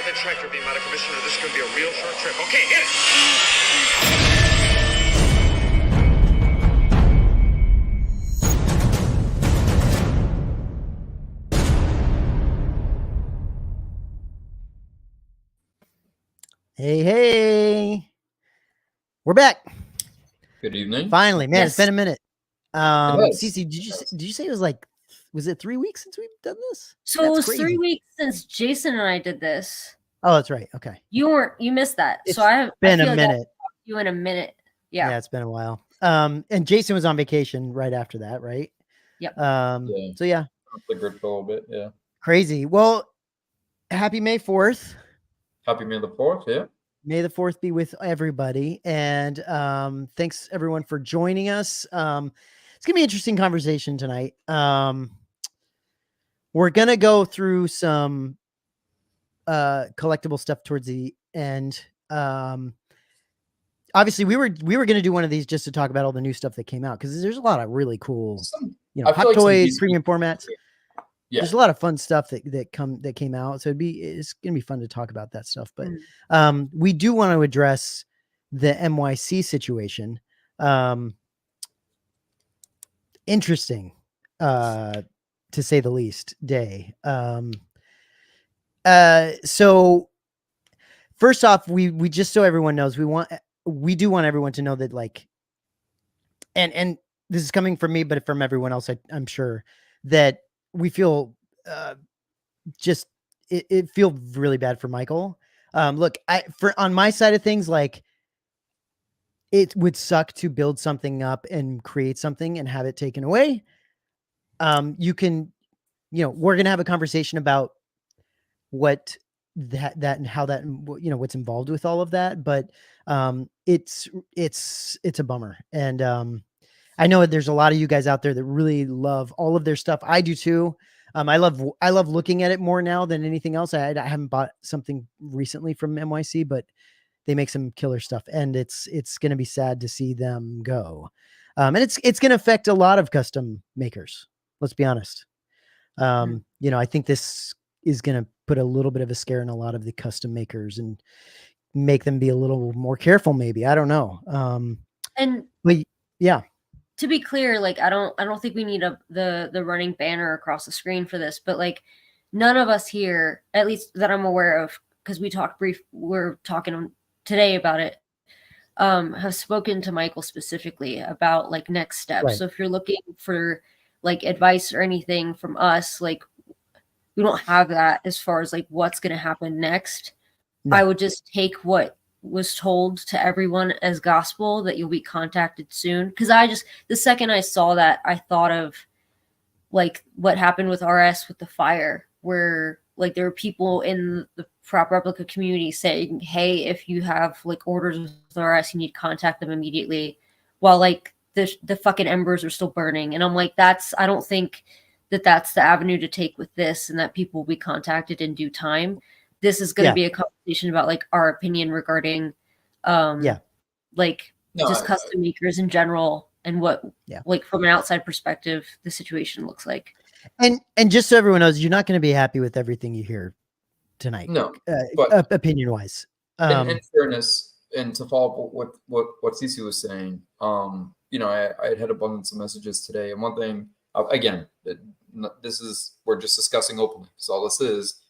the tractor beam out of commission, or this is going to be a real short trip. Okay, hit it! Hey, hey, we're back. Good evening. Finally, man, Yes. It's been a minute. has. Cece, did you say it was it 3 weeks since we've done this? So That's it was crazy. 3 weeks since Jason and I did this. Oh, that's right. Okay. You missed that. It's so I have been I a feel like I'll minute. talk to you in a minute. Yeah. It's been a while. And Jason was on vacation right after that, right? Yep. Yeah. So yeah, Flickered for a little bit. Yeah. crazy. Well, happy May 4th. Happy May the 4th. Yeah. May the 4th be with everybody. And thanks everyone for joining us. It's gonna be an interesting conversation tonight. We're gonna go through some collectible stuff towards the end. Obviously we were gonna do one of these just to talk about all the new stuff that came out, because there's a lot of really cool, I feel hot like some toys, decent- premium formats. Yeah. There's a lot of fun stuff that came out. So it's gonna be fun to talk about that stuff. But we do want to address the NYC situation. Interesting, to say the least, day. So first off, we just, so everyone knows, we do want everyone to know that, like, and this is coming from me, but from everyone else, I'm sure that we feel just it feel really bad for Michael. Look, on my side of things, like, it would suck to build something up and create something and have it taken away. You can, we're gonna have a conversation about what that and how that, what's involved with all of that, but it's a bummer. And I know there's a lot of you guys out there that really love all of their stuff. I do too. I love looking at it more now than anything else. I haven't bought something recently from NYC, but they make some killer stuff, and it's going to be sad to see them go. And it's going to affect a lot of custom makers. Let's be honest. I think this is going to put a little bit of a scare in a lot of the custom makers and make them be a little more careful. Maybe, I don't know. But yeah. To be clear, like, I don't think we need the running banner across the screen for this, but like, none of us here, at least that I'm aware of, because we're talking today about it, have spoken to Michael specifically about, like, next steps. Right. So if you're looking for, like, advice or anything from us, like, we don't have that as far as, like, what's going to happen next. No. I would just take what was told to everyone as gospel, that you'll be contacted soon. Because the second I saw that, I thought of, like, what happened with RS with the fire, where, like, there were people in the prop replica community saying, hey, if you have, like, orders with RS, you need to contact them immediately, while, like, the fucking embers are still burning. And I'm like, I don't think that's the avenue to take with this, and that people will be contacted in due time. This is going to be a conversation about, like, our opinion regarding, just custom makers in general, and what, like, from an outside perspective, the situation looks like. And just so everyone knows, you're not going to be happy with everything you hear tonight. No, but opinion wise, in fairness, and to follow up what Cece was saying, I had abundance of messages today, and one thing, again, we're just discussing openly, so all this is.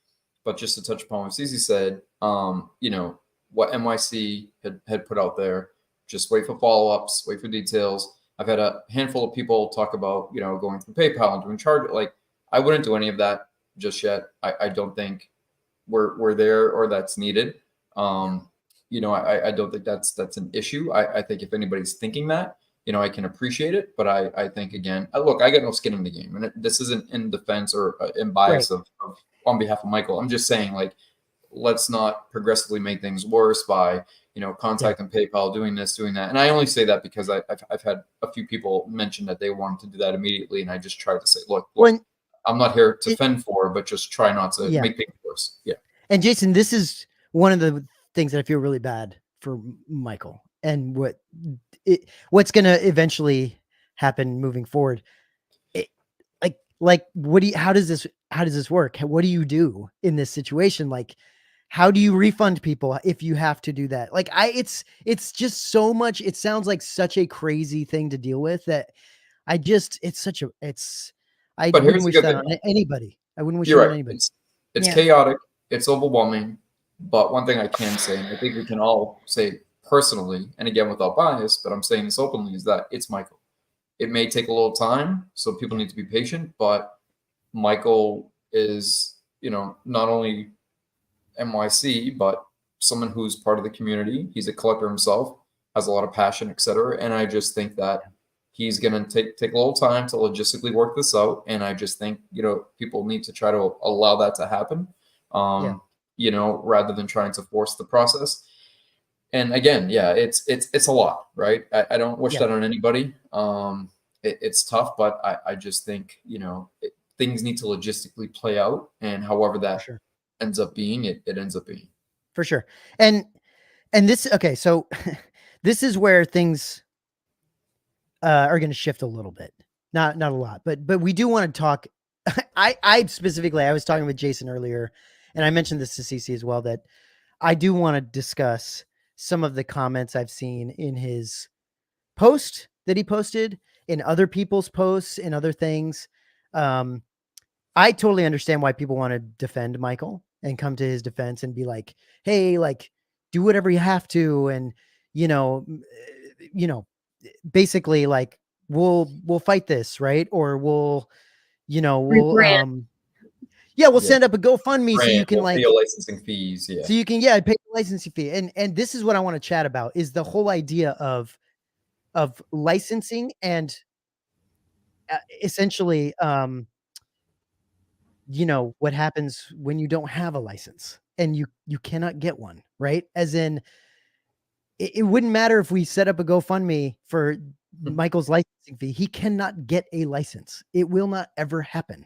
But just to touch upon what Cece said, what NYC had put out there, just wait for follow-ups, wait for details. I've had a handful of people talk about, going through PayPal and doing charge. Like, I wouldn't do any of that just yet. I don't think we're there, or that's needed. I don't think that's an issue. I think if anybody's thinking that, I can appreciate it. But I think, again, look, I got no skin in the game, and this isn't in defense or in bias of on behalf of Michael. I'm just saying, like, let's not progressively make things worse by, contacting PayPal, doing this, doing that. And I only say that because I've had a few people mention that they wanted to do that immediately. And I just tried to say, look, I'm not here to fend for, but just try not to make things worse. Yeah. And Jason, this is one of the things that I feel really bad for Michael, and what's going to eventually happen moving forward. How does this work? What do you do in this situation? Like, How do you refund people if you have to do that? Like it's just so much. It sounds like such a crazy thing to deal with that I But here's wouldn't the wish good that thing. on anybody. I wouldn't wish it You're on right. anybody. It's Yeah. chaotic. It's overwhelming. But one thing I can say, and I think we can all say personally, and again without bias, but I'm saying this openly, is that it's Michael. It may take a little time, so people need to be patient. But Michael is, not only NYC, but someone who's part of the community. He's a collector himself, has a lot of passion, etc. And I just think that he's going to take a little time to logistically work this out. And I just think, people need to try to allow that to happen, rather than trying to force the process. And again, yeah, it's a lot, right? I don't wish that on anybody. It's tough, but I just think, things need to logistically play out. And however that ends up being, it ends up being. For sure. And this, okay, so this is where things are going to shift a little bit. Not a lot, but we do want to talk. I specifically, I was talking with Jason earlier, and I mentioned this to CC as well, that I do want to discuss some of the comments I've seen in his post that he posted, in other people's posts, and other things. I totally understand why people want to defend Michael and come to his defense and be like, hey, like, do whatever you have to. And, basically like, we'll fight this, right? Or we'll send up a GoFundMe so you can pay your licensing fees. Yeah. So you can, pay the licensing fee. And this is what I want to chat about, is the whole idea of licensing and essentially, what happens when you don't have a license and you cannot get one, right? As in, it wouldn't matter if we set up a GoFundMe for Michael's licensing fee. He cannot get a license. It will not ever happen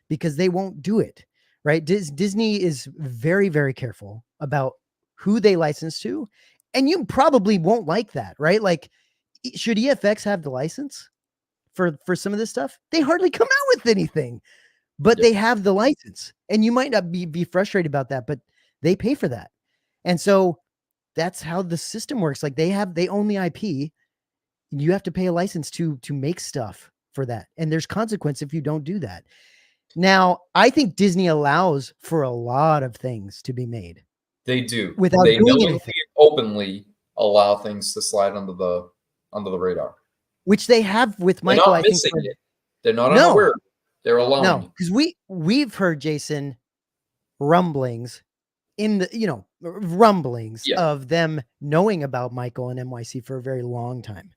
because they won't do it, right? Disney is very, very careful about who they license to. And you probably won't like that, right? Like, should EFX have the license for some of this stuff? They hardly come out with anything, but they have the license. And you might not be frustrated about that, but they pay for that. And so that's how the system works. Like, they own the IP. You have to pay a license to make stuff for that. And there's consequence if you don't do that. Now, I think Disney allows for a lot of things to be made. They do. Without doing anything. Openly allow things to slide under the radar. Which they have with Michael. They're not missing it. They're not unaware. They're allowing. No, because we've heard, Jason, rumblings in the of them knowing about Michael and NYC for a very long time,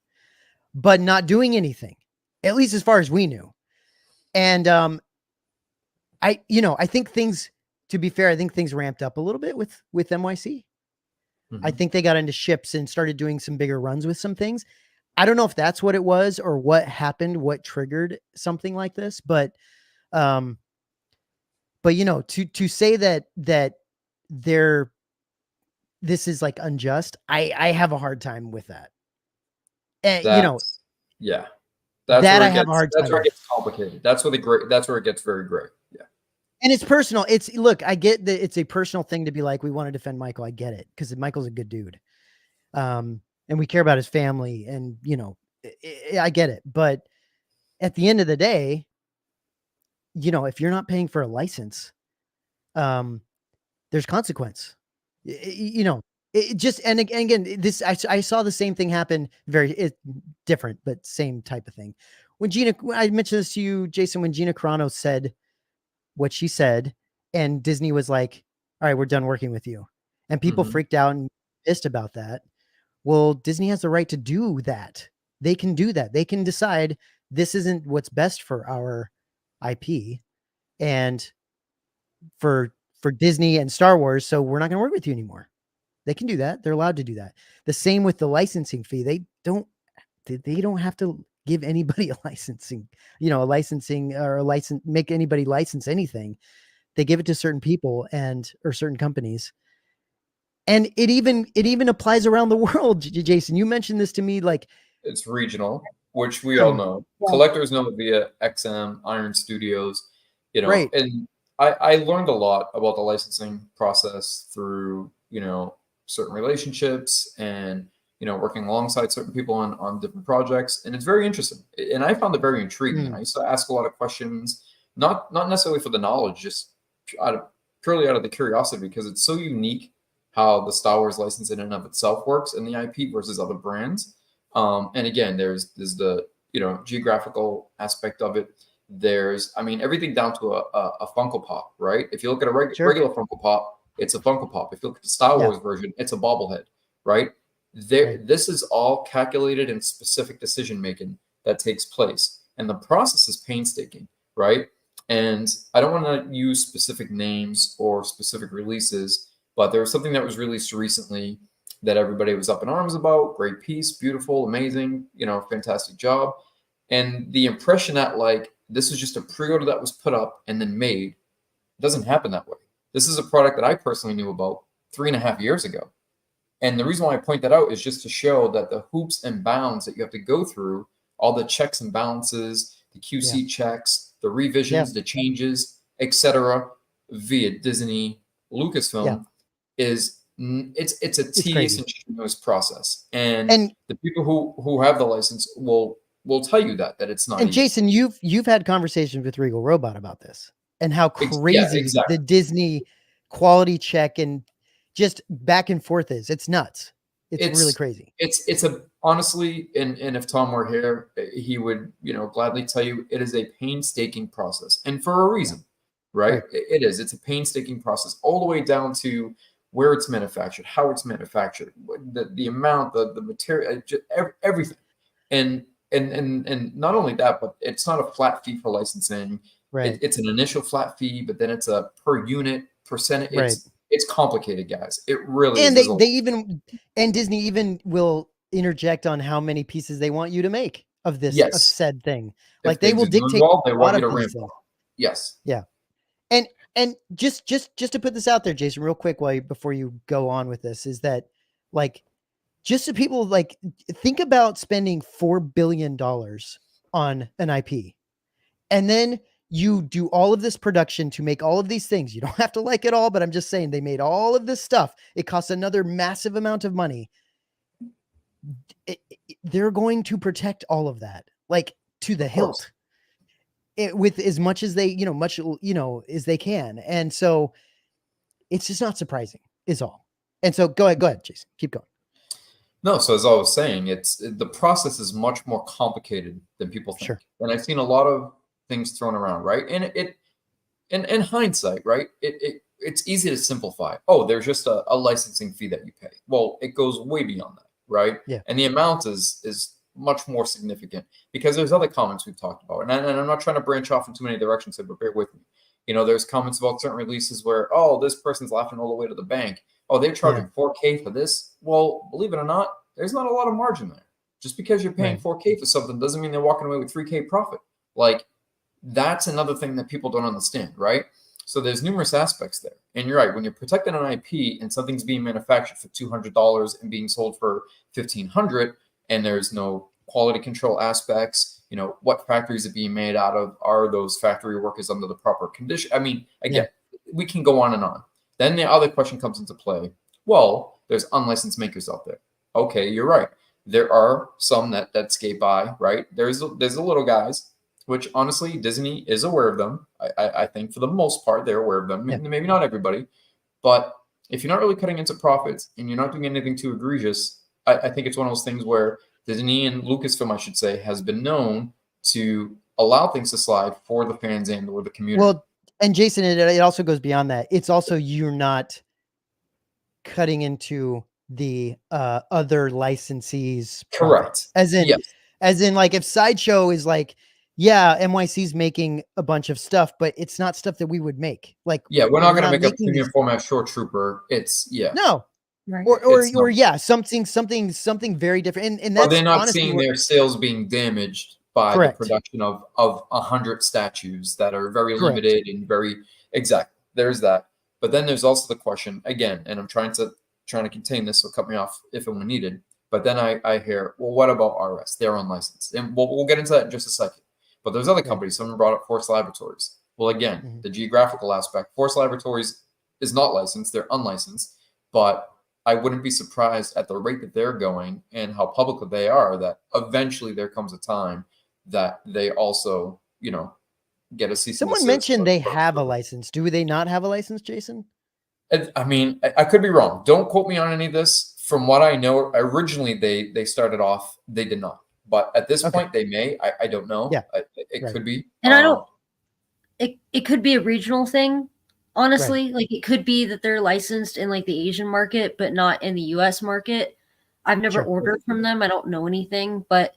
but not doing anything, at least as far as we knew. And I think things, to be fair, I think things ramped up a little bit with NYC. I think they got into ships and started doing some bigger runs with some things. I don't know if that's what it was or what happened, what triggered something like this, but to say that this is like unjust, I have a hard time with that. And That's I have a hard time. That's where it gets complicated. That's where it gets very gray. Yeah. And it's personal. Look, I get that it's a personal thing to be like, we want to defend Michael. I get it, because Michael's a good dude. And we care about his family, and, I get it. But at the end of the day, if you're not paying for a license, there's consequence. It just, and again, this, I saw the same thing happen, different, but same type of thing. When I mentioned this to you, Jason, when Gina Carano said what she said, and Disney was like, all right, we're done working with you. And people freaked out and pissed about that. Well, Disney has the right to do that. They can do that. They can decide this isn't what's best for our IP and for Disney and Star Wars. So we're not going to work with you anymore. They can do that. They're allowed to do that. The same with the licensing fee. They don't have to give anybody a licensing, make anybody license anything. They give it to certain people or certain companies. And it even applies around the world. Jason, you mentioned this to me, like, it's regional, which we all know. Collectors know via XM, Iron Studios, right. And I learned a lot about the licensing process through, certain relationships and, working alongside certain people on different projects. And it's very interesting. And I found it very intriguing. Mm. I used to ask a lot of questions, not necessarily for the knowledge, just purely out of the curiosity, because it's so unique how the Star Wars license in and of itself works and the IP versus other brands. And again, there's the, geographical aspect of it. There's, everything down to a Funko Pop, right? If you look at a regular Funko Pop, it's a Funko Pop. If you look at the Star Wars version, it's a bobblehead, right? This is all calculated and specific decision making that takes place, and the process is painstaking, right? And I don't want to use specific names or specific releases, but there was something that was released recently that everybody was up in arms about. Great piece, beautiful, amazing, fantastic job. And the impression that this is just a pre-order that was put up and then made doesn't happen that way. This is a product that I personally knew about 3.5 years ago. And the reason why I point that out is just to show that the hoops and bounds that you have to go through, all the checks and balances, the QC checks, the revisions, the changes, etc., via Disney, Lucasfilm, it's a tedious and strenuous process. And the people who have the license will tell you that it's not. And easy. Jason, you've had conversations with Regal Robot about this and how crazy the Disney quality check and just back and forth is. It's nuts. It's really crazy. It's honestly, and if Tom were here, he would, gladly tell you it is a painstaking process, and for a reason, right? It is. It's a painstaking process all the way down to where it's manufactured, how it's manufactured, the amount, the material, just everything. And not only that, but it's not a flat fee for licensing. Right. It's an initial flat fee, but then it's a per unit percentage. It's complicated, guys. It really is. And they even, and Disney even will interject on how many pieces they want you to make of this of said thing. Like they will dictate. They want you to ramp up. Yes. Yeah. And just to put this out there, Jason, real quick, before you go on with this, is that just so people think about spending $4 billion on an IP, and then you do all of this production to make all of these things. You don't have to like it all, but I'm just saying they made all of this stuff. It costs another massive amount of money. They're going to protect all of that, to the hilt, with as much as they, as they can. And so it's just not surprising is all. And so go ahead, Jason, keep going. No, so as I was saying, the process is much more complicated than people think. Sure. And I've seen a lot of things thrown around, right? And in hindsight, right, it's easy to simplify. Oh, there's just a licensing fee that you pay. Well, it goes way beyond that, right? Yeah. And the amount is much more significant, because there's other comments we've talked about. And I'm not trying to branch off in too many directions, but bear with me. There's comments about certain releases where, oh, this person's laughing all the way to the bank. Oh, they're charging 4K for this. Well, believe it or not, there's not a lot of margin there. Just because you're paying 4K for something doesn't mean they're walking away with 3K profit. That's another thing that people don't understand, right? So there's numerous aspects there. And you're right, when you're protecting an IP and something's being manufactured for $200 and being sold for $1,500, and there's no quality control aspects, what factories are being made out of? Are those factory workers under the proper condition? Again, we can go on and on. Then the other question comes into play. Well, there's unlicensed makers out there. Okay, you're right. There are some that skate by, right? There's the little guys, which honestly, Disney is aware of them. I think for the most part, they're aware of them. Yeah. Maybe not everybody. But if you're not really cutting into profits and you're not doing anything too egregious, I think it's one of those things where Disney and Lucasfilm, I should say, has been known to allow things to slide for the fans and or the community. Well, and Jason, it also goes beyond that. It's also you're not cutting into the other licensees. Correct. As in, if Sideshow is NYC's making a bunch of stuff, but it's not stuff that we would make. We're not going to make a premium format short trooper. No. Right. Or something very different. And that's, or they're not seeing their sales being damaged by the production of 100 statues that are very limited and very exact. There's that. But then there's also the question again, and I'm trying to contain this, so cut me off if and when needed. But then I hear, well, what about RS? They're unlicensed, and we'll get into that in just a second. But there's other companies. Someone brought up Force Laboratories. Well, again, Mhm. the geographical aspect. Force Laboratories is not licensed; they're unlicensed. But I wouldn't be surprised at the rate that they're going and how public they are that eventually there comes a time that they also, get a cease and Someone desist. mentioned they have a license. Do they not have a license, Jason? I mean, I could be wrong. Don't quote me on any of this. From what I know, originally they started off, they did not. But at this Okay. point, they may. I don't know. Yeah. It Right. could be. And I don't. It could be a regional thing. Honestly, like it could be that they're licensed in like the Asian market, but not in the U.S. market. I've never Sure. ordered from them. I don't know anything, but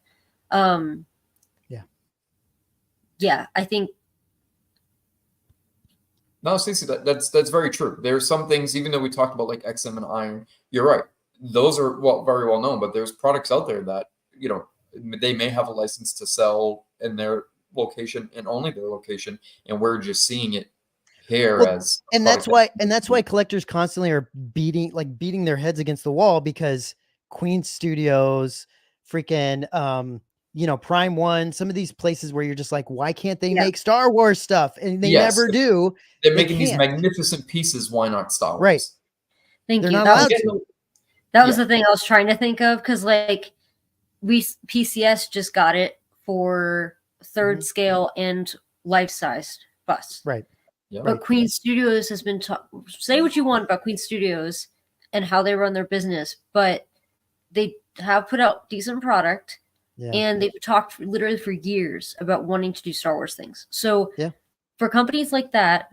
yeah, I think No, Stacey, that's very true. There's some things, even though we talked about like XM and iron, you're right. Those are very well known, but there's products out there that, they may have a license to sell in their location and only their location, and we're just seeing it here Well, as a and product that's why collectors constantly are beating their heads against the wall, because Queen Studios, freaking Prime One, some of these places where you're just like, why can't they make Star Wars stuff? And they Yes, never do. they're They making these can't. magnificent pieces. Why not Star Wars? Right. thank They're you. not That allowed was to. that was the thing I was trying to think of, because like PCS just got it for third scale and life-sized bus. Right. Yeah. But Queen Studios has been say what you want about Queen Studios and how they run their business, but they have put out decent product, and they've talked literally for years about wanting to do Star Wars things. So for companies like that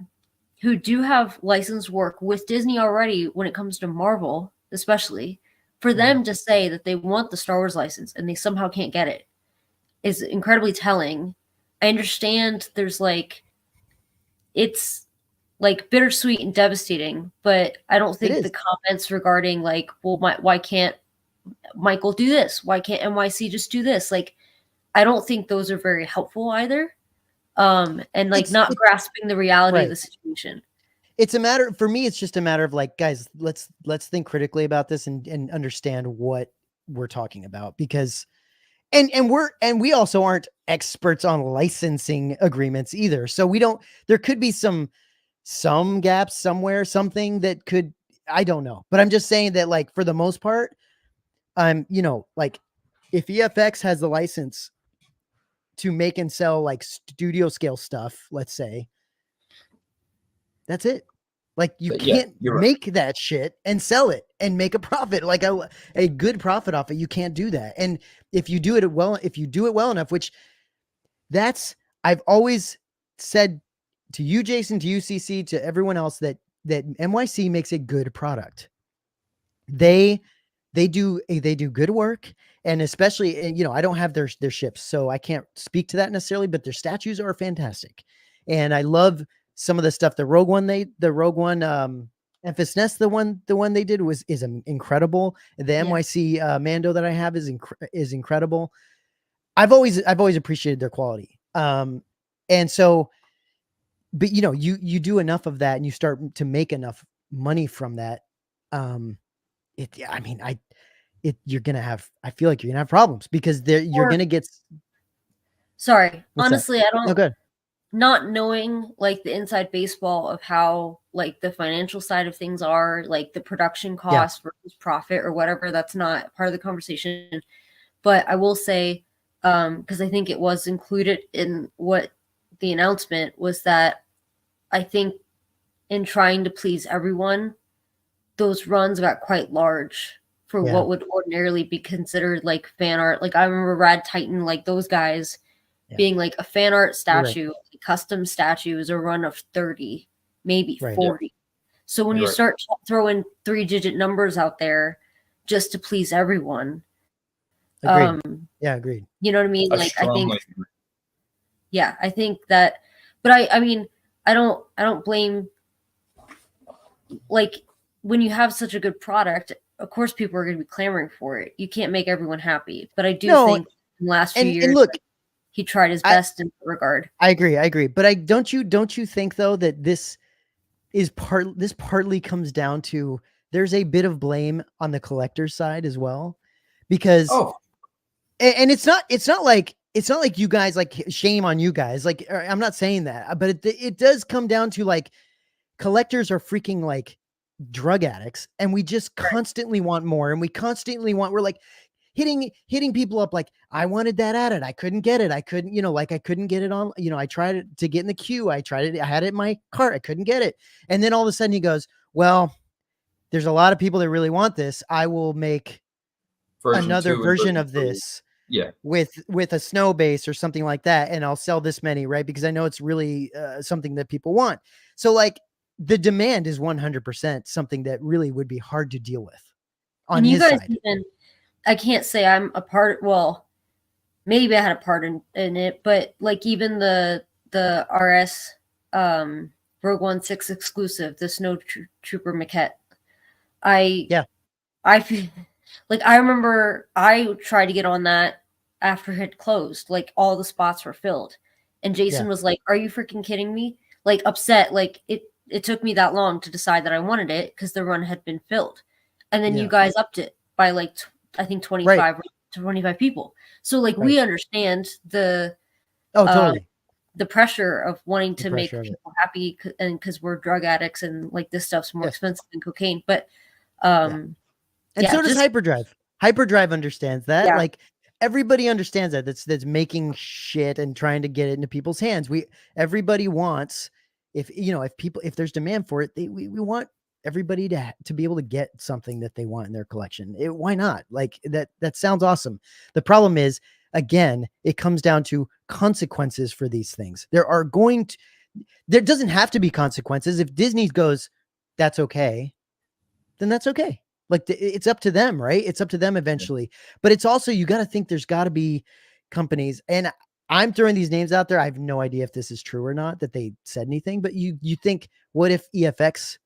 who do have licensed work with Disney already, when it comes to Marvel, especially, for them to say that they want the Star Wars license and they somehow can't get it is incredibly telling. I understand there's like, it's like bittersweet and devastating, but I don't think the comments regarding like, well, why can't Michael do this? Why can't NYC just do this? Like, I don't think those are very helpful either. And like not grasping the reality of the situation. It's a matter, for me, it's just a matter of like, guys, let's think critically about this and understand what we're talking about, because and we also aren't experts on licensing agreements either. So there could be some gaps somewhere, something that could, I don't know. But I'm just saying that, like, for the most part, like if EFX has the license to make and sell like studio scale stuff, let's say, that's it. Like, you can't make that shit and sell it and make a profit, like a good profit off it. You can't do that. And if you do it well enough, which I've always said to you, Jason, to you, CC, to everyone else, that NYC makes a good product. They do good work. And especially, I don't have their ships, so I can't speak to that necessarily, but their statues are fantastic. And I love some of the stuff. The Rogue One, Memphis Nest, the one they did is incredible. The NYC Mando that I have is incredible. I've always appreciated their quality. And so, but you do enough of that and you start to make enough money from that. You're going to have, I feel like you're going to have problems, because you're going to get. Sorry. Honestly, I don't. Oh, good. Not knowing like the inside baseball of how like the financial side of things are, like the production cost versus profit or whatever, that's not part of the conversation. But I will say, because I think it was included in what the announcement was, that I think in trying to please everyone, those runs got quite large for what would ordinarily be considered like fan art. Like I remember Rad Titan, like those guys being like a fan art statue, custom statue is a run of 30, maybe 40. So when you start throwing 3-digit numbers out there just to please everyone, agreed. Agreed. You know what I mean? Like I think that, but I mean, I don't blame, like when you have such a good product, of course people are going to be clamoring for it. You can't make everyone happy, but I do think in the last few years, look, he tried his best in that regard. I agree. But don't you think though that this partly comes down to, there's a bit of blame on the collector's side as well, because and it's not like it's not like you guys, like, shame on you guys. Like, I'm not saying that, but it does come down to, like, collectors are freaking like drug addicts, and we just constantly want more, and we're like hitting people up like, I wanted that added, I couldn't get it, I couldn't, like, I couldn't get it on, I tried to get in the queue, I had it in my cart, I couldn't get it. And then all of a sudden he goes, well, there's a lot of people that really want this, I will make another version of this with a snow base or something like that, and I'll sell this many, right? Because I know it's really something that people want. So, like, the demand is 100% something that really would be hard to deal with on his side. Even, I can't say I'm a part. Well, maybe I had a part in it, but like even the RS Rogue One 6 exclusive, the Snow Trooper maquette. I feel like I remember I tried to get on that after it had closed. Like all the spots were filled, and Jason was like, "Are you freaking kidding me?" Like upset. Like it took me that long to decide that I wanted it because the run had been filled. And then you guys upped it by like, I think 25 to 25 people. So like we understand the totally the pressure of wanting to make people happy, and because we're drug addicts and like this stuff's more expensive than cocaine. But and so does Hyperdrive. Hyperdrive understands that. Yeah. Like everybody understands that. That's making shit and trying to get it into people's hands. Everybody wants, if there's demand for it, we want everybody to be able to get something that they want in their collection. Why not? Like that sounds awesome. The problem is, again, it comes down to consequences for these things. There doesn't have to be consequences. If Disney goes, that's okay, then that's okay. Like it's up to them, right? It's up to them eventually. But it's also, you got to think there's got to be companies, and I'm throwing these names out there. I have no idea if this is true or not, that they said anything, but you think, what if EFX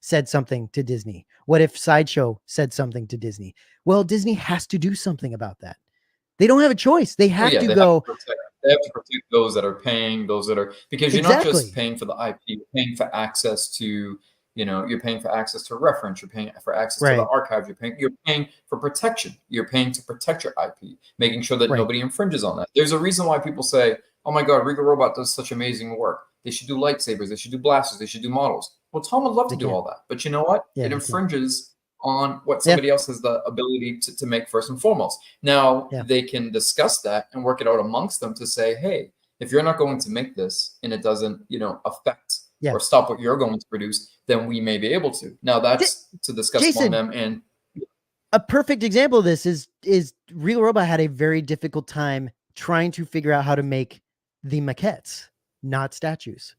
said something to Disney? What if Sideshow said something to Disney? Well, Disney has to do something about that. They don't have a choice. They have to go. They have to protect those that are paying, because you're not just paying for the IP, you're paying for access to, you're paying for access to reference, you're paying for access to the archive, you're paying for protection. You're paying to protect your IP, making sure that nobody infringes on that. There's a reason why people say, oh my God, Regal Robot does such amazing work. They should do lightsabers, they should do blasters, they should do models. Well, Tom would love to do all that, but you know what? It infringes on what somebody else has the ability to make first and foremost. Now, they can discuss that and work it out amongst them to say, hey, if you're not going to make this and it doesn't, affect or stop what you're going to produce, then we may be able to. Now, that's to discuss Jason, among them. And a perfect example of this is Real Robot had a very difficult time trying to figure out how to make the maquettes, not statues.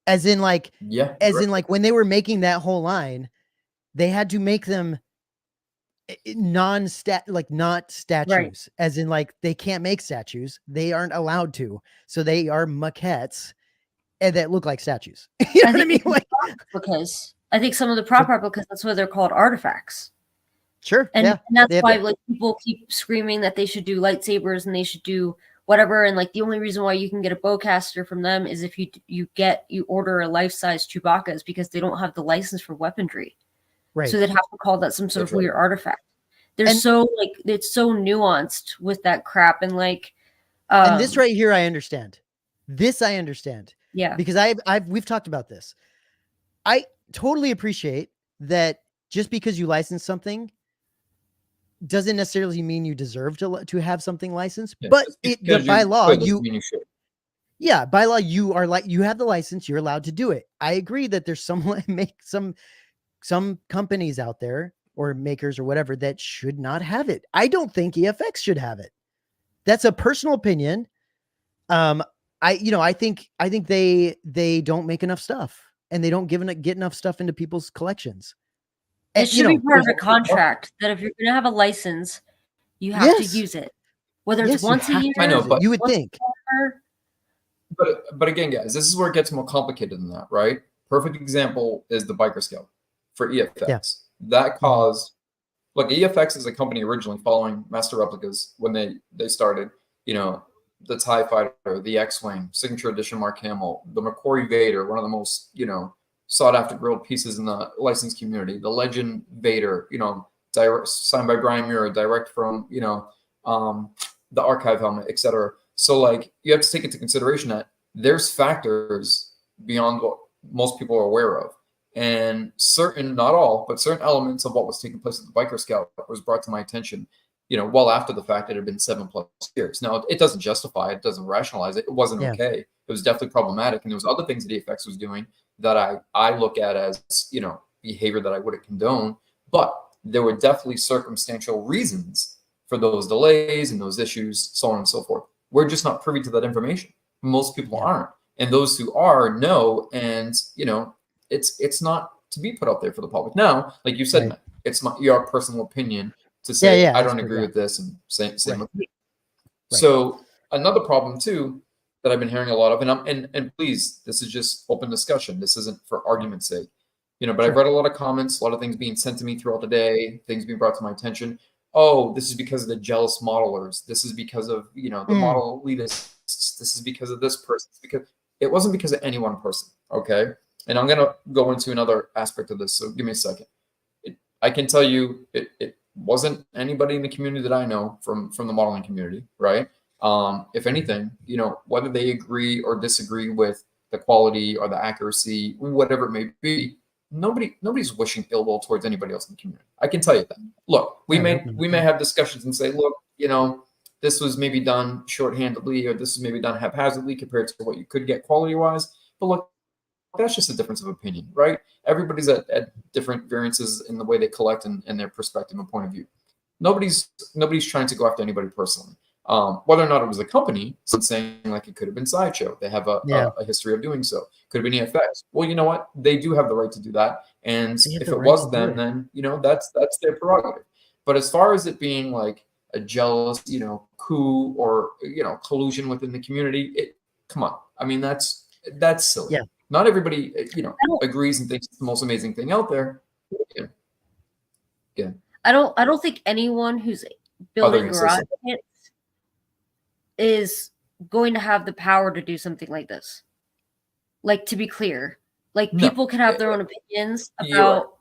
As in like, when they were making that whole line, they had to make them not statues, as in like, they can't make statues. They aren't allowed to. So they are maquettes and that look like statues. You know what I mean? Like, because I think some of the prop replicas, that's why they're called artifacts. Sure. And that's why like people keep screaming that they should do lightsabers and they should do whatever. And like the only reason why you can get a bowcaster from them is if you order a life-size Chewbacca's, because they don't have the license for weaponry. Right. So they'd have to call that some sort of weird artifact. It's so nuanced with that crap. And like, and this right here, I understand. This I understand. Yeah. Because we've talked about this. I totally appreciate that just because you license something doesn't necessarily mean you deserve to have something licensed, but by law, by law, you have the license, you're allowed to do it. I agree that there's some companies out there or makers or whatever that should not have it. I don't think EFX should have it. That's a personal opinion. I think they don't make enough stuff, and they don't get enough stuff into people's collections. It should be part of a contract that if you're going to have a license, you have to use it, whether it's once a year. I know, but you would think. But again, guys, this is where it gets more complicated than that, right? Perfect example is the Biker Scout for EFX. Yeah. That caused, look, EFX is a company originally following Master Replicas when they started, the TIE Fighter, the X-Wing, Signature Edition Mark Hamill, the McCory Vader, one of the most, sought after grilled pieces in the licensed community, the Legend Vader, direct, signed by Brian Muir, direct from, the archive helmet, etc. So like you have to take into consideration that there's factors beyond what most people are aware of. And certain, not all, but certain elements of what was taking place at the Biker Scout was brought to my attention, well after the fact it had been 7+ years. Now, it doesn't justify it, doesn't rationalize it. It wasn't okay. It was definitely problematic. And there was other things that EFX was doing that I look at as, behavior that I wouldn't condone. But there were definitely circumstantial reasons for those delays and those issues, so on and so forth. We're just not privy to that information. Most people aren't. And those who are know, and, it's not to be put out there for the public. Now, like you said, Matt, it's your personal opinion to say, I don't agree with this, and same with me. So another problem too that I've been hearing a lot of, and please, this is just open discussion. This isn't for argument's sake, but I've read a lot of comments, a lot of things being sent to me throughout the day, things being brought to my attention. Oh, this is because of the jealous modelers. This is because of, the model elitists. This is because of this person. It's because it wasn't because of any one person. Okay. And I'm going to go into another aspect of this. So give me a second. I can tell you it wasn't anybody in the community that I know from the modeling community, right? If anything, whether they agree or disagree with the quality or the accuracy, whatever it may be, nobody's wishing ill will towards anybody else in the community. I can tell you that. Look, we may have discussions and say, look, this was maybe done shorthandedly, or this was maybe done haphazardly compared to what you could get quality-wise. But look, that's just a difference of opinion, right? Everybody's at different variances in the way they collect and their perspective and point of view. Nobody's trying to go after anybody personally. Whether or not it was a company, saying like it could have been Sideshow. They have a history of doing so. Could have been EFX. Well, you know what? They do have the right to do that. And if it was them, then that's their prerogative. But as far as it being like a jealous, coup or collusion within the community, come on. I mean, that's silly. Yeah. Not everybody, agrees and thinks it's the most amazing thing out there. Yeah. I don't think anyone who's building garage kits is going to have the power to do something like this. Like, to be clear, like people can have their own opinions about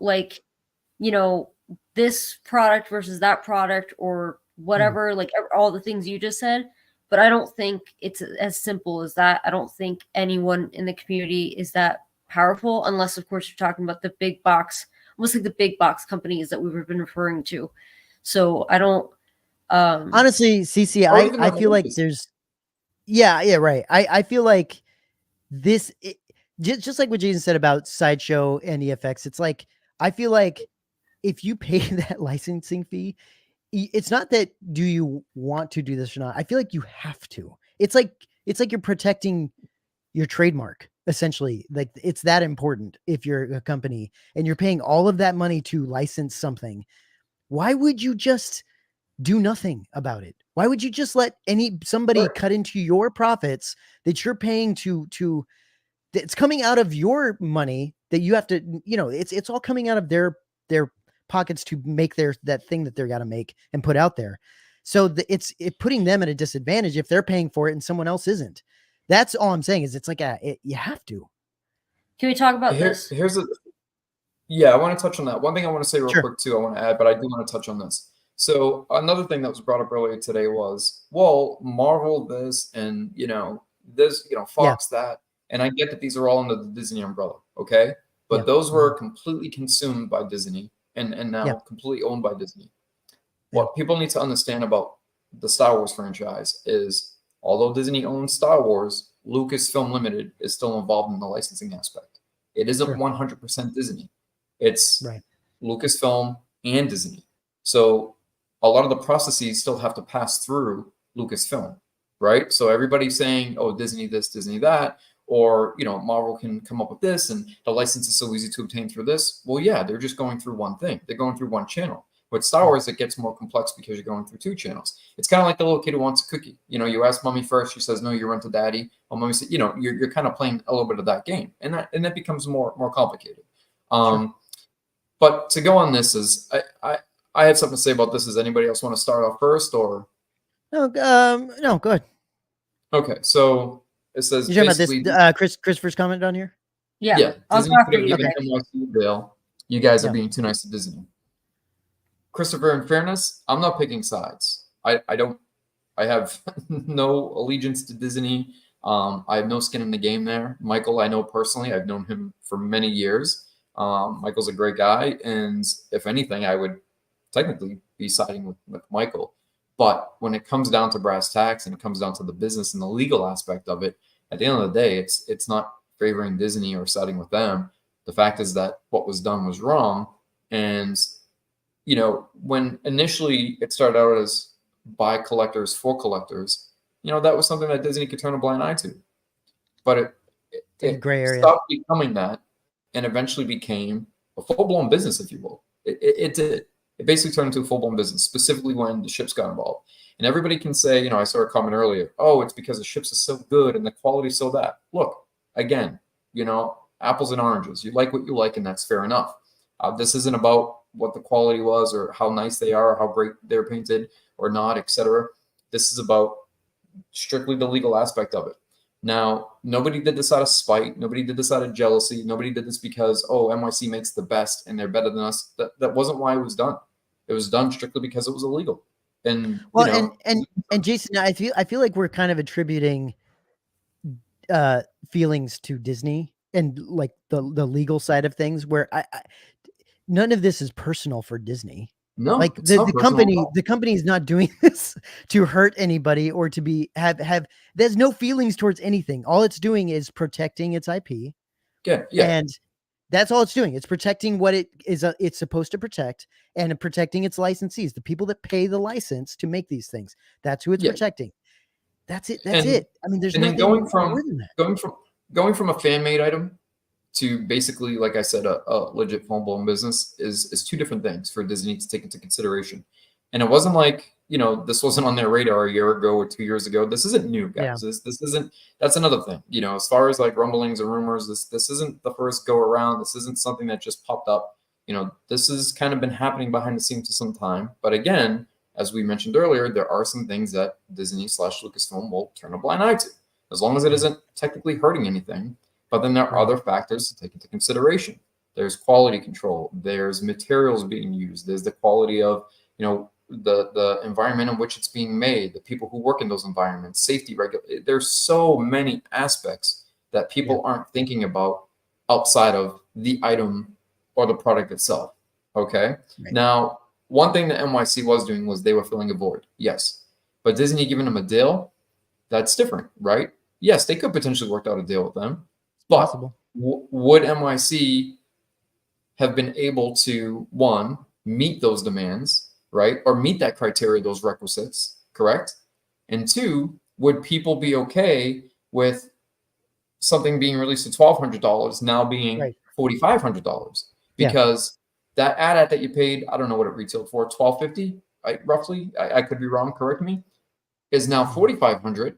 this product versus that product or whatever, like all the things you just said. But I don't think it's as simple as that. I don't think anyone in the community is that powerful, unless, of course, you're talking about the big box, almost like the big box companies that we've been referring to. So I don't. Honestly, CC, I feel like there's. Yeah, right. I feel like this, just like what Jason said about Sideshow and EFX, it's like, I feel like if you pay that licensing fee, it's not that do you want to do this or not. I feel like you have to. It's like you're protecting your trademark, essentially. Like, it's that important if you're a company and you're paying all of that money to license something. Why would you just do nothing about it? Why would you just let somebody cut into your profits that you're paying to it's coming out of your money that you have to, it's all coming out of their pockets to make that thing that they're got to make and put out there. So it's putting them at a disadvantage if they're paying for it and someone else isn't. That's all I'm saying is it's like you have to. Can we talk about this? I want to touch on that. One thing I want to say real quick too, I want to add, but I do want to touch on this. So another thing that was brought up earlier today was, well, Marvel this and, this, Fox that. And I get that these are all under the Disney umbrella. Okay. But those were completely consumed by Disney and now completely owned by Disney. What people need to understand about the Star Wars franchise is, although Disney owns Star Wars, Lucasfilm Limited is still involved in the licensing aspect. It isn't 100% Disney. It's Lucasfilm and Disney. So a lot of the processes still have to pass through Lucasfilm, right? So everybody's saying, oh, Disney this, Disney that, or, Marvel can come up with this and the license is so easy to obtain through this. Well, yeah, they're just going through one thing. They're going through one channel. With Star Wars, it gets more complex because you're going through two channels. It's kind of like the little kid who wants a cookie. You ask mommy first, she says, no, you run to daddy. Well, mommy said, you're kind of playing a little bit of that game. And that becomes more complicated. But to go on this is, I had something to say about this. Does anybody else want to start off first, or? No, go ahead. Okay, so it says you talking about this Christopher's comment down here? Yeah. Disney could have given him a deal. You guys are being too nice to Disney. Christopher, in fairness, I'm not picking sides. I don't I have no allegiance to Disney. I have no skin in the game there. Michael, I know personally. I've known him for many years. Michael's a great guy, and if anything, I would technically be siding with Michael. But when it comes down to brass tacks and it comes down to the business and the legal aspect of it, at the end of the day, it's not favoring Disney or siding with them. The fact is that what was done was wrong. And, you know, when initially it started out as by collectors for collectors, you know, that was something that Disney could turn a blind eye to. But it Gray area. stopped becoming that and eventually became a full-blown business, if you will. It did. It basically turned into a full-blown business, specifically when the ships got involved. And everybody can say, you know, I saw a comment earlier, oh, it's because the ships are so good and the quality is so that. Look, again, you know, apples and oranges. You like what you like, and that's fair enough. This isn't about what the quality was or how nice they are, or how great they're painted or not, etc. This is about strictly the legal aspect of it. Now, nobody did this out of spite. Nobody did this out of jealousy. Nobody did this because, oh, NYC makes the best and they're better than us. That wasn't why it was done. It was done strictly because it was illegal. And well, you know, and Jason, I feel like we're kind of attributing feelings to Disney and like the legal side of things, where I none of this is personal for Disney. no, Like it's not personal at all. the company is not doing this to hurt anybody or to be have there's no feelings towards anything. All it's doing is protecting its IP. Yeah. And that's all it's doing. It's protecting what it is it's supposed to protect, and protecting its licensees, the people that pay the license to make these things. That's who it's protecting. That's it. That's it. I mean, there's nothing more than that. Going from a fan-made item to basically, like I said, a legit full-blown business is two different things for Disney to take into consideration. And it wasn't like, you know, this wasn't on their radar a year ago or 2 years ago. This isn't new, guys. Yeah. This isn't. That's another thing. You know, as far as like rumblings and rumors, this isn't the first go around. This isn't something that just popped up. You know, this has kind of been happening behind the scenes for some time. But again, as we mentioned earlier, there are some things that Disney/Lucasfilm will turn a blind eye to, as long as it isn't technically hurting anything. But then there are other factors to take into consideration. There's quality control. There's materials being used. There's the quality of, you know, the environment in which it's being made, the people who work in those environments, safety regulation. There's so many aspects that people aren't thinking about outside of the item or the product itself. Okay. Right. Now, one thing that NYC was doing was they were filling a void. Yes. But Disney giving them a deal, that's different, right? Yes, they could potentially work out a deal with them. But would NYC have been able to, one, meet those demands, right? Or meet that criteria, those requisites, correct? And two, would people be okay with something being released at $1,200 now being $4,500? Because that ad that you paid, I don't know what it retailed for, $1,250, right? Roughly, I could be wrong, correct me, is now $4,500.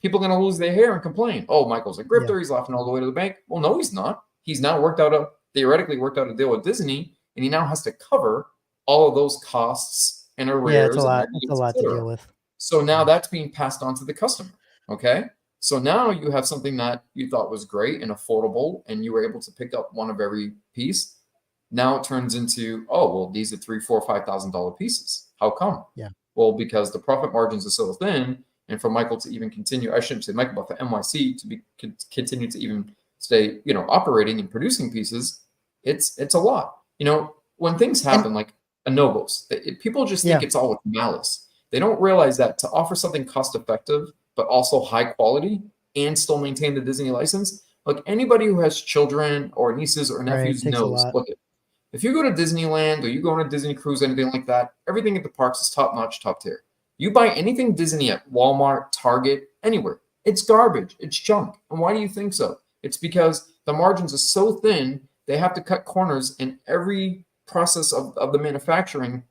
People are going to lose their hair and complain. Oh, Michael's a grifter. He's laughing all the way to the bank. Well, no, he's not. He's now theoretically worked out a deal with Disney, and he now has to cover all of those costs and arrears. Yeah, it's a lot to deal with. So now that's being passed on to the customer. Okay. So now you have something that you thought was great and affordable, and you were able to pick up one of every piece. Now it turns into, oh, well, these are $3,000, $4,000, $5,000 pieces. How come? Yeah. Well, because the profit margins are so thin. And for Michael to even continue, I shouldn't say Michael, but for NYC to continue to even stay, you know, operating and producing pieces, it's a lot. You know, when things happen like a Novos, people just think it's all with malice. They don't realize that to offer something cost effective, but also high quality and still maintain the Disney license, like anybody who has children or nieces or nephews knows, look, if you go to Disneyland or you go on a Disney cruise, anything like that, everything at the parks is top notch, top tier. You buy anything Disney at Walmart, Target, anywhere, it's garbage. It's junk. And why do you think so? It's because the margins are so thin, they have to cut corners in every process of the manufacturing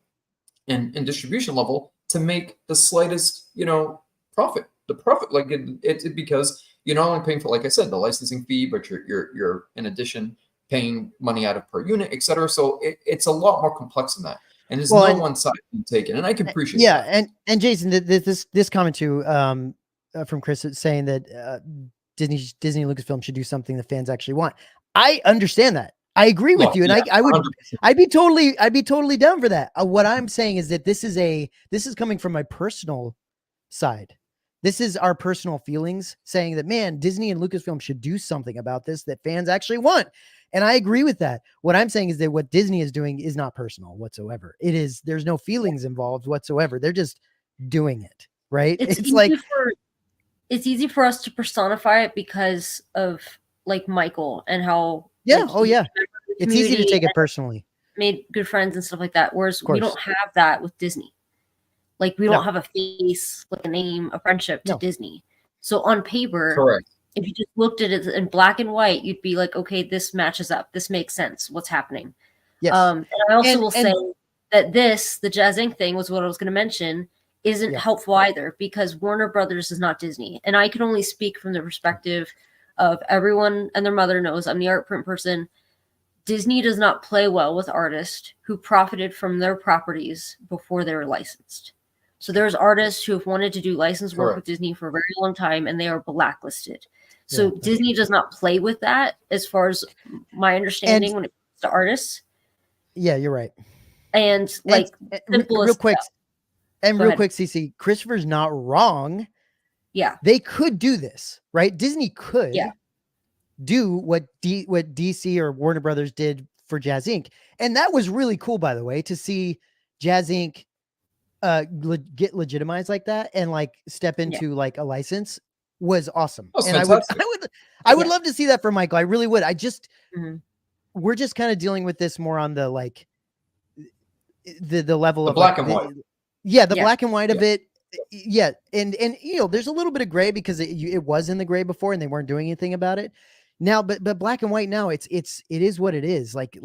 and distribution level to make the slightest, you know, profit. The profit, like it's because you're not only paying for, like I said, the licensing fee, but you're in addition paying money out of per unit, et cetera. So it's a lot more complex than that. And there's no one side taken, and I can appreciate that. Yeah, and Jason, this comment too from Chris saying that Disney Lucasfilm should do something the fans actually want. I understand that. I agree with you, and I'd be totally down for that. What I'm saying is that this is coming from my personal side. This is our personal feelings saying that, man, Disney and Lucasfilm should do something about this that fans actually want. And I agree with that. What I'm saying is that what Disney is doing is not personal whatsoever. There's no feelings involved whatsoever. They're just doing it, right? It's easy for us to personify it because of like Michael and how it's easy to take it personally. Made good friends and stuff like that. Whereas we don't have that with Disney. Like we don't have a face, like a name, a friendship to Disney. So on paper, correct. If you just looked at it in black and white, you'd be like, okay, this matches up. This makes sense. What's happening? Yes. And I also will say that the Jazz Inc. thing was what I was going to mention, isn't helpful either, because Warner Brothers is not Disney. And I can only speak from the perspective of everyone and their mother knows I'm the art print person. Disney does not play well with artists who profited from their properties before they were licensed. So there's artists who have wanted to do licensed work with Disney for a very long time, and they are blacklisted. So Disney does not play with that, as far as my understanding, when it comes to artists. Yeah, you're right. And like real quick, CC, Christopher's not wrong. Yeah, they could do this, right? Disney could do what DC or Warner Brothers did for Jazz Inc. And that was really cool, by the way, to see Jazz Inc. Get legitimized like that and like step into like a license was awesome. And I would love to see that for Michael. I really would. I just we're just kind of dealing with this more on the like the level of black and white. The black and white of it. Yeah. And you know, there's a little bit of gray because it was in the gray before and they weren't doing anything about it. Now, but black and white now, it is what it is. Like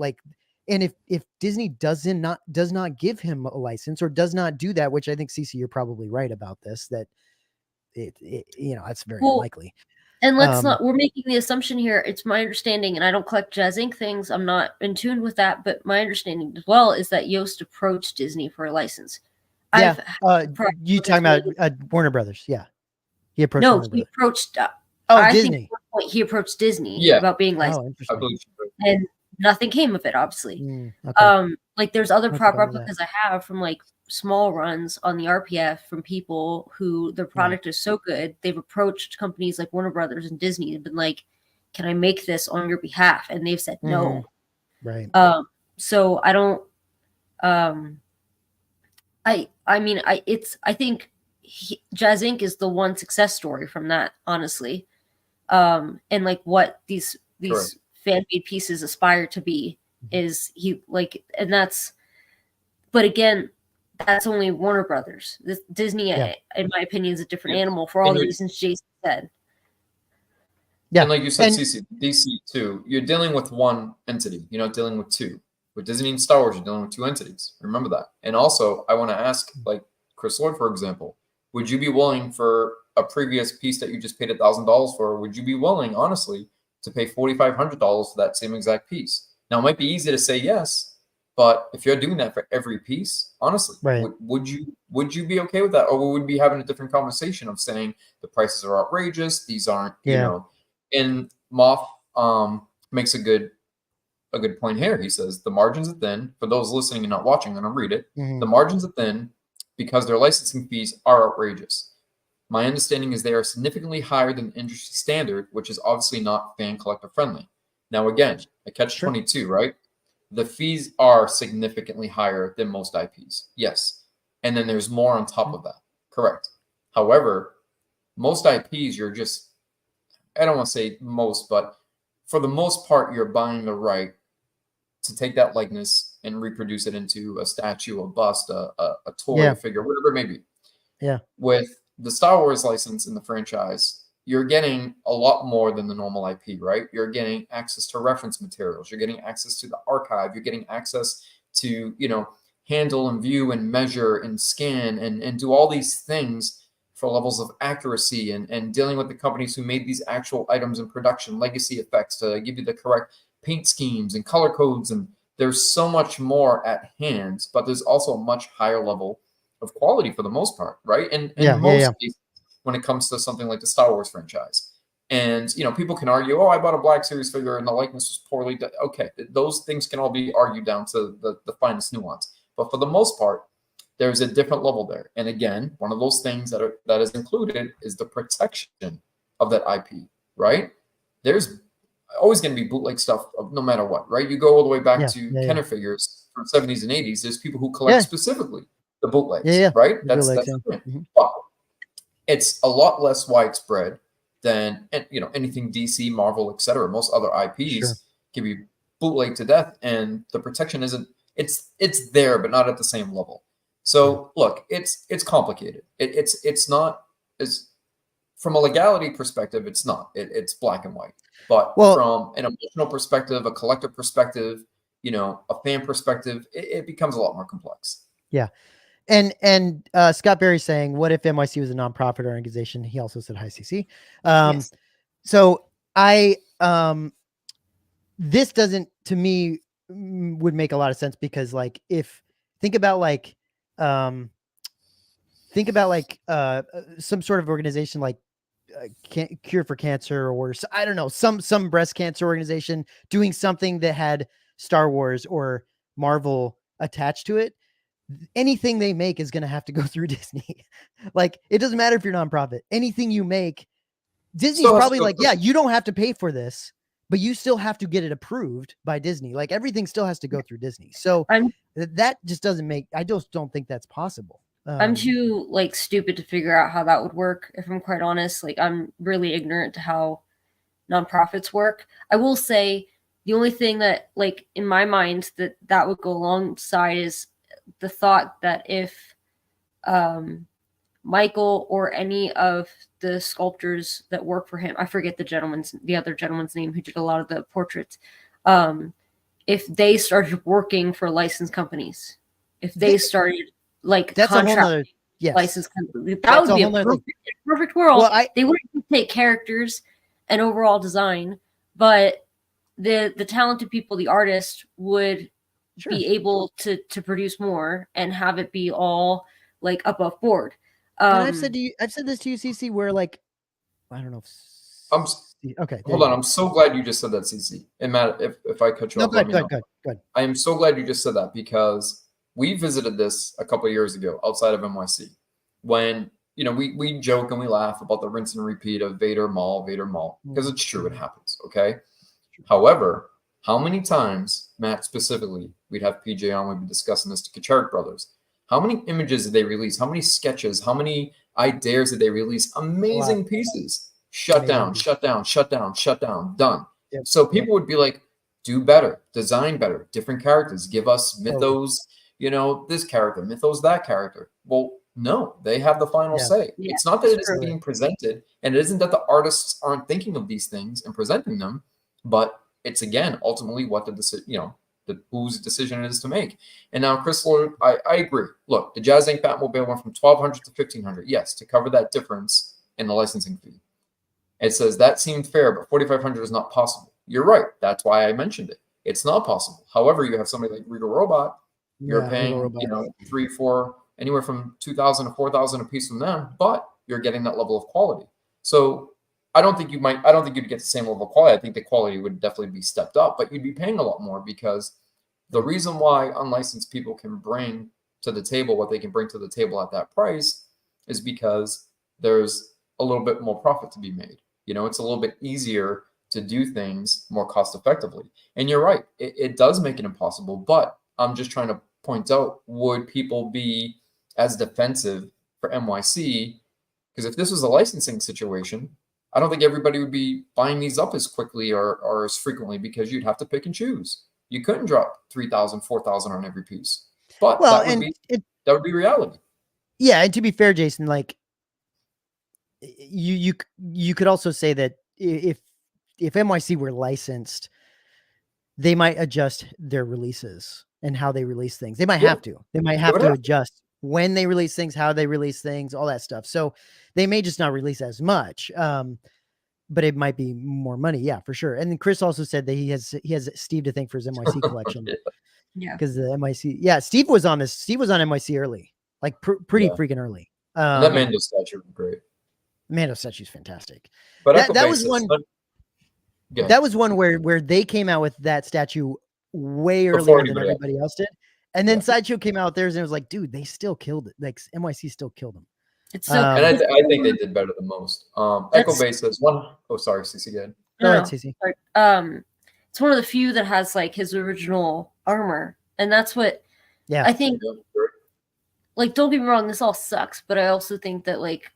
and if Disney does not give him a license or does not do that, which I think CC, you're probably right about this, that it you know, that's very unlikely. And we're making the assumption here. It's my understanding, and I don't collect Jazz Inc. things. I'm not in tune with that, but my understanding as well is that Yost approached Disney for a license. Yeah. You talking about Warner Brothers. Yeah. He approached Disney. He approached Disney about being licensed. And nothing came of it, obviously. Like there's other prop replicas I have from like small runs on the RPF from people who their product is so good, they've approached companies like Warner Brothers and Disney and been like, can I make this on your behalf? And they've said no. Right. So I don't I think Jazz Inc. is the one success story from that, honestly. And like what these fan-made pieces aspire to be is but again, that's only Warner Brothers. Disney, in my opinion, is a different animal for all the reasons Jason said. Yeah. And like you said, DC too, you're dealing with one entity. You're not dealing with two. With Disney and Star Wars, you're dealing with two entities. Remember that. And also, I want to ask, like Chris Lord, for example, would you be willing for a previous piece that you just paid $1,000 for? Would you be willing, honestly, to pay $4,500 for that same exact piece? Now, it might be easy to say yes, but if you're doing that for every piece, honestly, would you be okay with that? Or would we be having a different conversation of saying the prices are outrageous, these aren't, you know? And Moth makes a good point here. He says the margins are thin. For those listening and not watching, I'm going to read it. The margins are thin because their licensing fees are outrageous. My understanding is they are significantly higher than industry standard, which is obviously not fan collector friendly. Now, again, I catch 22, right? The fees are significantly higher than most IPs. Yes. And then there's more on top of that. Correct. However, most IPs, you're just, I don't want to say most, but for the most part, you're buying the right to take that likeness and reproduce it into a statue, a bust, a toy, a figure, whatever it may be. Yeah. With the Star Wars license in the franchise, you're getting a lot more than the normal IP, right? You're getting access to reference materials. You're getting access to the archive. You're getting access to, you know, handle and view and measure and scan and do all these things for levels of accuracy and dealing with the companies who made these actual items in production, legacy effects to give you the correct paint schemes and color codes. And there's so much more at hand, but there's also a much higher level of quality for the most part, right? And in most cases, when it comes to something like the Star Wars franchise. And, you know, people can argue, oh, I bought a Black Series figure and the likeness was poorly done. Okay, those things can all be argued down to the finest nuance. But for the most part, there's a different level there. And again, one of those things that is included is the protection of that IP, right? There's always going to be bootleg stuff no matter what, right? You go all the way back to Kenner figures from 70s and 80s. There's people who collect specifically the bootlegs, right? That's the thing. Mm-hmm. But it's a lot less widespread than anything DC, Marvel, etc. Most other IPs can be bootleg to death, and the protection isn't. It's there, but not at the same level. So look, it's complicated. It's not as from a legality perspective, it's not. It's black and white. But from an emotional perspective, a collector perspective, a fan perspective, it becomes a lot more complex. Yeah. And Scott Berry saying, what if NYC was a nonprofit organization? He also said hi, CC. Yes. So this doesn't, to me, would make a lot of sense, because like, think about some sort of organization like Cure for Cancer, or I don't know, some breast cancer organization doing something that had Star Wars or Marvel attached to it. Anything they make is going to have to go through Disney. Like, it doesn't matter if you're nonprofit. Anything you make, Disney's probably like, yeah, you don't have to pay for this, but you still have to get it approved by Disney. Like, everything still has to go through Disney. So that just doesn't make, I just don't think that's possible. I'm too like stupid to figure out how that would work. If I'm quite honest, like I'm really ignorant to how nonprofits work. I will say the only thing that like in my mind that would go alongside is the thought that if Michael or any of the sculptors that work for him, I forget the other gentleman's name who did a lot of the portraits, if they started working for licensed companies, if they started like that's a whole other licensed company, that would be a perfect world. Well, they wouldn't take characters and overall design, but the talented people, the artists would be able to produce more and have it be all like above board. And I've said this to you, CC, where like, I don't know. Okay. Hold on. I'm so glad you just said that, CC. And Matt, if I cut you off, good. I am so glad you just said that, because we visited this a couple of years ago outside of NYC when, we joke and we laugh about the rinse and repeat of Vader Mall, because it's true. It happens. Okay. However, how many times, Matt specifically, we'd have PJ on, we'd be discussing this to Kacharik Brothers. How many images did they release? How many sketches? How many ideas did they release? Amazing pieces. Shut down, done. Yep. So people would be like, do better, design better, different characters, give us mythos, this character, mythos, that character. Well, no, they have the final say. Yeah, it's not that it isn't being presented, and it isn't that the artists aren't thinking of these things and presenting them, but it's, again, ultimately what whose decision it is to make. And now, Chris Lord, I agree. Look, the Jazz Inc. Batmobile went from $1,200 to $1,500. Yes, to cover that difference in the licensing fee. It says that seemed fair, but $4,500 is not possible. You're right. That's why I mentioned it. It's not possible. However, you have somebody like Regal Robot. You're paying, $3,000, $4,000, anywhere from $2,000 to $4,000 a piece from them, but you're getting that level of quality. So I don't think you'd get the same level of quality. I think the quality would definitely be stepped up, but you'd be paying a lot more, because the reason why unlicensed people can bring to the table what they can bring to the table at that price is because there's a little bit more profit to be made. It's a little bit easier to do things more cost effectively. And you're right, it does make it impossible, but I'm just trying to point out, would people be as defensive for NYC? Because if this was a licensing situation, I don't think everybody would be buying these up as quickly or as frequently, because you'd have to pick and choose. You couldn't drop $3,000, $4,000 on every piece. But that would be reality. Yeah, and to be fair, Jason, like you could also say that if NYC were licensed, they might adjust their releases and how they release things. They might have to. They might have to adjust when they release things, how they release things, all that stuff. So they may just not release as much, but it might be more money. Yeah, for sure. And then Chris also said that he has Steve to thank for his NYC collection. Yeah, because the NYC. Yeah, Steve was on this. Steve was on NYC early, like pretty freaking early. That Mando statue was great. Mando statue's fantastic. But that was one. That was one where they came out with that statue way earlier than everybody else did, And then Yeah. Sideshow came out theirs and it was like, dude, they still killed it. Like NYC still killed them. It's so And I think they did better than most. Echo Base says one. Oh, sorry, CC, go ahead. Go ahead, Cece. sorry. It's one of the few that has like his original armor, and that's what I think. Yeah, sure. Like, don't get me wrong, this all sucks, but I also think that like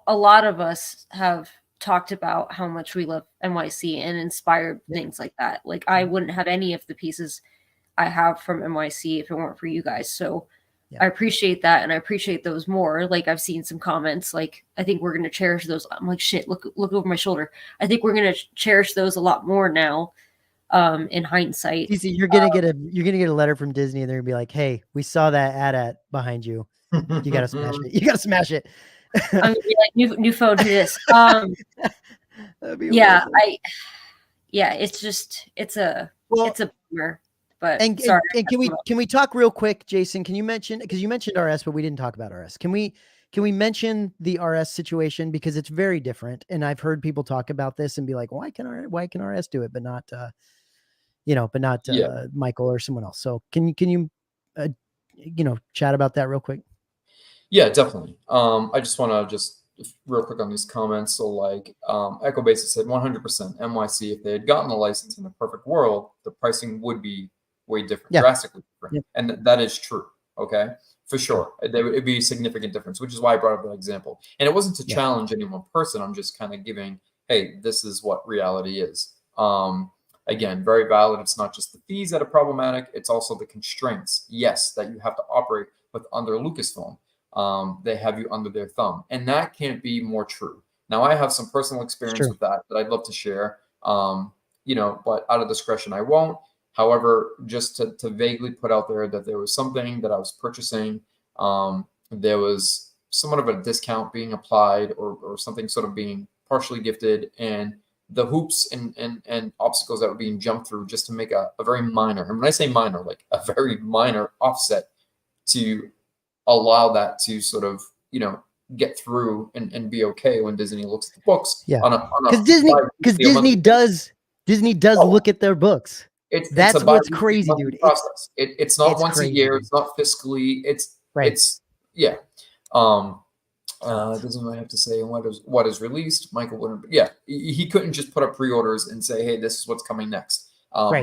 a lot of us have talked about how much we love NYC and inspired things like that. Like, I wouldn't have any of the pieces I have from NYC if it weren't for you guys. So I appreciate that, and I appreciate those more. Like, I've seen some comments like, I think we're going to cherish those. I'm like, shit, look over my shoulder. I think we're going to cherish those a lot more now, in hindsight. Cece, you're gonna get a letter from Disney and they're gonna be like, hey, we saw that ad behind you. You gotta smash it. You gotta smash it. I'm gonna be like, new phone to this. Yeah, it's a bummer. But and sorry. And can we talk real quick, Jason? Can you mention, because you mentioned RS, but we didn't talk about RS. Can we mention the RS situation, because it's very different, and I've heard people talk about this and be like, why can RS do it, but not Michael or someone else? So can you chat about that real quick? Yeah, definitely. I just want to just real quick on these comments. So like Echo Base said 100% NYC, if they had gotten the license in the perfect world, the pricing would be way different, drastically different. And that is true. Okay. For sure. It'd be a significant difference, which is why I brought up that example. And it wasn't to challenge any one person. I'm just kind of giving, hey, this is what reality is. Again, very valid. It's not just the fees that are problematic. It's also the constraints, yes, that you have to operate with under Lucasfilm. They have you under their thumb, and that can't be more true. Now, I have some personal experience with that I'd love to share, but out of discretion, I won't. However, just to vaguely put out there that there was something that I was purchasing, there was somewhat of a discount being applied or something sort of being partially gifted, and the hoops and obstacles that were being jumped through just to make a very minor, and when I say minor, like a very minor offset to allow that to sort of, get through and be okay when Disney looks at the books. Yeah. Because Disney does look at their books. That's what's crazy, dude. Process. It's not once a year. It's not fiscally. It's doesn't really have to say what is released. Michael wouldn't. Yeah, he couldn't just put up pre-orders and say, hey, this is what's coming next.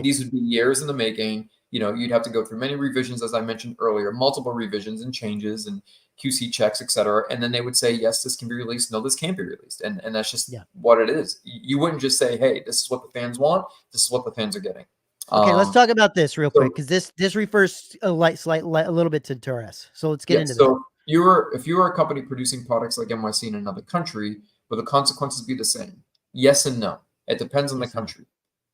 These would be years in the making. You'd have to go through many revisions, as I mentioned earlier, multiple revisions and changes and QC checks, et cetera. And then they would say, yes, this can be released. No, this can't be released. And that's just what it is. You wouldn't just say, hey, this is what the fans want. This is what the fans are getting. Okay, let's talk about this real quick, because this refers a little bit to Torres. So let's get into that. If you were a company producing products like NYC in another country, will the consequences be the same? Yes and no. It depends on the country.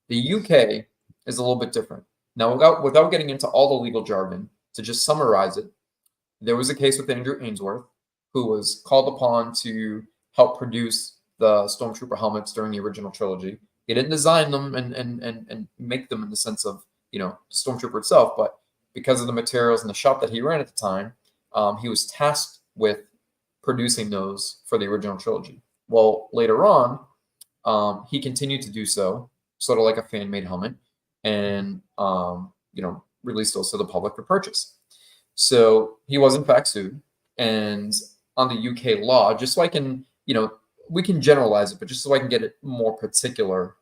The UK is a little bit different. Now, without getting into all the legal jargon, to just summarize it, there was a case with Andrew Ainsworth, who was called upon to help produce the Stormtrooper helmets during the original trilogy. He didn't design them and make them in the sense of, Stormtrooper itself, but because of the materials and the shop that he ran at the time, he was tasked with producing those for the original trilogy. Well, later on, he continued to do so, sort of like a fan-made helmet, and released those to the public for purchase. So he was in fact sued, and on the UK law, just so I can, we can generalize it, but just so I can get it more particular,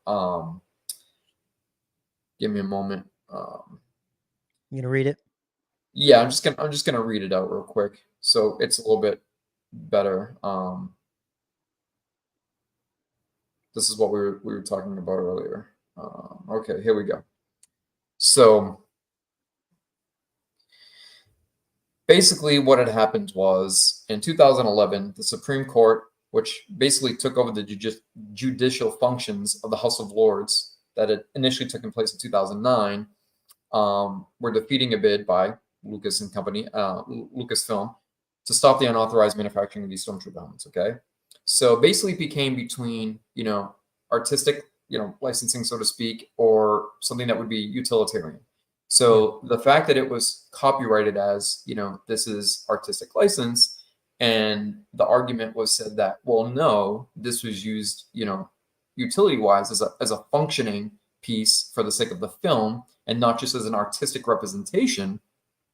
give me a moment. You gonna read it? Yeah, I'm just gonna read it out real quick, so it's a little bit better. This is what we were talking about earlier. Okay, here we go. So basically what had happened was in 2011, the Supreme Court, which basically took over the judicial functions of the House of Lords that had initially taken place in 2009, were defeating a bid by Lucas and Company, Lucasfilm, to stop the unauthorized manufacturing of these Stormtrooper helmets. Okay, so basically it became between artistic licensing, so to speak, or something that would be utilitarian. So the fact that it was copyrighted as this is artistic license, and the argument was said that, well, no, this was used utility wise as a functioning piece for the sake of the film and not just as an artistic representation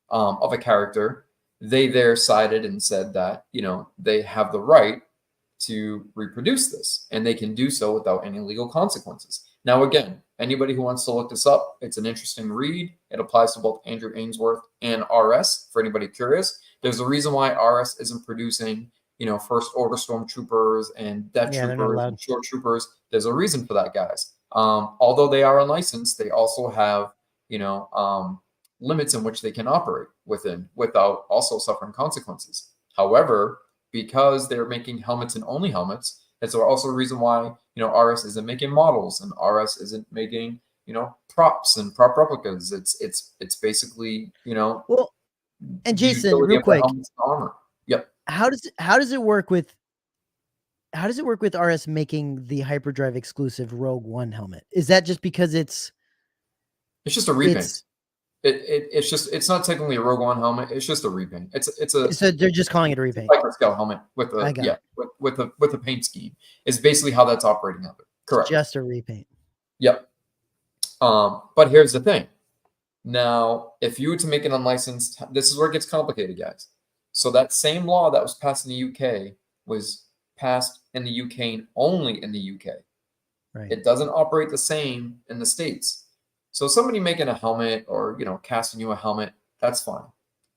of a character, they there sided and said that, you know, they have the right to reproduce this and they can do so without any legal consequences. Now, again, anybody who wants to look this up, it's an interesting read. It applies to both Andrew Ainsworth and RS for anybody curious. There's a reason why RS isn't producing, you know, first order stormtroopers and death troopers and short troopers. There's a reason for that, guys. Although they are unlicensed, they also have, you know, limits in which they can operate within without also suffering consequences. However, because they're making helmets and only helmets, that's also a reason why, you know, RS isn't making models and RS isn't making, you know, props and prop replicas. It's basically, you know. Well, and Jason, real quick, armor. Yep. How does it work with RS making the hyperdrive exclusive Rogue One helmet? Is that just because it's just a repaint? It's not technically a Rogue One helmet. It's just a repaint. So they're just calling it a repaint. Viper Scout helmet with a paint scheme is basically how that's operating out there. Correct. It's just a repaint. Yep. But here's the thing. Now, if you were to make an unlicensed, this is where it gets complicated, guys. So that same law that was passed in the UK was passed in the UK and only in the UK. Right. It doesn't operate the same in the States. So somebody making a helmet or, you know, casting you a helmet, that's fine.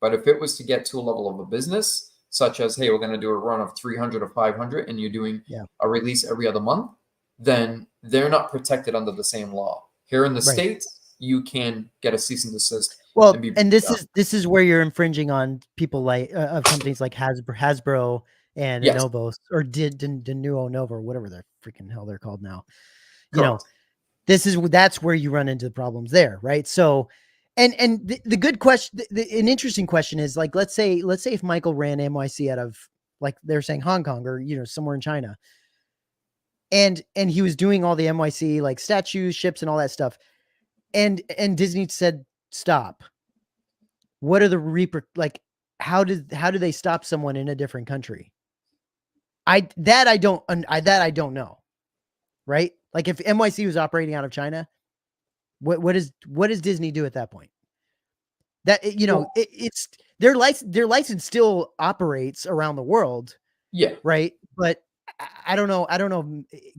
But if it was to get to a level of a business, such as, hey, we're going to do a run of 300 or 500 and you're doing a release every other month, then they're not protected under the same law. Here in the States, you can get a cease and desist. Well, and this is where you're infringing on people like of companies like Hasbro and Novos or Denuo Nova or whatever the freaking hell they're called now. You know, that's where you run into the problems there, right? So, and the good question, an interesting question is like, let's say if Michael ran NYC out of, like they're saying, Hong Kong or, you know, somewhere in China, and he was doing all the NYC like statues, ships, and all that stuff, and Disney said stop. What are the how do they stop someone in a different country? I don't know, right? Like if NYC was operating out of China, what does Disney do at that point? That, you know, it's their license still operates around the world. Yeah. Right. But I don't know.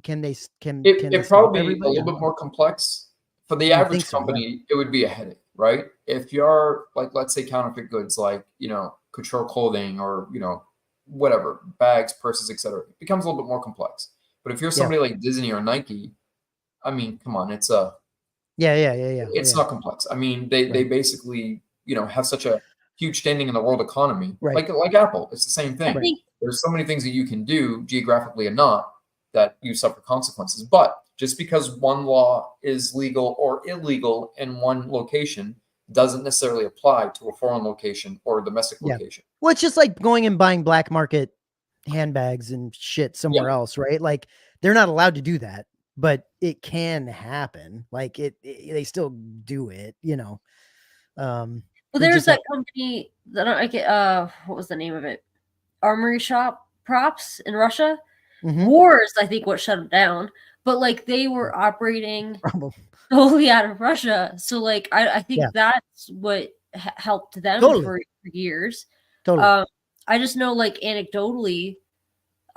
Can it probably be a little bit more complex for the average company? It would be a headache, right? If you're like, let's say counterfeit goods, like, you know, couture clothing or, you know, whatever, bags, purses, etc. It becomes a little bit more complex. But if you're somebody like Disney or Nike, I mean, come on, it's it's not complex. I mean, they basically, you know, have such a huge standing in the world economy, like Apple. It's the same thing. There's so many things that you can do geographically and not that you suffer consequences. But just because one law is legal or illegal in one location doesn't necessarily apply to a foreign location or a domestic location. Well, it's just like going and buying black market handbags and shit somewhere else, right? Like they're not allowed to do that, but it can happen. Like they still do it, you know. Well, there's that company that I get. What was the name of it? Armory Shop Props in Russia. Wars, I think, what shut them down. But like they were operating solely out of Russia, so like I think that's what helped them for years. Totally. I just know, like anecdotally,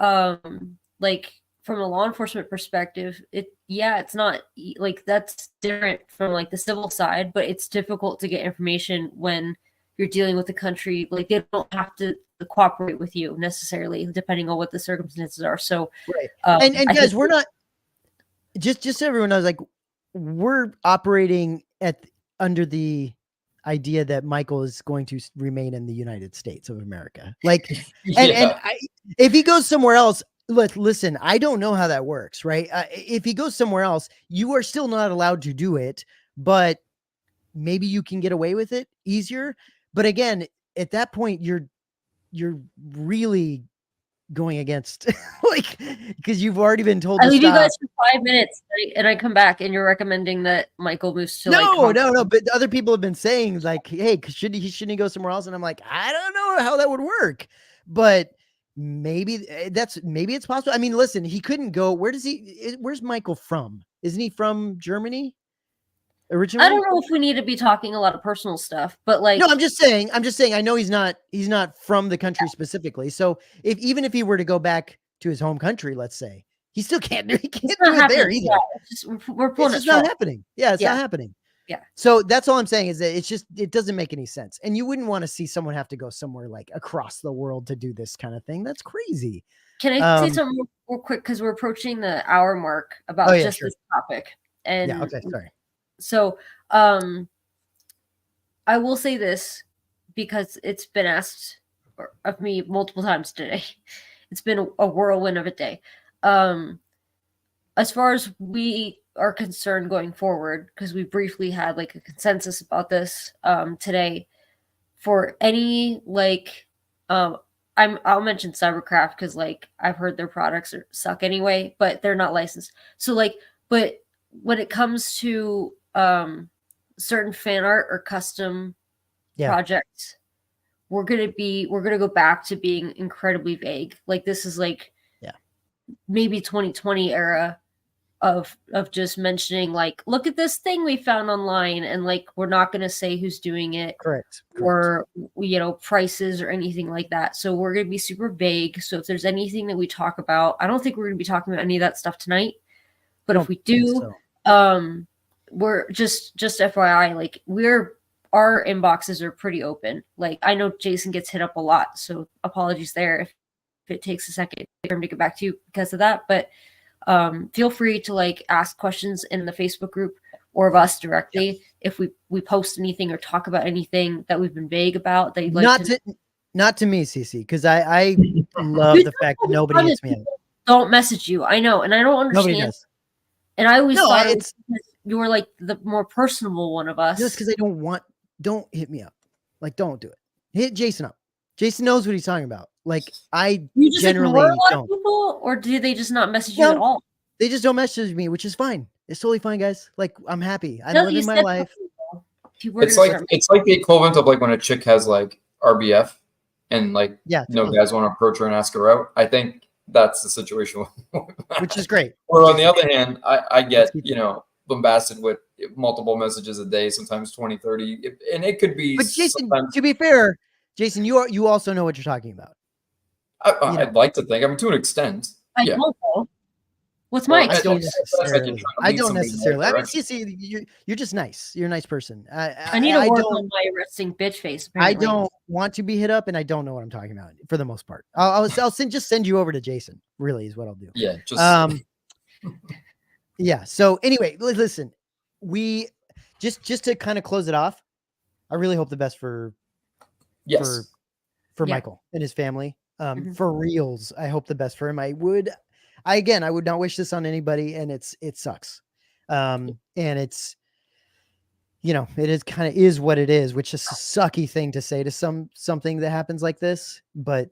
like from a law enforcement perspective, it's not like that's different from like the civil side, but it's difficult to get information when you're dealing with a country. Like they don't have to cooperate with you necessarily, depending on what the circumstances are. So, and guys, we're not just so everyone knows, like we're operating under the idea that Michael is going to remain in the United States of America. Like, if he goes somewhere else, listen, I don't know how that works, right? If he goes somewhere else, you are still not allowed to do it, but maybe you can get away with it easier. But again, at that point, you're really going against like, because you've already been told I to leave stop. you guys for 5 minutes and I come back and you're recommending that Michael moves to no, but other people have been saying like, hey, shouldn't he go somewhere else? And I'm like, I don't know how that would work, but maybe it's possible. I mean, listen, he couldn't go. Where's Michael from? Isn't he from Germany? originally? I don't know if we need to be talking a lot of personal stuff, but like, No, I'm just saying. I know he's not from the country specifically. So even if he were to go back to his home country, let's say, he still can't. He can't it's not do it there happening. either. Yeah, it's just, we're pulling It's it just not short. happening. Yeah, it's Yeah. not happening. Yeah. So that's all I'm saying is that it doesn't make any sense. And you wouldn't want to see someone have to go somewhere like across the world to do this kind of thing. That's crazy. Can I say something real quick? Because we're approaching the hour mark about this topic. And yeah, okay, sorry. So I will say this because it's been asked of me multiple times today. It's been a whirlwind of a day. As far as we are concerned going forward, because we briefly had like a consensus about this today, for any like I'll mention Cybercraft because like I've heard their products suck anyway, but they're not licensed. So like, but when it comes to certain fan art or custom projects, we're gonna go back to being incredibly vague. Like this is like maybe 2020 era of just mentioning like, look at this thing we found online, and like we're not gonna say who's doing it, correct. or prices or anything like that. So we're gonna be super vague. So if there's anything that we talk about, I don't think we're gonna be talking about any of that stuff tonight. But if we do, we're just FYI, like our inboxes are pretty open. Like I know Jason gets hit up a lot, so apologies there if it takes a second for him to get back to you because of that. But feel free to like ask questions in the Facebook group or of us directly if we post anything or talk about anything that we've been vague about that you'd like not to me, Cece, because I love the fact that nobody hits me up. Don't message you. I know, and I don't understand. Nobody does. And I always thought it was because you were like the more personable one of us. Just because don't hit me up. Like, don't do it. Hit Jason up. Jason knows what he's talking about. Like, I generally don't. People, or do they just not message you at all? They just don't message me, which is fine. It's totally fine, guys. Like, I'm happy. I'm living my life. It's like the equivalent of like when a chick has like RBF and like no guys want to approach her and ask her out. I think that's the situation. Which is great. Or on the other hand, I get, bombasted with multiple messages a day, sometimes 20, 30, and it could be. But Jason, to be fair, Jason, you also know what you're talking about. I'd like to think. I mean, to an extent. I don't know. What's my excuse? I don't necessarily. I mean, Cece, you're just nice. You're a nice person. I need to work on my resting bitch face. Apparently. I don't want to be hit up, and I don't know what I'm talking about for the most part. I'll just send you over to Jason. Really, is what I'll do. Yeah. Just. Yeah. So anyway, listen, we just to kind of close it off. I really hope the best for Michael and his family. For reals, I hope the best for him. I would not wish this on anybody, and it sucks. And it's, it is kind of is what it is, which is a sucky thing to say to something that happens like this. But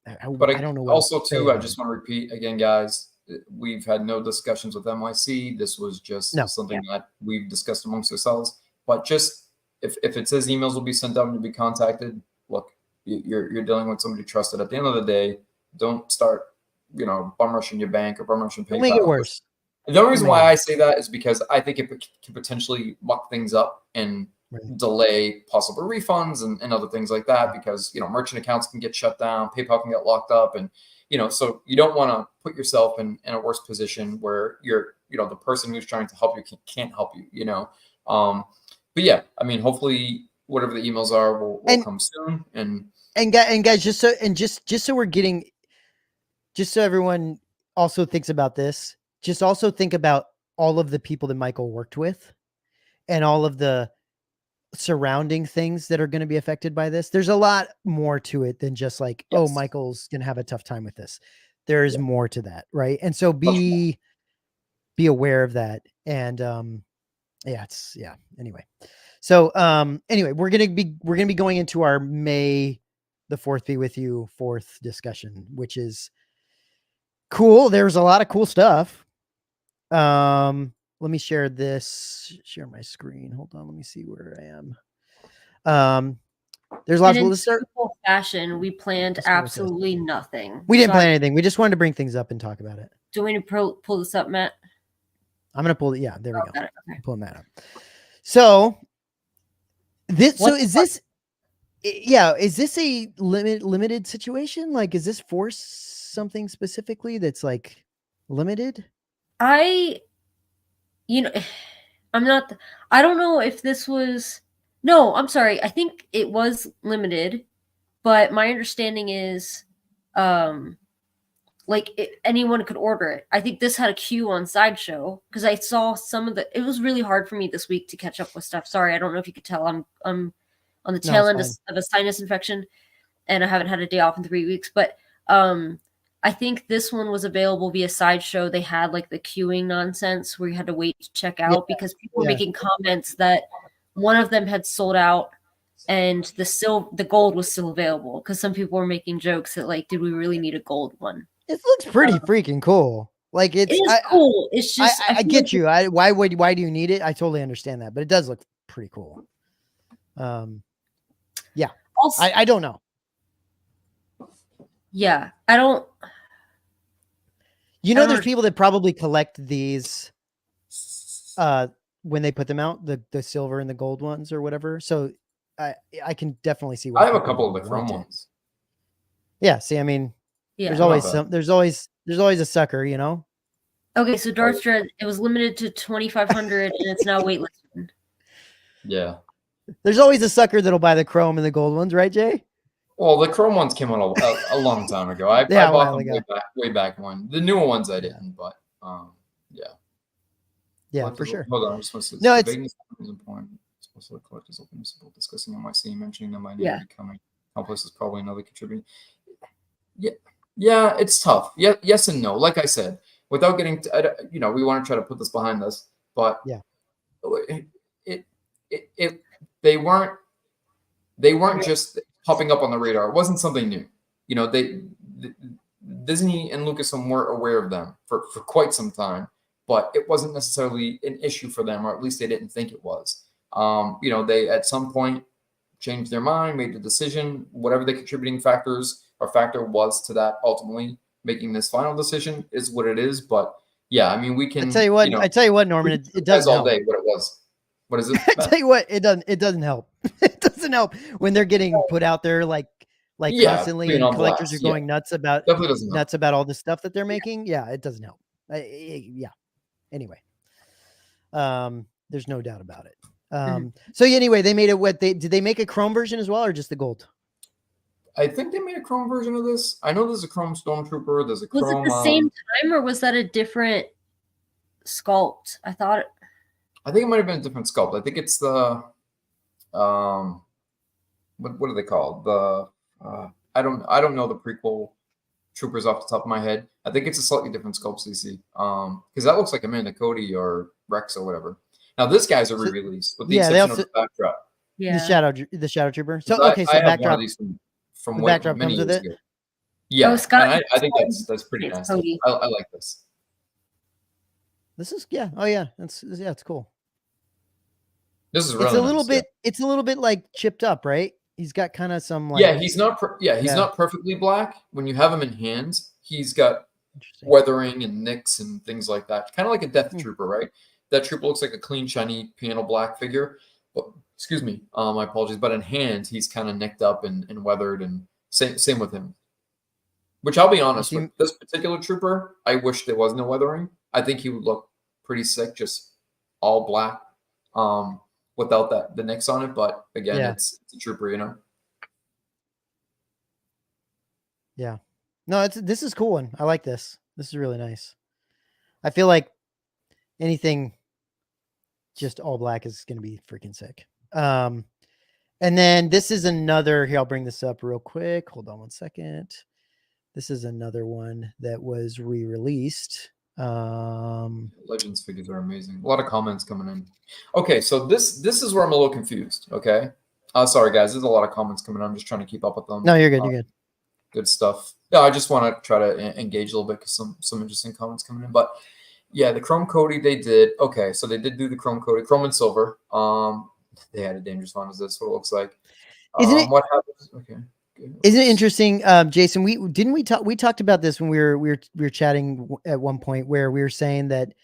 I don't know. Also, too, I just want to repeat again, guys. We've had no discussions with NYC. This was just something that we've discussed amongst ourselves. But just if it says emails will be sent out and you'll be contacted, look, you're dealing with somebody trusted. At the end of the day, don't start, bum rushing your bank or bum rushing PayPal. Don't make it worse. The only reason why I say that is because I think it can potentially muck things up and delay possible refunds and other things like that, because merchant accounts can get shut down, PayPal can get locked up, and so you don't want to put yourself in a worse position where you're the person who's trying to help you can't help you. But yeah, I mean, hopefully whatever the emails are will come soon. And guys, just so everyone also thinks about this, just also think about all of the people that Michael worked with and all of the surrounding things that are going to be affected by this. There's a lot more to it than just like, oh, Michael's going to have a tough time with this. There is more to that. Right. And so be aware of that. And, anyway. So, anyway, we're going to be going into our May the 4th be with you 4th discussion, which is cool. There's a lot of cool stuff. Let me share my screen. Hold on. Let me see where I am. There's lots of fashion. We planned absolutely nothing. We didn't plan anything. We just wanted to bring things up and talk about it. Do we need to pull this up, Matt? I'm going to pull it. Yeah, there we go. Okay. I'm pulling that up. So this, so What is this, yeah, is this a limited situation? Like, is this for something specifically that's like limited? I, you know, I'm not, I don't know if this was, no, I'm sorry. I think it was limited, but my understanding is, like anyone could order it. I think this had a queue on Sideshow because I saw some of the. It was really hard for me this week to catch up with stuff. Sorry, I don't know if you could tell. I'm on the No, tail it's end fine. of a sinus infection, and I haven't had a day off in 3 weeks. But I think this one was available via Sideshow. They had like the queuing nonsense where you had to wait to check out because people were yeah. making comments that one of them had sold out and the gold was still available because some people were making jokes that like, did we really need a gold one? It looks pretty freaking cool. Like It it's, is cool. It's just I feel get like you. Why do you need it? I totally understand that, but it does look pretty cool. Yeah, also, I don't know. yeah, I don't. You I know, don't there's know. people that probably collect these when they put them out, the silver and the gold ones or whatever. So I can definitely see why I have a people couple of would the chrome want it. ones. Yeah, see, I mean, Yeah. there's They're not always bad. there's always a sucker, you know. Okay, so Darth Dread, it was limited to 2,500, and it's now waitlisted. Yeah. There's always a sucker that'll buy the chrome and the gold ones, right, Jay? Well, the chrome ones came out a long time ago. I Yeah, a bought while them ago. way back when. The newer ones I Yeah. didn't, but yeah. Yeah, Collectors, for sure. hold on, I just want to say No, the it's vagueness is important. It's also the collectors open to discussing NYC, mentioning them by name Yeah. becoming complex is probably another contributing. Yeah, it's tough. Yeah, yes and no. Like I said, without getting, we want to try to put this behind us, but Yeah. it they weren't just popping up on the radar. It wasn't something new. You know, Disney and Lucasfilm were aware of them for quite some time, but it wasn't necessarily an issue for them, or at least they didn't think it was. They at some point changed their mind, made the decision, whatever the contributing factors or factor was to that ultimately making this final decision is what it is. But yeah, I mean, we can. I tell you what, Norman, it doesn't all help. day what it was. What is it? I tell you what, it doesn't help. It doesn't help when they're getting put out there like constantly, being and on collectors blast. are going nuts about all the stuff that they're making. Yeah, it doesn't help. Yeah. Anyway, there's no doubt about it. So anyway, they made it. Did they make a chrome version as well, or just the gold? I think they made a chrome version of this. I know there's a chrome stormtrooper. There's a chrome. Was it the same time, or was that a different sculpt? I thought. I think it might have been a different sculpt. I think it's the what are they called? I don't know the prequel troopers off the top of my head. I think it's a slightly different sculpt, CC. Because that looks like Amanda Cody or Rex or whatever. Now this guy's a re-release with the exception of the backdrop. Yeah. The shadow trooper. So I okay, so have backdrop. one of these from The backdrop many comes with years it. ago. Yeah, Scott, I think that's pretty nice. I like this. This is Oh yeah, it's cool. This is really it's a little nice, bit. Yeah. It's a little bit like chipped up, right? He's got kind of some like. Yeah, he's not. He's not perfectly black. When you have him in hand, he's got weathering and nicks and things like that. Kind of like a Death Trooper, right? That Trooper looks like a clean, shiny piano black figure. But excuse me, my apologies. But in hand, he's kind of nicked up and weathered, and same with him. Which I'll be honest with, this particular Trooper, I wish there was no weathering. I think he would look pretty sick, just all black, without the nicks on it. But again, it's a Trooper, you know. Yeah, no, this is cool one. I like this. This is really nice. I feel like anything just all black is going to be freaking sick. And then this is another. Here, I'll bring this up real quick. Hold on one second. This is another one that was re-released. Legends figures are amazing. A lot of comments coming in. Okay, so this is where I'm a little confused. Okay, sorry guys, there's a lot of comments coming in. I'm just trying to keep up with them. No, you're good. You're good. Good stuff. Yeah, I just want to try to engage a little bit because some interesting comments coming in. But yeah, the Chrome Cody they did. Okay, so they did do the Chrome Cody, Chrome and Silver. They had a dangerous one. Is this what it looks like? Isn't it? What happens? Okay. Isn't it interesting, Jason? We talked about this when we were chatting at one point where we were saying that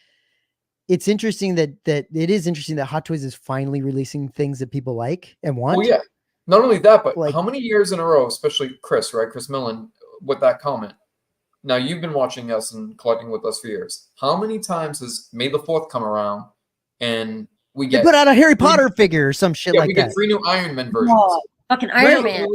it's interesting that it is interesting that Hot Toys is finally releasing things that people like and want. Well, yeah. Not only that, but Like- how many years in a row, especially Chris, right? Chris Millen, with that comment. Now, you've been watching us and collecting with us for years. How many times has May the 4th come around and we They get put out a Harry Potter figure or some shit we like get that. 3 new Iron Man versions. Oh, fucking Iron Man,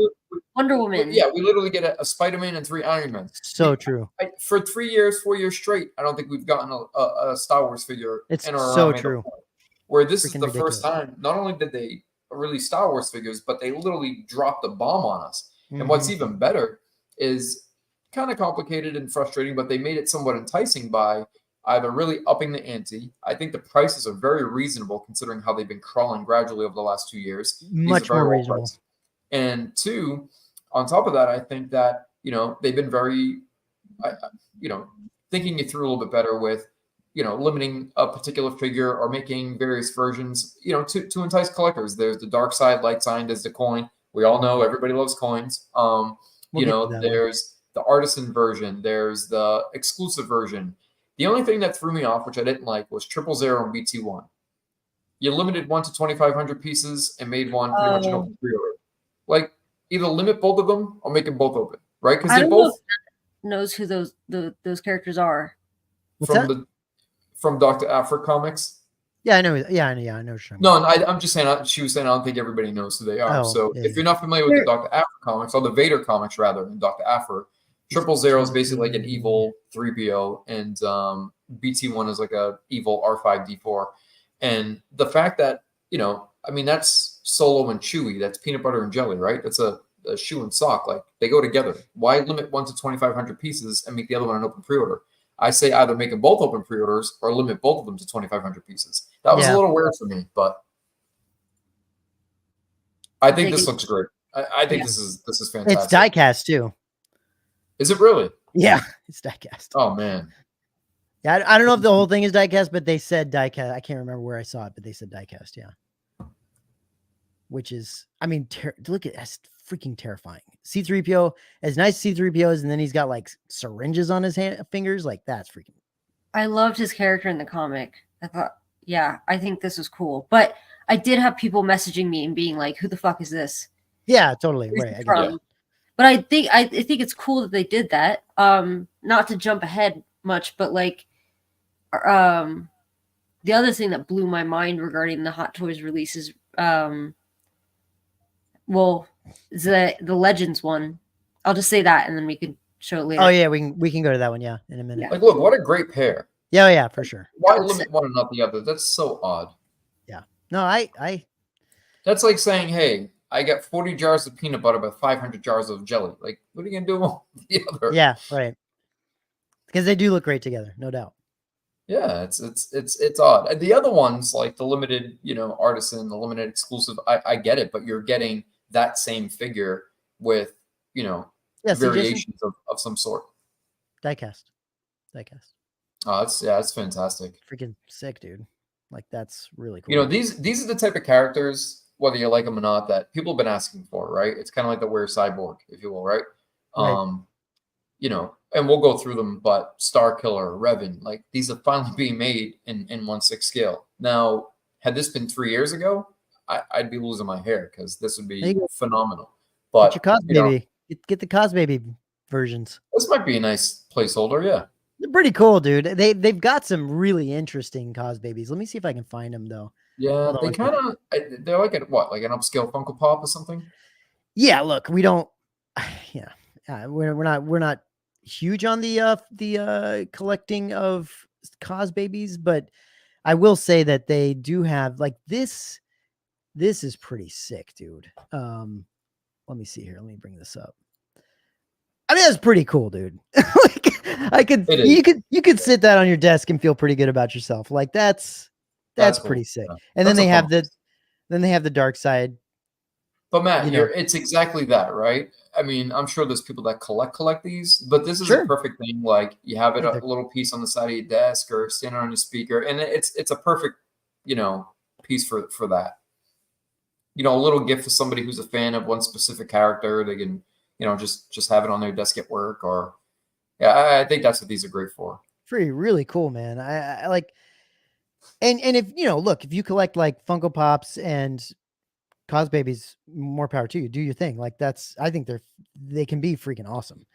Wonder Woman. Yeah, we literally get a Spider-Man and 3 Iron Men. So true. For 3 years, 4 years straight, I don't think we've gotten a Star Wars figure. It's in or so around May the true. 4th. Where this is Freaking the ridiculous. first time, not only did they release Star Wars figures, but they literally dropped a bomb on us. And what's Mhm. even better is kind of complicated and frustrating, but they made it somewhat enticing by either really upping the ante. I think the prices are very reasonable considering how they've been crawling gradually over the last 2 years. These Much are very more well reasonable. priced. And 2, on top of that, I think that, they've been very, thinking it through a little bit better with, limiting a particular figure or making various versions, to entice collectors. There's the dark side, light side, there's the coin. We all know everybody loves coins. We'll get to that one. There's the artisan version, there's the exclusive version. The only thing that threw me off, which I didn't like, was 000 and BT1. You limited one to 2,500 pieces and made one pretty much an open pre-order. Like, either limit both of them or make them both open, right? Because I they're don't know both if Matt knows who those characters are. What's from that? from Dr. Afra Comics. Yeah, I know. Yeah, I know. Yeah, I know. No, and I'm just saying. She was saying I don't think everybody knows who they are. Oh, So yeah, if you're not familiar with the Dr. Afra comics, or the Vader comics rather, than Dr. Afra, 000 is basically like an evil 3PO, and BT1 is like a evil R5D4. And the fact that that's Solo and Chewie. That's peanut butter and jelly, right? That's a shoe and sock. Like, they go together. Why limit one to 2,500 pieces and make the other one an open pre-order? I say either make them both open pre-orders or limit both of them to 2,500 pieces. That was a little weird for me, but I think this looks great. I think this is fantastic. It's diecast too. Is it really? Yeah, it's diecast. Oh man. Yeah, I don't know if the whole thing is diecast, but they said diecast. I can't remember where I saw it, but they said diecast. Yeah. Which is, I mean, look at that's freaking terrifying. C3PO, as nice as C3PO is, and then he's got like syringes on his fingers. Like, that's freaking. I loved his character in the comic. I thought, yeah, I think this was cool. But I did have people messaging me and being like, "Who the fuck is this?" Yeah, totally. Where's Right. it I get from? it. But I think it's cool that they did that. Not to jump ahead much, but like, the other thing that blew my mind regarding the Hot Toys releases, well, the Legends one. I'll just say that, and then we can show it later. Oh yeah, we can go to that one. Yeah, in a minute. Yeah. Like, look, what a great pair. Yeah, yeah, for sure. Why limit one and not the other? That's so odd. Yeah. No, I That's like saying, hey, I got 40 jars of peanut butter but 500 jars of jelly. Like, what are you gonna do with the other? yeah, right. Because they do look great together, no doubt. Yeah, it's odd. And the other ones, like the limited, artisan, the limited exclusive, I get it, but you're getting that same figure with, Yeah, so Jason, variations of some sort. diecast. Oh, it's fantastic. Freaking sick, dude. Like, that's really cool. These are the type of characters, whether you like them or not, that people have been asking for, right? It's kind of like the Weird Cyborg, if you will, right? Right. And we'll go through them, but Star Killer, Revan, like, these are finally being made in 1/6 scale. Now, had this been 3 years ago, I'd be losing my hair because this would be phenomenal. But get your Cos Baby. Get the Cos Baby versions. this might be a nice placeholder, yeah. They're pretty cool, dude. They've got some really interesting Cos Babies. Let me see if I can find them though. Yeah, Hold on, they're like like an upscale Funko Pop or something. Yeah, look, we don't. Yeah, we're not huge on the collecting of Cos Babies, but I will say that they do have like this. This is pretty sick, dude. Let me see here. Let me bring this up. I mean, that's pretty cool, dude. Like, you could sit that on your desk and feel pretty good about yourself. Like, that's cool. pretty sick. Yeah. And then That's they have the dark side. But Matt, it's exactly that, right? I mean, I'm sure there's people that collect these, but this is a perfect thing. Like, you have it a little piece on the side of your desk or standing on your speaker, and it's a perfect, piece for that. A little gift for somebody who's a fan of one specific character. They can, just have it on their desk at work, or I think that's what these are great for. Really cool, man. I like And if look, if you collect like Funko Pops and Cos Babies, more power to you. Do your thing. Like I think they can be freaking awesome.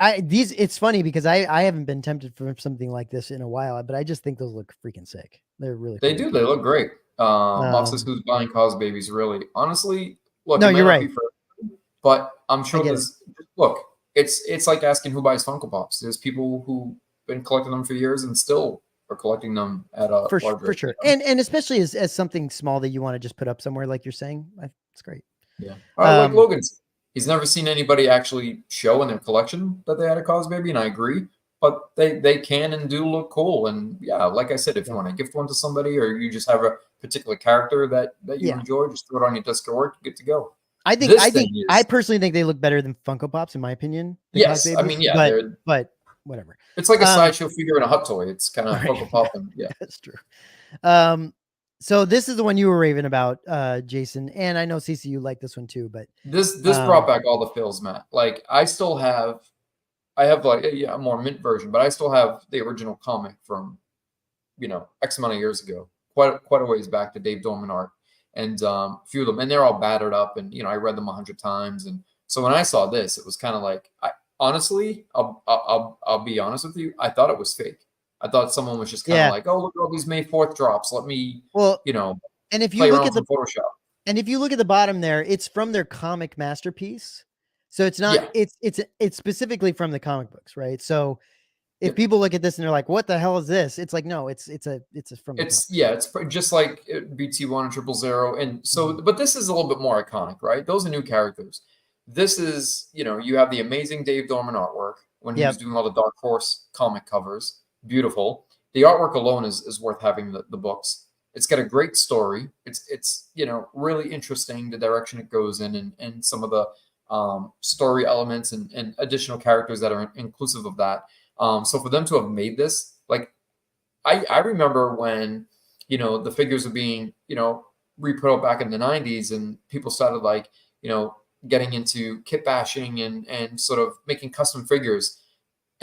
It's funny because I haven't been tempted for something like this in a while, but I just think those look freaking sick. They're really They cool do. looking. They look great. Mob says, "Who's buying Cos Babies?" Really, honestly, look, No, it might you're not right. be for, but I'm sure get there's. Look, it's like asking who buys Funko Pops. There's people who've been collecting them for years and still are collecting them at a large For rate. sure. And especially as something small that you want to just put up somewhere, like you're saying, it's great. Yeah, like Logan's. He's never seen anybody actually show in their collection that they had a Cos Baby, and I agree. But they can and do look cool. And yeah, like I said, if you want to gift one to somebody or you just have a particular character that you enjoy, just throw it on your desk at work, good to go. I personally think they look better than Funko Pops, in my opinion. Yes, I mean, yeah, but whatever. It's like a sideshow figure and a hot toy. It's kind of Funko Pop, and yeah, that's true. So this is the one you were raving about, Jason, and I know CC you like this one too. But this brought back all the feels, Matt. Like I have like a more mint version, but I still have the original comic from X amount of years ago, quite a ways back to Dave Dorman art, and a few of them, and they're all battered up, and I read them 100 times, and so when I saw this, it was kind of like honestly, I'll be honest with you, I thought it was fake. I thought someone was just kind of like, oh, look at all these May 4th drops. Let me, and if you play look around at the with Photoshop. And if you look at the bottom there, it's from their comic masterpiece. So it's not, it's specifically from the comic books, right? So if people look at this and they're like, what the hell is this? It's like, no, it's from the it's just like BT1 and 000. And so, but this is a little bit more iconic, right? Those are new characters. This is, you have the amazing Dave Dorman artwork when he was doing all the Dark Horse comic covers. Beautiful. The artwork alone is worth having the books. It's got a great story. It's really interesting the direction it goes in and some of the story elements and additional characters that are inclusive of that. So for them to have made this, like I remember when the figures were being re-put out back in the 90s and people started like getting into kit bashing and sort of making custom figures.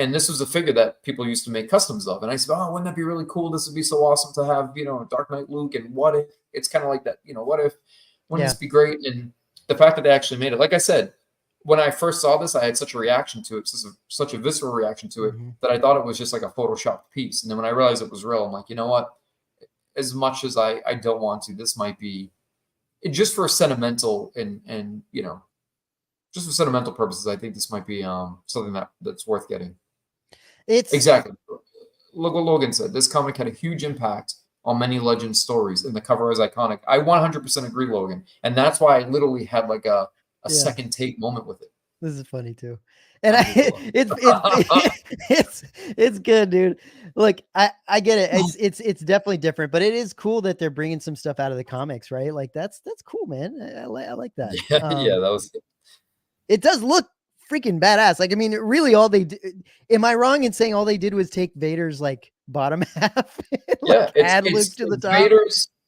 And this was a figure that people used to make customs of. And I said, oh, wouldn't that be really cool? This would be so awesome to have, Dark Knight Luke. And what if it's kind of like that, what if, wouldn't this be great? And the fact that they actually made it, like I said, when I first saw this, I had such a reaction to it, such a visceral reaction to it, that I thought it was just like a Photoshopped piece. And then when I realized it was real, I'm like, you know what? As much as I don't want to, this might be just for sentimental and just for sentimental purposes. I think this might be something that's worth getting. It's exactly. Look what Logan said. This comic had a huge impact on many legend stories, and the cover is iconic. I 100% agree, Logan, and that's why I literally had like a second take moment with it. This is funny too, and it's good, dude. Look, I get it. It's definitely different, but it is cool that they're bringing some stuff out of the comics, right? Like that's cool, man. I like that. Yeah, that was. It does look freaking badass. Like, I mean, really, all they did. Am I wrong in saying all they did was take Vader's like bottom half? Add Luke to the top.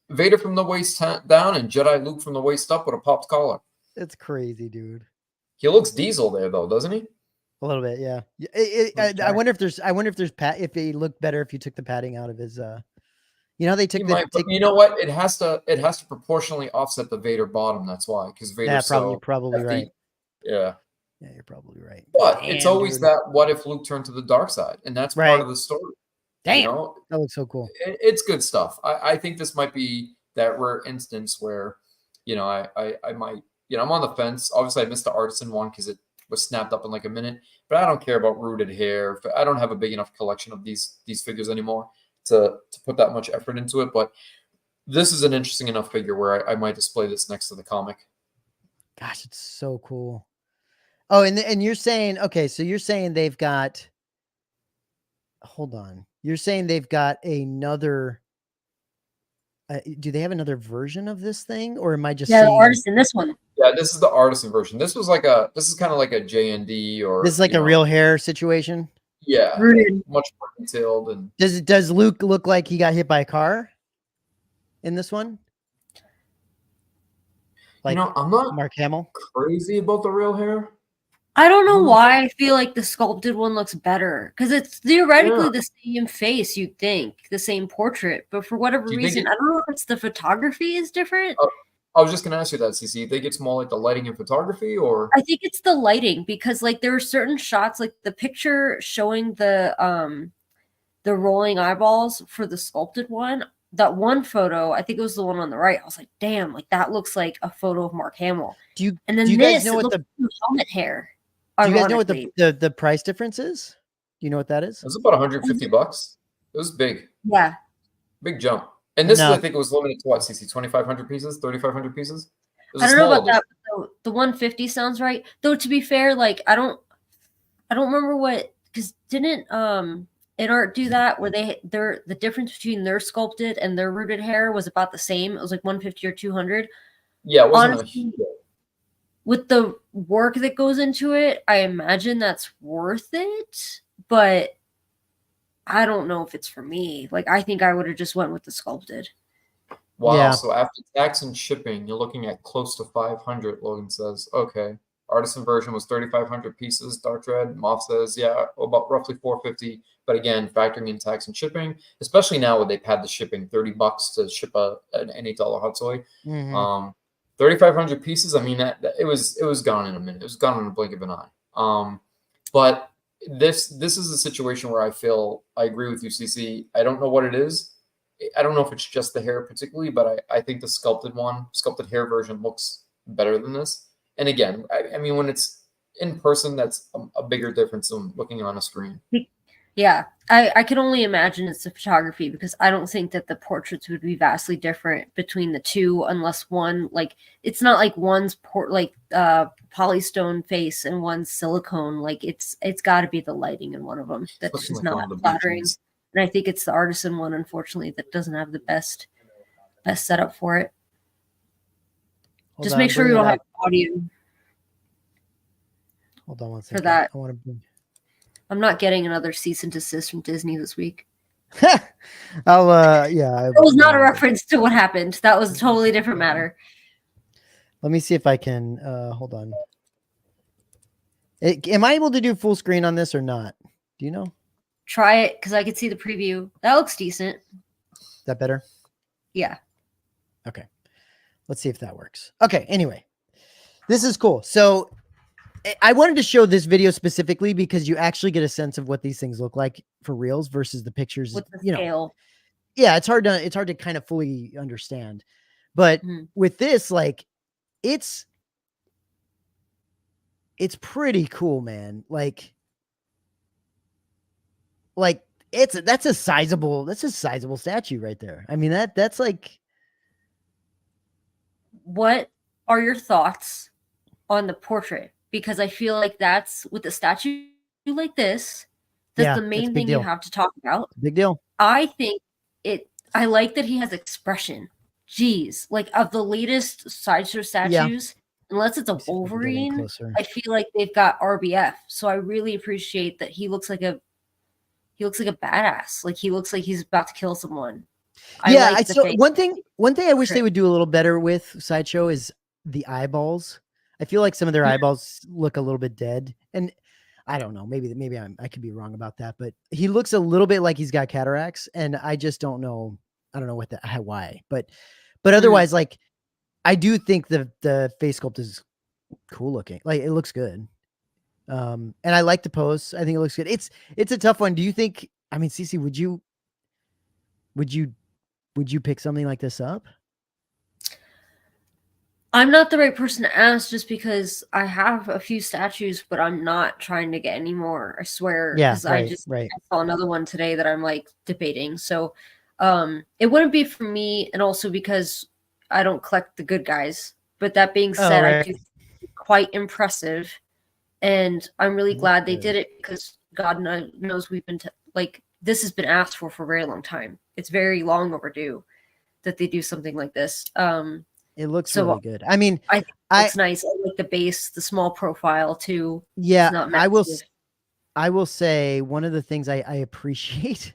Vader from the waist down and Jedi Luke from the waist up with a popped collar. It's crazy, dude. He looks Diesel there, though, doesn't he? A little bit, yeah. I wonder if if it looked better if you took the padding out of his. They took you know what? It has to proportionally offset the Vader bottom. That's why, because Vader's probably right. Yeah. Yeah, you're probably right. But it's always that what if Luke turned to the dark side? And that's part of the story. Damn. That looks so cool. It's good stuff. I think this might be that rare instance where, I might, I'm on the fence. Obviously, I missed the Artisan one because it was snapped up in like a minute. But I don't care about rooted hair. I don't have a big enough collection of these figures anymore to put that much effort into it. But this is an interesting enough figure where I might display this next to the comic. Gosh, it's so cool. Oh, and you're saying, okay, so you're saying they've got, hold on. You're saying they've got another, do they have another version of this thing? Or am I just the Artisan, this one. Yeah, this is the Artisan version. This is kind of like a JND or. This is like a real hair situation? Yeah. Rooted. Much more detailed. And does Luke look like he got hit by a car in this one? Like, I'm not Mark Hamill crazy about the real hair. I don't know Mhm. why I feel like the sculpted one looks better because it's theoretically the same face, you'd think, the same portrait, but for whatever Do you think reason, I don't know if it's the photography is different. I was just gonna ask you that, CC. You think it's more like the lighting and photography, or I think it's the lighting because like there are certain shots, like the picture showing the rolling eyeballs for the sculpted one. That one photo, I think it was the one on the right. I was like, damn, like that looks like a photo of Mark Hamill. And Do then you guys this, know it what looks the like helmet hair. do you guys know what Ironically, the price difference is? Do you know what that is? it was about $150. It was big, yeah. big jump. And this is, I No. think, it was limited to what, CC? 2,500 pieces, 3,500 pieces. It was I a don't know small about that, edition. but the 150 sounds right. Though to be fair, like I don't remember what because didn't InArt do that where the difference between their sculpted and their rooted hair was about the same. It was like 150 or 200. Yeah, it wasn't a. Honestly, with the work that goes into it, I imagine that's worth it, but I don't know if it's for me. Like I think I would have just went with the sculpted. Wow. Yeah. So after tax and shipping, you're looking at close to 500. Logan says, okay. Artisan version was 3,500 pieces. Dark Red. Moth says, yeah, about roughly 450. But again, factoring in tax and shipping, especially now when they've had the shipping, $30 to ship an $8 hot soy. Mhm. 3,500 pieces. I mean, that it was gone in a minute. It was gone in a blink of an eye. But this is a situation where I feel I agree with you, CC. I don't know what it is. I don't know if it's just the hair particularly, but I think the sculpted hair version looks better than this. And again, I mean, when it's in person, that's a bigger difference than looking on a screen. Yeah, I can only imagine it's the photography because I don't think that the portraits would be vastly different between the two unless one like it's not like one's polystone face and one's silicone. Like it's got to be the lighting in one of them that's Looking just like one not of the flattering. beaches. And I think it's the artisan one, unfortunately, that doesn't have the best setup for it. Hold Just on, make I'm sure we bringing don't it have up. audio Hold on one for second. that. I want to bring. I'm not getting another cease and desist from Disney this week. I'll yeah. That was not a reference to what happened. That was a totally different matter. Let me see if I can hold on. Am I able to do full screen on this or not? Do you know? Try it because I could see the preview. That looks decent. Is that better? Yeah. Okay. Let's see if that works. Okay. Anyway, this is cool. So I wanted to show this video specifically because you actually get a sense of what these things look like for reals versus the pictures. With the You know, scale. yeah, it's hard to kind of fully understand. But with this, like, it's pretty cool, man. Like that's a sizable statue right there. I mean, that's like, what are your thoughts on the portrait? Because I feel like that's with the statue like this, that's the main thing you have to talk about. Big deal. I think I like that he has expression. Jeez, like of the latest sideshow statues, unless it's a Wolverine, I feel like they've got RBF. So I really appreciate that he looks like a badass. Like he looks like he's about to kill someone. So one thing I wish they would do a little better with Sideshow is the eyeballs. I feel like some of their eyeballs look a little bit dead, and I don't know. Maybe I could be wrong about that, but he looks a little bit like he's got cataracts, and I just don't know. I don't know why, but otherwise, like, I do think the face sculpt is cool looking. Like, it looks good. And I like the pose. I think it looks good. It's a tough one. Do you think? I mean, Cece, would you pick something like this up? I'm not the right person to ask just because I have a few statues, but I'm not trying to get any more. I swear. Yeah, I saw another one today that I'm like debating. So it wouldn't be for me, and also because I don't collect the good guys. But that being said, I do think it's quite impressive. And I'm really glad they did it because God knows we've been this has been asked for a very long time. It's very long overdue that they do something like this. It looks really good. I mean, I think it's nice. I like the base, the small profile too. Yeah, I will say one of the things I appreciate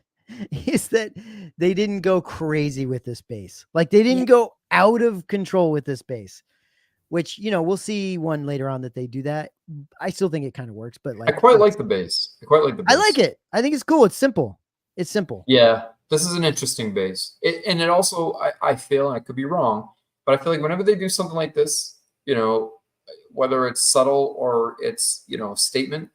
is that they didn't go crazy with this base. Like, they didn't go out of control with this base. which, you know, we'll see one later on that they do that. I still think it kind of works, but I like, quite like the base. I quite like the base. I like it. I think it's cool. It's simple. It's simple. Yeah, this is an interesting base. And it also, I feel, and I could be wrong, but I feel like whenever they do something like this, you know, whether it's subtle or it's, you know, a statement,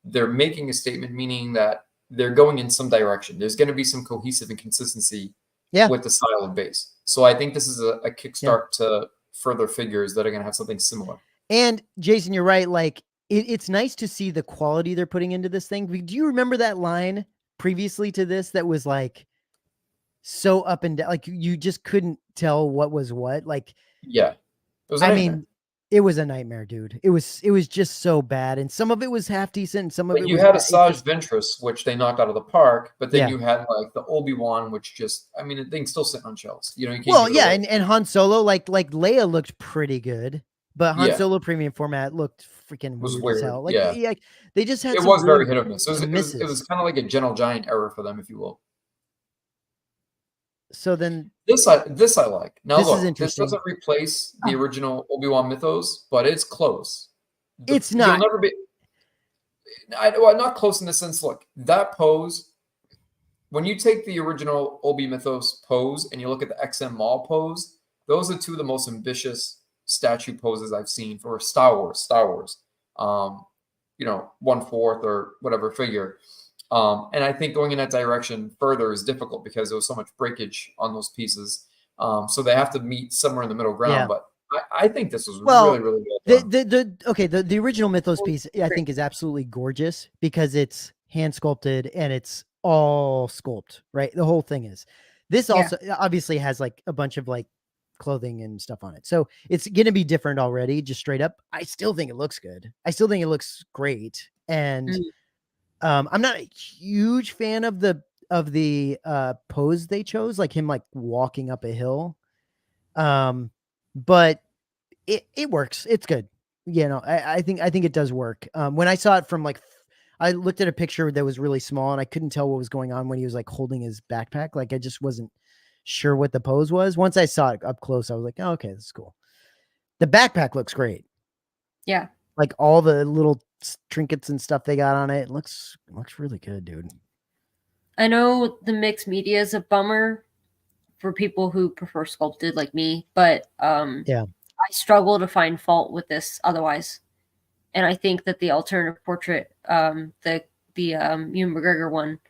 they're making a statement, meaning that they're going in some direction. There's going to be some cohesive and consistency Yeah. with the style of base. So I think this is a kickstart to further figures that are going to have something similar. And Jason, you're right. Like it's nice to see the quality they're putting into this thing. Do you remember that line previously to this that was like so up and down? Like you just couldn't tell what was what. Like, yeah, it was I mean, it was a nightmare, dude. It was just so bad. And some of it was half decent. And some of it you was had bad. Asajj Ventress, which they knocked out of the park, but then Yeah. you had like the Obi-Wan, which just, I mean, the thing's still sitting on shelves. You know, you can't Well, give it yeah, away. and Han Solo, like Leia looked pretty good, but Han Yeah. Solo premium format looked freaking was weird as weird. hell. Like, Yeah. they just had It some was very really hit or miss. It was kind of like a Gentle Giant error for them, if you will. So then This I like. Now This is look, this interesting. doesn't replace the original Obi-Wan mythos, but it's close. It's not. You'll never be. Well, not close in the sense. Look, that pose. When you take the original Obi mythos pose and you look at the XM Maul pose, those are two of the most ambitious statue poses I've seen for Star Wars. Star Wars. You know, 1/4 or whatever figure. And I think going in that direction further is difficult because there was so much breakage on those pieces. So they have to meet somewhere in the middle ground. Yeah. But I think this was Well, really, really well done. The original Mythos piece I think is absolutely gorgeous because it's hand sculpted and it's all sculpt, right? The whole thing is. This also obviously has like a bunch of like clothing and stuff on it. So it's going to be different already, just straight up. I still think it looks good. I still think it looks great. And I'm not a huge fan of the pose they chose, like him like walking up a hill. But it works. It's good. You know, I think it does work. When I saw it from like, I looked at a picture that was really small and I couldn't tell what was going on when he was like holding his backpack. Like I just wasn't sure what the pose was. Once I saw it up close, I was like, oh, okay, this is cool. The backpack looks great. Yeah. Like all the little trinkets and stuff they got on it. It looks really good, dude. I know the mixed media is a bummer for people who prefer sculpted like me, but yeah, I struggle to find fault with this otherwise. And I think that the alternative portrait, the Ewan McGregor one,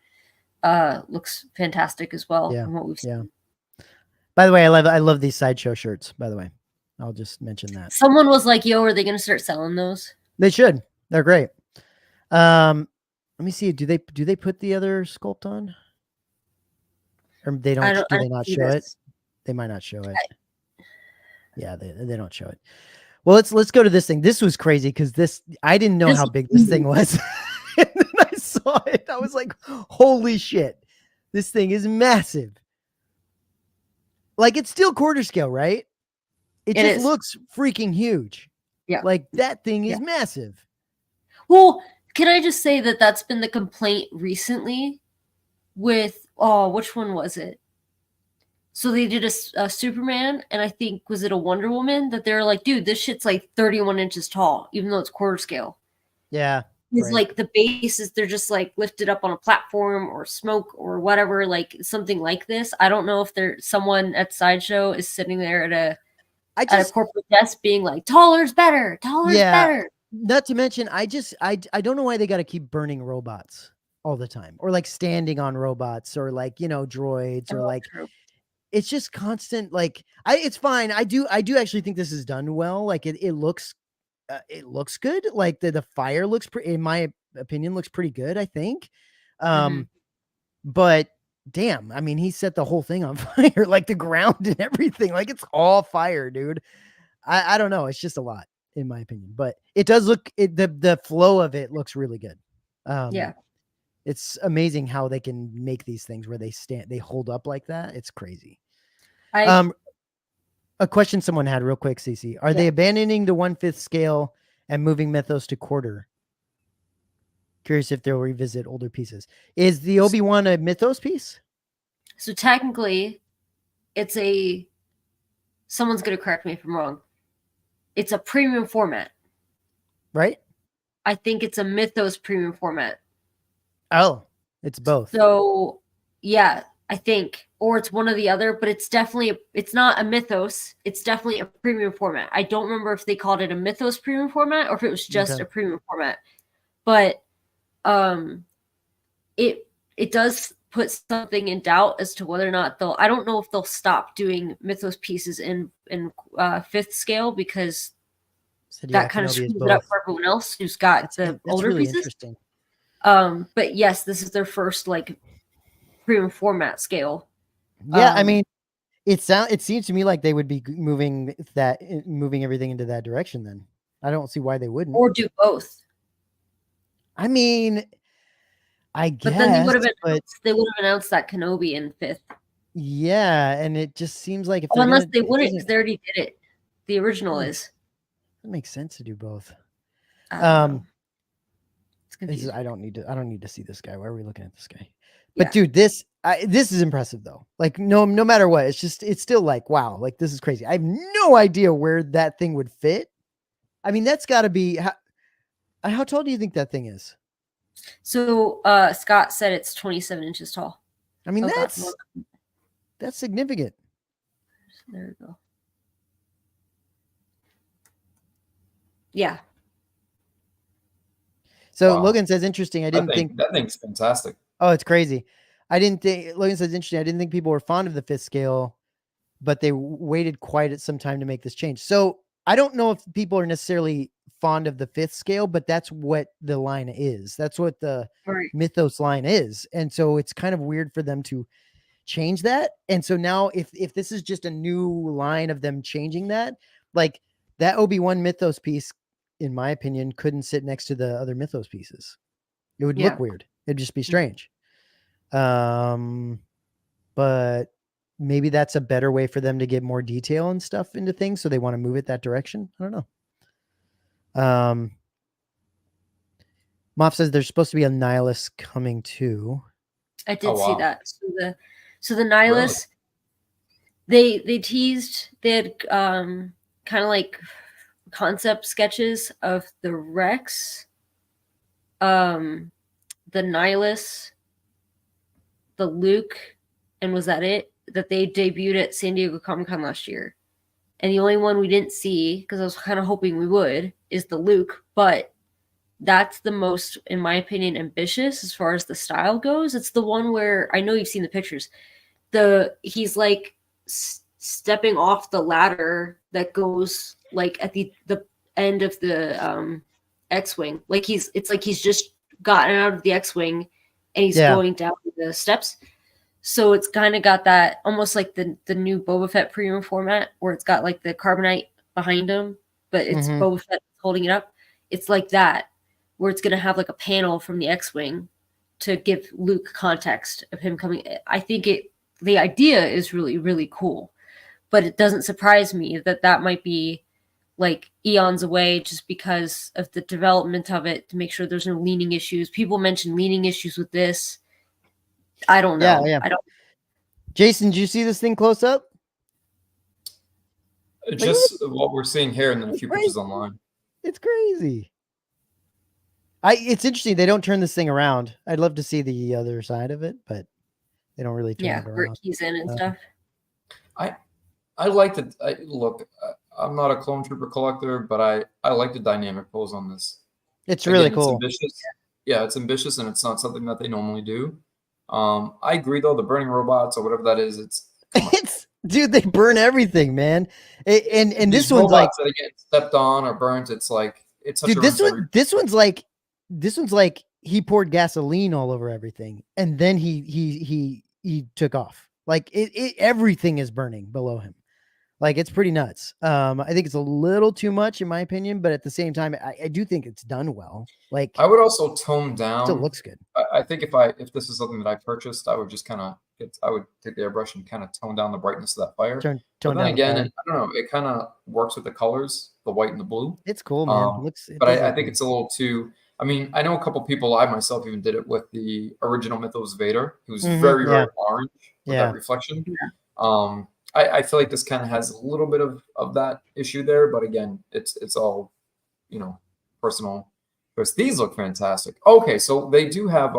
looks fantastic as well from what we've seen. By the way, I love these sideshow shirts, by the way. I'll just mention that. Someone was like, yo, are they going to start selling those? They should. They're great. Let me see. Do they put the other sculpt on? Or they don't, do they not show it? They might not show it. Yeah, they don't show it. Well, let's go to this thing. This was crazy because I didn't know how big this thing was. And then I saw it. I was like, holy shit. This thing is massive. Like it's still quarter scale, right? It just looks freaking huge. Yeah. Like that thing is massive. Well, can I just say that that's been the complaint recently with, which one was it? So they did a Superman, and I think, was it a Wonder Woman? That they're like, dude, this shit's like 31 inches tall, even though it's quarter scale. Yeah. It's like the bases, they're just like lifted up on a platform or smoke or whatever, like something like this. I don't know if there's someone at Sideshow is sitting there at a corporate desk being like, taller's better, taller's better. Not to mention, I don't know why they got to keep burning robots all the time, or like standing on robots, or like, you know, droids, or like, it's just constant. Like it's fine. I do actually think this is done well. Like it looks good. Like the fire looks in my opinion, looks pretty good, I think. But damn, I mean, he set the whole thing on fire, like the ground and everything. Like it's all fire, dude. I don't know. It's just a lot, in my opinion, but it does look, the flow of it looks really good. It's amazing how they can make these things where they hold up like that. It's crazy. A question someone had real quick, Cece. Are they abandoning the 1/5 scale and moving Mythos to quarter? Curious if they'll revisit older pieces. Is the Obi-Wan a Mythos piece? So technically, it's someone's going to correct me if I'm wrong. it's a premium format. right? I think it's a Mythos premium format. Oh, it's both. So yeah, I think, or it's one or the other, but it's definitely it's not a Mythos. It's definitely a premium format. I don't remember if they called it a Mythos premium format or if it was just Okay. a premium format. But it does put something in doubt as to whether or not they'll. I don't know if they'll stop doing Mythos pieces in fifth scale because Said, yeah, that kind of Kenobi is screws it up both. for everyone else who's got the That's older really pieces. interesting. But yes, this is their first like premium format scale. Yeah, I mean, it seems to me like they would be moving everything into that direction. Then I don't see why they wouldn't. Or do both. I mean, I guess, But then they would have announced that Kenobi in fifth. Yeah, and it just seems like if unless they wouldn't, because they already did it. The original is. It makes sense to do both. It's confusing. I don't need to see this guy. Why are we looking at this guy? Yeah. But dude, this is impressive though. Like no matter what, it's still like wow, like this is crazy. I have no idea where that thing would fit. I mean, that's got to be how tall do you think that thing is? So Scott said it's 27 inches tall. I mean, that's significant. There we go. Yeah. So wow. Logan says interesting. I didn't think that thing's fantastic. Oh, it's crazy. Logan says interesting. I didn't think people were fond of the fifth scale, but they waited quite some time to make this change. So I don't know if people are necessarily fond of the fifth scale, but that's what the line is. That's what the Mythos line is. And so it's kind of weird for them to change that. And so now if this is just a new line of them changing that, like that Obi-Wan Mythos piece, in my opinion, couldn't sit next to the other Mythos pieces. It would look weird. It'd just be strange. But maybe that's a better way for them to get more detail and stuff into things. So they want to move it that direction. I don't know. Moff says there's supposed to be a Nihilus coming too. I did see that. So the Nihilus, they teased, they had kind of like concept sketches of the Rex, the Nihilus, the Luke, and was that it? That they debuted at San Diego Comic-Con last year. And the only one we didn't see, because I was kind of hoping we would, is the Luke. But that's the most, in my opinion, ambitious as far as the style goes. It's the one where, I know you've seen the pictures, he's like stepping off the ladder that goes like at the end of the X-Wing. Like it's like he's just gotten out of the X-Wing and he's going down the steps. So it's kind of got that almost like the new Boba Fett premium format where it's got like the carbonite behind him, but it's Boba Fett holding it up. It's like that, where it's going to have like a panel from the X-Wing to give Luke context of him coming. I think the idea is really, really cool, but it doesn't surprise me that might be like eons away just because of the development of it to make sure there's no leaning issues. People mention leaning issues with this. I don't know. Yeah. I don't. Jason, did you see this thing close up? Just what we're seeing here and then a few pictures online. It's crazy. It's interesting. They don't turn this thing around. I'd love to see the other side of it, but they don't really turn it around. Where it keys in and stuff. I like the look. I'm not a clone trooper collector, but I like the dynamic pose on this. It's really cool. It's ambitious. Yeah, it's ambitious, and it's not something that they normally do. I agree, though. The burning robots or whatever that is, it's dude. They burn everything, man. And this one's like that get stepped on or burnt. It's like it's such dude. This one's like he poured gasoline all over everything, and then he took off. Like everything is burning below him. Like it's pretty nuts. I think it's a little too much in my opinion, but at the same time, I do think it's done well. Like I would also tone down. Still looks good. I think if this is something that I purchased, I would just I would take the airbrush and kind of tone down the brightness of that fire. Tone down again, I don't know. It kind of works with the colors, the white and the blue. It's cool, man. But I think it's a little too. I mean, I know a couple people. I myself even did it with the original Mythos Vader, who's very orange with that reflection. I feel like this kind of has a little bit of that issue there, but again, it's all, personal. Because these look fantastic. Okay, so they do have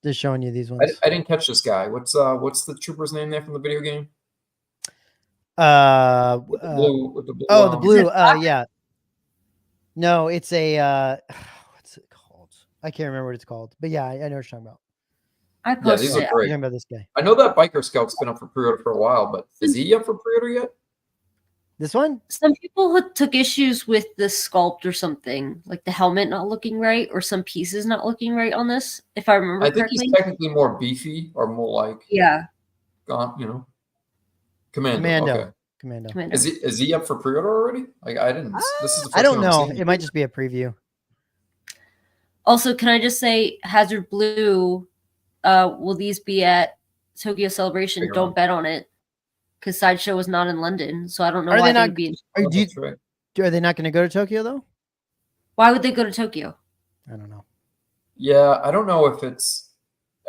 Just showing you these ones. I didn't catch this guy. What's the trooper's name there from the video game? With the blue, oh, the blue. black? Yeah. No, it's a what's it called? I can't remember what it's called. But yeah, I know what you're talking about. I Yeah, posted these it. look You're great. talking about this guy. I know that Biker Scout's been up for pre-order for a while, but is he up for pre-order yet? This one? Some people took issues with the sculpt or something, like the helmet not looking right, or some pieces not looking right on this, if I remember I think correctly. he's technically more beefy or more like Yeah, Commando. Commando. Okay. Commando. Commando. Is he up for pre-order already? Like I didn't. This is the first I don't time I'm know. seeing It might just be a preview. Also, can I just say, Hazard Blue, will these be at Tokyo Celebration? Figure Don't out. bet on it, because Sideshow was not in London, so I don't know Are why they they not- would be. Are, do you, That's right. are they not going to go to Tokyo though? Why would they go to Tokyo? I don't know. Yeah, I don't know if it's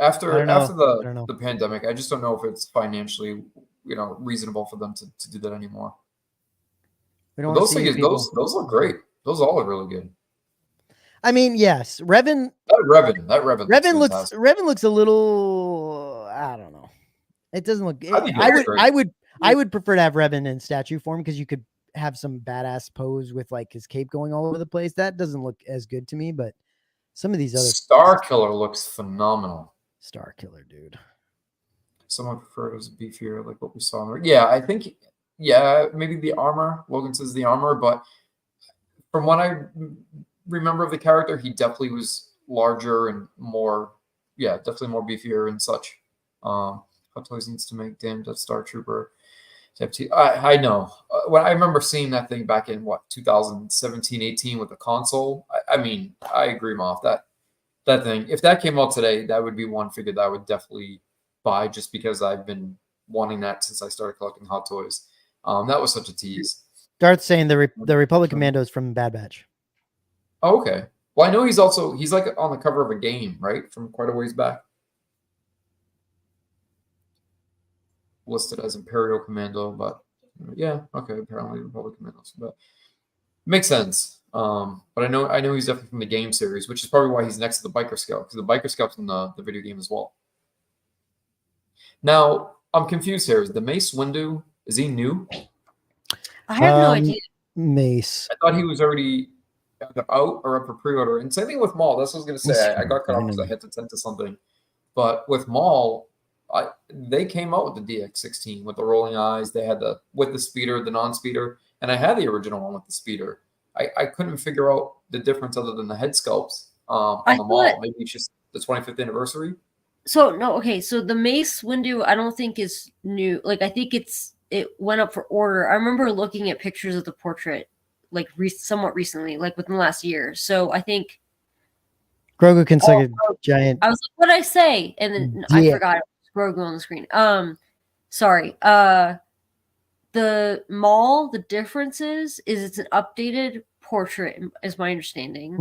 after I don't know. after I don't know. the pandemic. I just don't know if it's financially reasonable for them to do that anymore. We don't But want those to see things, people. those look great. Those all look really good. I mean, yes, Revan. That Revan fantastic. Revan looks a little. I don't know. It doesn't look. I think it I looks would. great. I would prefer to have Revan in statue form because you could have some badass pose with like his cape going all over the place. That doesn't look as good to me, but some of these other Star Killer looks phenomenal. Star Killer, dude. Someone preferred it as beefier, like what we saw. Yeah, I think. Yeah, maybe the armor. Logan says the armor, but from what I remember of the character, he definitely was larger and more. Yeah, definitely more beefier and such. Hot Toys needs to make damn Death Star Trooper. I know. When I remember seeing that thing back in 2017, 18 with the console. I mean, I agree, Moff. That thing, if that came out today, that would be one figure that I would definitely buy just because I've been wanting that since I started collecting Hot Toys. That was such a tease. Darth's saying the Republic Commandos from Bad Batch. Oh, okay. Well, I know he's like on the cover of a game, right? From quite a ways back. Listed as Imperial Commando, but yeah, okay, apparently Republic Commandos. But makes sense. But I know he's definitely from the game series, which is probably why he's next to the Biker Scout, because the Biker Scout's in the video game as well. Now, I'm confused here. Is the Mace Windu, is he new? I have no idea. Mace. I thought he was already either out or up for pre-order. And same thing with Maul. That's what I was going to say. I got cut off because I had to tend to something. But with Maul, they came out with the DX16 with the rolling eyes. They had with the speeder, the non-speeder, and I had the original one with the speeder. I couldn't figure out the difference other than the head sculpts on the Maul. Maybe it's just the 25th anniversary. So no, okay. So the Mace Windu, I don't think is new. Like I think it went up for order. I remember looking at pictures of the portrait, like somewhat recently, like within the last year. So I think Grogu can suck a giant. I was like, "What did I say?" And then I forgot it was Grogu on the screen. Sorry. The Maul, the difference is it's an updated portrait, is my understanding.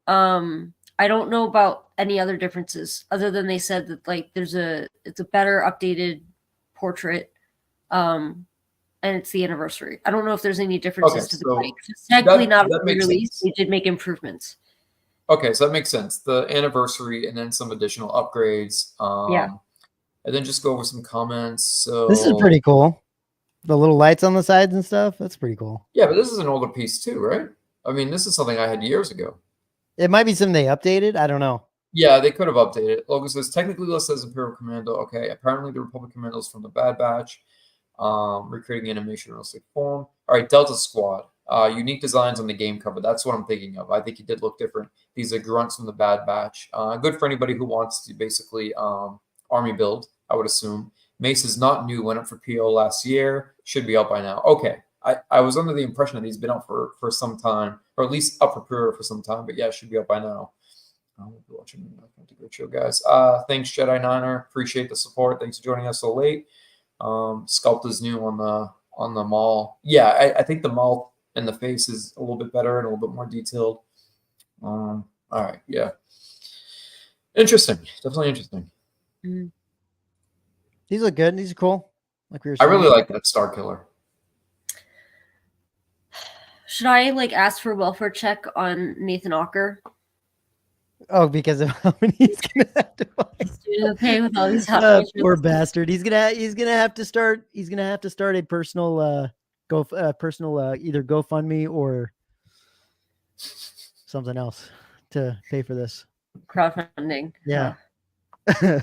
Mm-hmm. I don't know about any other differences other than they said that like it's a better updated portrait, and it's the anniversary. I don't know if there's any differences to the bike. It's technically not re-released. They did make improvements. Okay, so that makes sense. The anniversary and then some additional upgrades. Yeah. And then just go over some comments. So this is pretty cool. The little lights on the sides and stuff. That's pretty cool. Yeah, but this is an older piece too, right? I mean, this is something I had years ago. It might be something they updated. I don't know. Yeah, they could have updated it. Logan says technically listed as Imperial Commando. Okay, apparently the Republic Commandos from the Bad Batch. Recreating animation in realistic form. All right, Delta Squad. Unique designs on the game cover. That's what I'm thinking of. I think he did look different. These are grunts from the Bad Batch. Good for anybody who wants to basically army build, I would assume. Mace is not new. Went up for PO last year. Should be out by now. Okay. I was under the impression that he's been out for some time, or at least up for pre-order for some time. But yeah, it should be out by now. We'll be watching the great show, guys. Thanks, Jedi Niner. Appreciate the support. Thanks for joining us so late. Sculpt is new on the Maul. Yeah, I think the Maul and the face is a little bit better and a little bit more detailed. All right, yeah. Interesting. Definitely interesting. These look good. These are cool. like we were I saying. really like that Star Killer. Should I like ask for a welfare check on Nathan Ocker? Oh, because of how many he's gonna have to buy. He's doing okay with all these hot toys. Poor bastard. He's gonna have to start. He's gonna have to start a personal either GoFundMe or something else to pay for this. Crowdfunding. Yeah. Huh.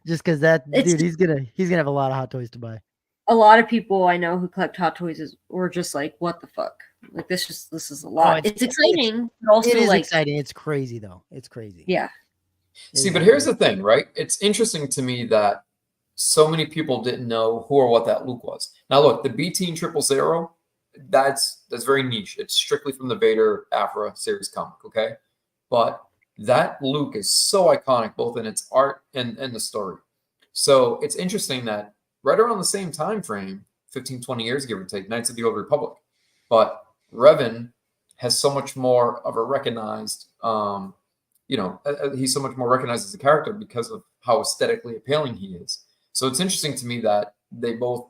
Just because that It's dude, he's gonna have a lot of hot toys to buy. A lot of people I know who collect hot toys were just like, "What the fuck? Like this is a lot." It's exciting, but also It is like exciting. It's crazy though. It's crazy. yeah. See, but here's the thing, right? It's interesting to me that so many people didn't know who or what that Luke was. Now, look, the B-Team 000, that's very niche. It's strictly from the Vader Aphra series comic, okay? But that Luke is so iconic, both in its art and the story. So it's interesting that right around the same time frame, 15, 20 years, give or take, Knights of the Old Republic. But Revan has so much more of a recognized, he's so much more recognized as a character because of how aesthetically appealing he is. So it's interesting to me that they both,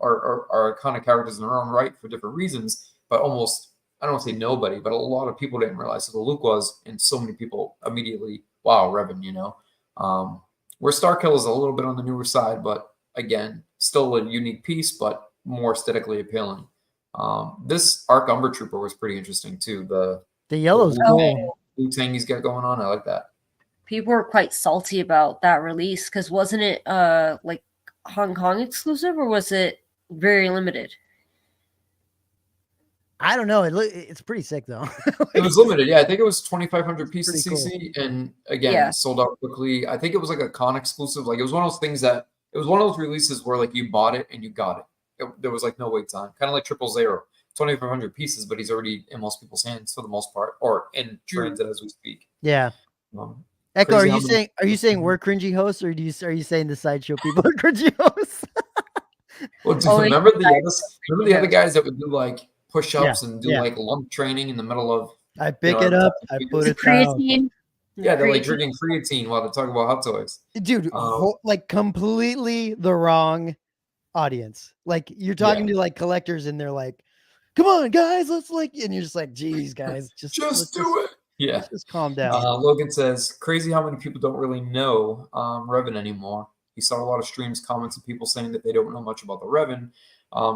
are iconic characters in their own right for different reasons, but almost, I don't want to say nobody, but a lot of people didn't realize who Luke was, and so many people immediately, wow, Revan, where Starkill is a little bit on the newer side, but again, still a unique piece, but more aesthetically appealing. This Arc Umber Trooper was pretty interesting too. The yellow's cool. Blue thing he's got going on. I like that. People were quite salty about that release because wasn't it like Hong Kong exclusive or was it very limited? I don't know. It's pretty sick though. It was limited. Yeah, I think it was 2,500 pieces Pretty CC, and again, sold out quickly. I think it was like a con exclusive. Like it was one of those things that it was one of those releases where like you bought it and you got it. There was like no wait time, kind of like 000. 2,500 pieces, but he's already in most people's hands for the most part, or in transit as we speak. Yeah. Echo, are crazy you saying we're cringy hosts, or are you saying the sideshow people are cringy hosts? Well, remember the other guys that would do like push-ups and do like lump training in the middle of. I pick it up, I put it down. Creatine. Yeah, they're like drinking creatine while they're talking about hot toys. Dude, like completely the wrong audience. Like you're talking to like collectors, and they're like, "Come on, guys, let's like," and you're just like, "Geez, guys, just do it." Yeah, just calm down. Logan says, "Crazy how many people don't really know Revan anymore." He saw a lot of streams, comments, of people saying that they don't know much about the Revan.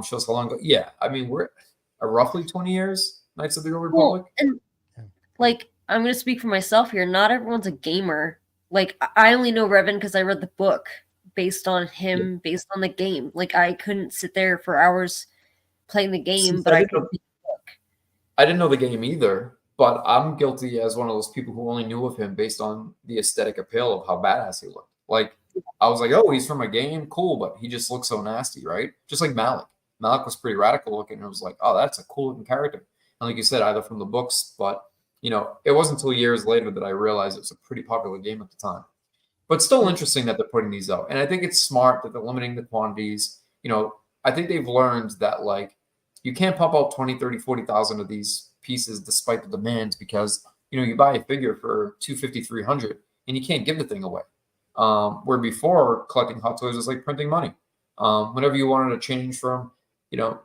Shows how long ago. Yeah, I mean we're roughly 20 years. Knights of the Old Republic. And like I'm gonna speak for myself here. Not everyone's a gamer. Like I only know Revan because I read the book based on him, based on the game. Like I couldn't sit there for hours playing the game, but I could read the book. I didn't know the game either. But I'm guilty as one of those people who only knew of him based on the aesthetic appeal of how badass he looked. Like, I was like, oh, he's from a game? Cool, but he just looks so nasty, right? Just like Malik. Malik was pretty radical looking. And it was like, oh, that's a cool looking character. And like you said, either from the books, but, it wasn't until years later that I realized it was a pretty popular game at the time. But still interesting that they're putting these out. And I think it's smart that they're limiting the quantities. I think they've learned that, like, you can't pump out 20, 30, 40,000 of these pieces despite the demands because you buy a figure for 250, 300 and you can't give the thing away. Where before collecting hot toys was like printing money. Whenever you wanted to change from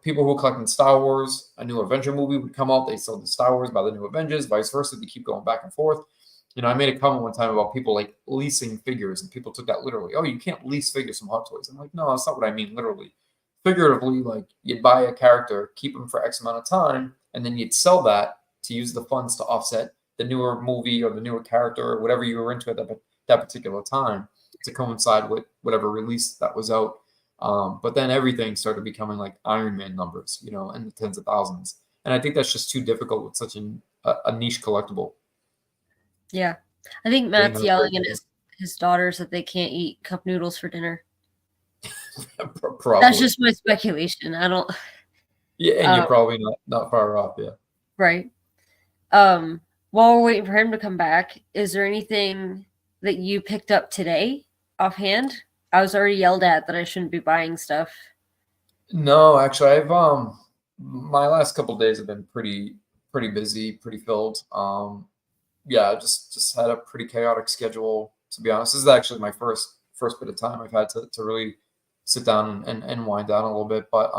people who collected Star Wars, a new Avenger movie would come out, they sell the Star Wars by the new Avengers, vice versa. They keep going back and forth. I made a comment one time about people like leasing figures, and people took that literally. Oh, you can't lease figures from hot toys. I'm like, no, that's not what I mean literally. Figuratively, like you'd buy a character, keep them for X amount of time, and then you'd sell that to use the funds to offset the newer movie or the newer character or whatever you were into at that particular time to coincide with whatever release that was out. But then everything started becoming like Iron Man numbers, in the tens of thousands. And I think that's just too difficult with such a niche collectible. Yeah. I think Matt's yelling at his daughters that they can't eat cup noodles for dinner. Probably. That's just my speculation. I don't. Yeah, and you're probably not far off. Yeah. Right. While we're waiting for him to come back, is there anything that you picked up today offhand? I was already yelled at that I shouldn't be buying stuff. No, actually, I've my last couple of days have been pretty busy, pretty filled. Yeah, just had a pretty chaotic schedule, to be honest. This is actually my first bit of time I've had to really sit down and wind down a little bit. But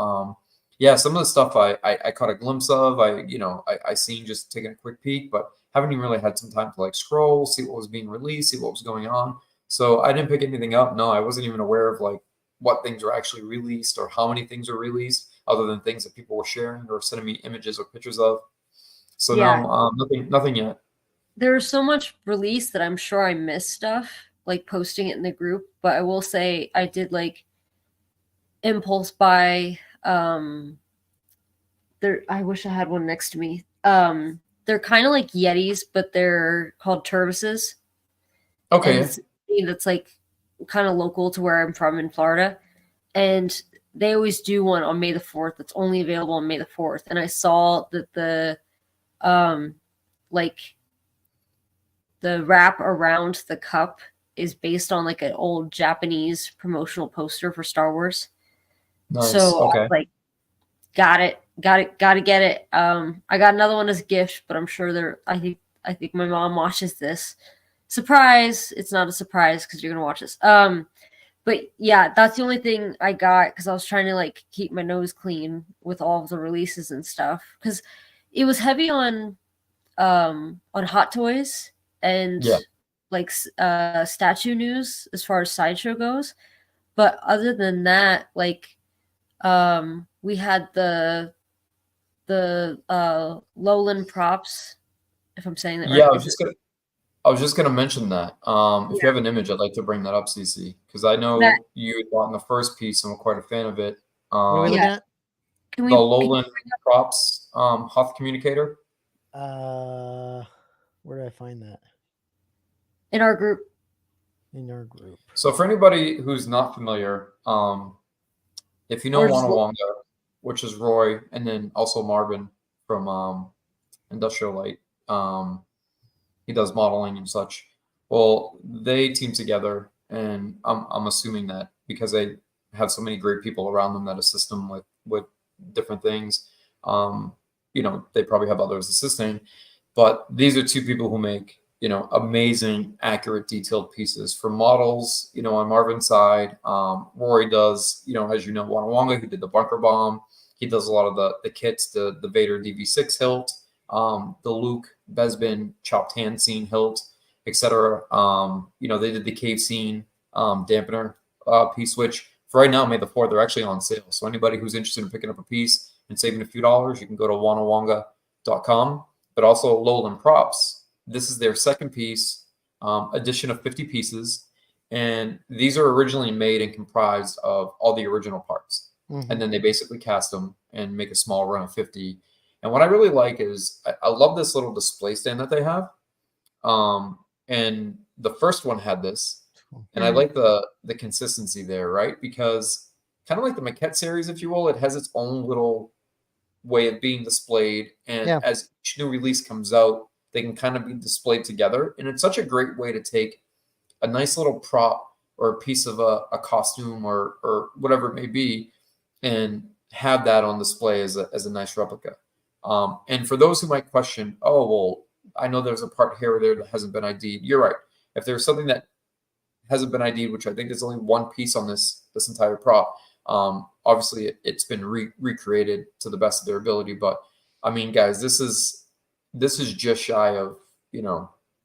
yeah, some of the stuff I caught a glimpse of. I seen just taking a quick peek, but haven't even really had some time to like scroll, see what was being released, see what was going on. So I didn't pick anything up. No, I wasn't even aware of like what things were actually released or how many things were released, other than things that people were sharing or sending me images or pictures of. So Yeah. no, nothing yet. There's so much release that I'm sure I missed stuff, like posting it in the group. But I will say I did like impulse buy. I wish I had one next to me. They're kind of like Yetis, but they're called Turbises. Okay. And that's like kind of local to where I'm from in Florida. And they always do one on May the 4th that's only available on May the 4th. And I saw that the like the wrap around the cup is based on like an old Japanese promotional poster for Star Wars. Nice. So I Okay. was like, gotta get it. I got another one as a gift, but I'm sure I think my mom watches this. Surprise! It's not a surprise because you're gonna watch this. But yeah, that's the only thing I got because I was trying to like keep my nose clean with all of the releases and stuff because it was heavy on Hot Toys and Yeah. like statue news as far as Sideshow goes. But other than that, like we had the Lowland props, if I'm saying that Yeah, right. I was just gonna mention that. If you Yeah. have an image, I'd like to bring that up, CC, because I know That, you had bought in the first piece and were quite a fan of it. What are we yeah. looking at? Can The we Lowland props Huff communicator. Where do I find that? in our group? In our group. So for anybody who's not familiar, if you know Or just Wanawanga, which is Roy, and then also Marvin from Industrial Light, he does modeling and such. Well, they team together, and I'm assuming that because they have so many great people around them that assist them with different things, they probably have others assisting. But these are two people who make amazing, accurate, detailed pieces for models. On Marvin's side, Rory does as Wanawanga, who did the bunker bomb. He does a lot of the kits, the Vader DV6 hilt, the Luke Besbin chopped hand scene hilt, etc. They did the cave scene dampener piece, which for right now, May the 4th, they're actually on sale. So anybody who's interested in picking up a piece and saving a few dollars, you can go to wanawanga.com. But also Lowland Props. This is their second piece, edition of 50 pieces. And these are originally made and comprised of all the original parts. Mm-hmm. And then they basically cast them and make a small run of 50. And what I really like is I love this little display stand that they have. And the first one had this. And I like the consistency there, right? Because kind of like the maquette series, if you will, it has its own little way of being displayed. And as each new release comes out, they can kind of be displayed together. And it's such a great way to take a nice little prop or a piece of a costume or whatever it may be and have that on display as a nice replica. And for those who might question, oh, well, I know there's a part here or there that hasn't been ID'd. You're right. If there's something that hasn't been ID'd, which I think is only one piece on this entire prop, obviously it's been recreated to the best of their ability. But I mean, guys, this is just shy of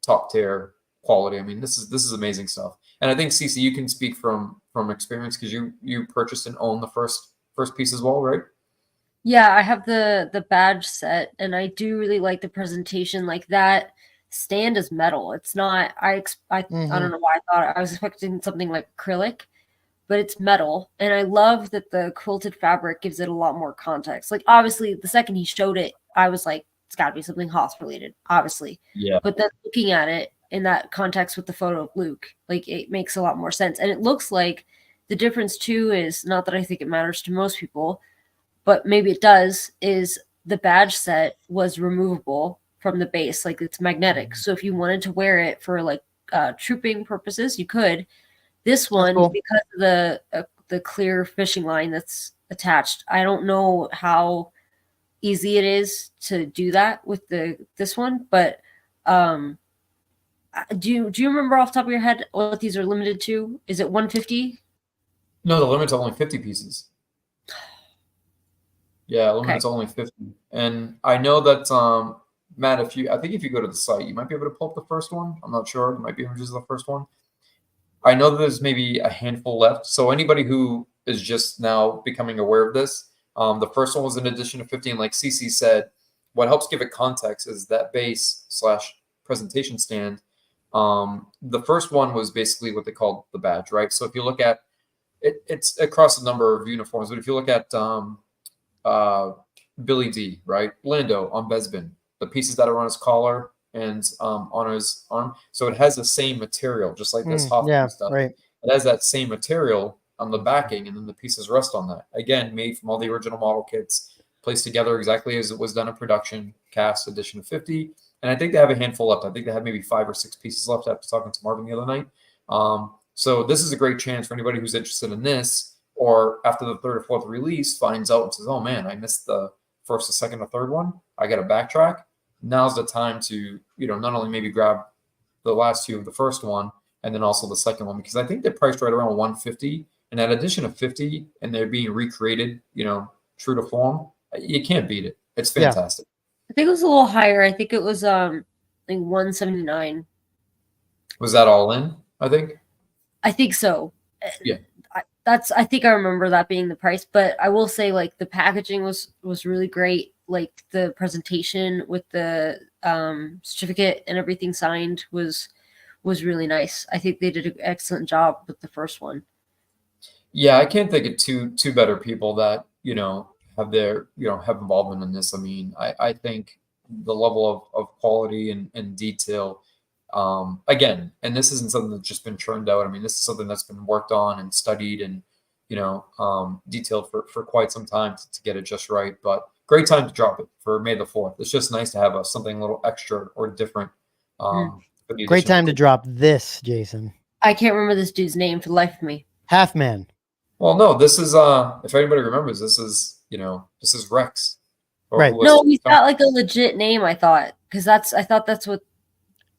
top tier quality. I mean, this is amazing stuff. And I think CC, you can speak from experience because you purchased and owned the first piece as well, right? Yeah, I have the badge set, and I do really like the presentation. Like that stand is metal. It's not. I don't know why I thought I was expecting something like acrylic, but it's metal, and I love that the quilted fabric gives it a lot more context. Like obviously, the second he showed it, I was like, it's got to be something Hoth related, obviously. Yeah. But then looking at it in that context with the photo of Luke, like it makes a lot more sense, and it looks like the difference too is not that I think it matters to most people, but maybe it does, is the badge set was removable from the base. Like it's magnetic. So if you wanted to wear it for like trooping purposes, you could. This one, cool. because of the clear fishing line that's attached, I don't know how easy it is to do that with this one, but do you remember off the top of your head what these are limited to? Is it 150? No, the limit's only 50 pieces. Yeah, Okay. limit's only 50. And I know that Matt, I think if you go to the site, you might be able to pull up the first one. I'm not sure. It might be images of the first one. I know that there's maybe a handful left. So anybody who is just now becoming aware of this, the first one was an edition of 50. And like CC said, what helps give it context is that base / presentation stand. The first one was basically what they called the badge, right? So if you look at it, it's across a number of uniforms, but if you look at Billy D, right? Lando on Bespin, the pieces that are on his collar and on his arm. So it has the same material, just like this Hoffman Yeah, stuff. right. It has that same material on the backing, and then the pieces rest on that. Again, made from all the original model kits, placed together exactly as it was done in production, cast edition of 50. And I think they have a handful left. I think they have maybe 5 or 6 pieces left after talking to Marvin the other night. So this is a great chance for anybody who's interested in this, or after the third or fourth release finds out and says, oh man, I missed the first, the second, or third one. I got to backtrack. Now's the time to, not only maybe grab the last two of the first one and then also the second one, because I think they're priced right around 150. And that addition of 50 and they're being recreated, true to form, you can't beat it. It's fantastic. I think it was a little higher. I think it was like 179. Was that all in, I think? I think so. Yeah. I think I remember that being the price, but I will say like the packaging was really great. Like the presentation with the certificate and everything signed was really nice. I think they did an excellent job with the first one. Yeah, I can't think of two better people that, have their, have involvement in this. I mean, I think the level of quality and detail, again, and this isn't something that's just been churned out. I mean, this is something that's been worked on and studied and, detailed for quite some time to get it just right. But great time to drop it for May the 4th. It's just nice to have something a little extra or different. Great time to drop this, Jason. I can't remember this dude's name for the life of me. Half Man. Well, no, this is if anybody remembers, this is Rex. Right. No, he's got like a legit name, I thought. Because I thought that's what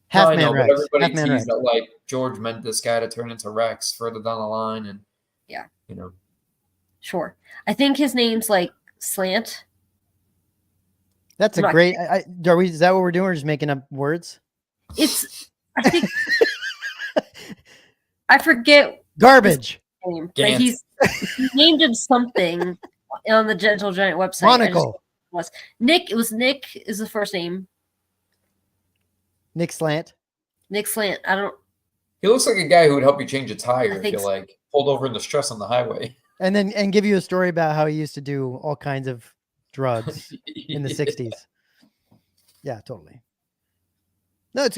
Half Man Rex. Everybody teased that like George meant this guy to turn into Rex further down the line, and yeah, sure. I think his name's like Slant. That's a great. Are we? Is that what we're doing? We're just making up words. I think I forget garbage. Name, but he named him something on the Gentle Giant website. Monocle. Nick. It was Nick. Is the first name. Nick Slant. Nick Slant. I don't. He looks like a guy who would help you change a tire if you like pulled over in the stress on the highway. And give you a story about how he used to do all kinds of drugs in the 60s. Yeah, totally. No, it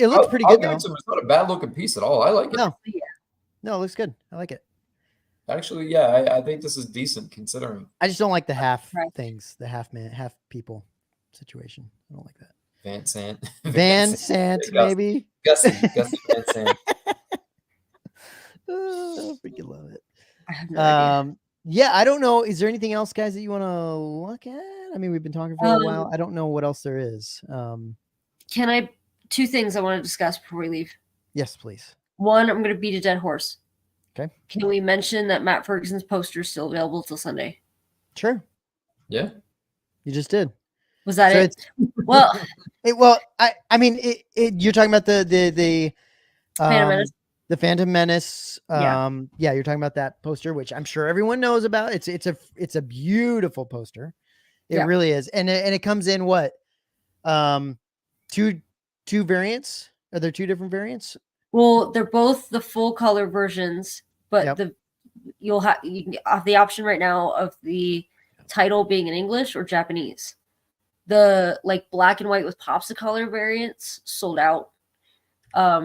looks pretty good though. It's not a bad looking piece at all. I like it. No, it looks good. I like it. Actually, yeah, I think this is decent considering. I just don't like the half things, the half people situation. I don't like that. Van Sant, maybe. Gussie Van Sant. Oh, I freaking love it. I have no idea. Yeah, I don't know. Is there anything else, guys, that you want to look at? I mean, we've been talking for a while. I don't know what else there is. Two things I want to discuss before we leave. Yes, please. One, I'm going to beat a dead horse. Okay. Can we mention that Matt Ferguson's poster is still available till Sunday? Sure. Yeah. You just did. Was that it? Well, I mean, you're talking about the Phantom Menace. The Phantom Menace. Yeah, you're talking about that poster, which I'm sure everyone knows about. It's a beautiful poster. It really is, and it comes in what, two variants? Are there two different variants? Well, they're both the full color versions, but you can have the option right now of the title being in English or Japanese. The like black and white with Popsicolor variants sold out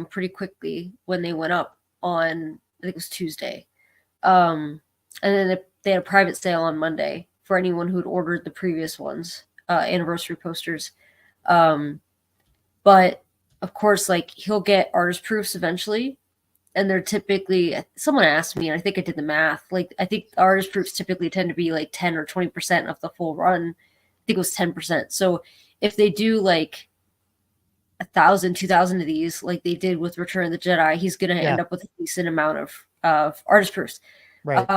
pretty quickly when they went up on, I think it was Tuesday. And then they had a private sale on Monday for anyone who had ordered the previous ones, anniversary posters. But of course, like he'll get artist proofs eventually. And they're typically, someone asked me, and I think I did the math. Like, I think artist proofs typically tend to be like 10 or 20% of the full run. I think it was 10%. So if they do like 1,000, 2,000 of these, like they did with Return of the Jedi, he's going to end up with a decent amount of artist proofs. Right.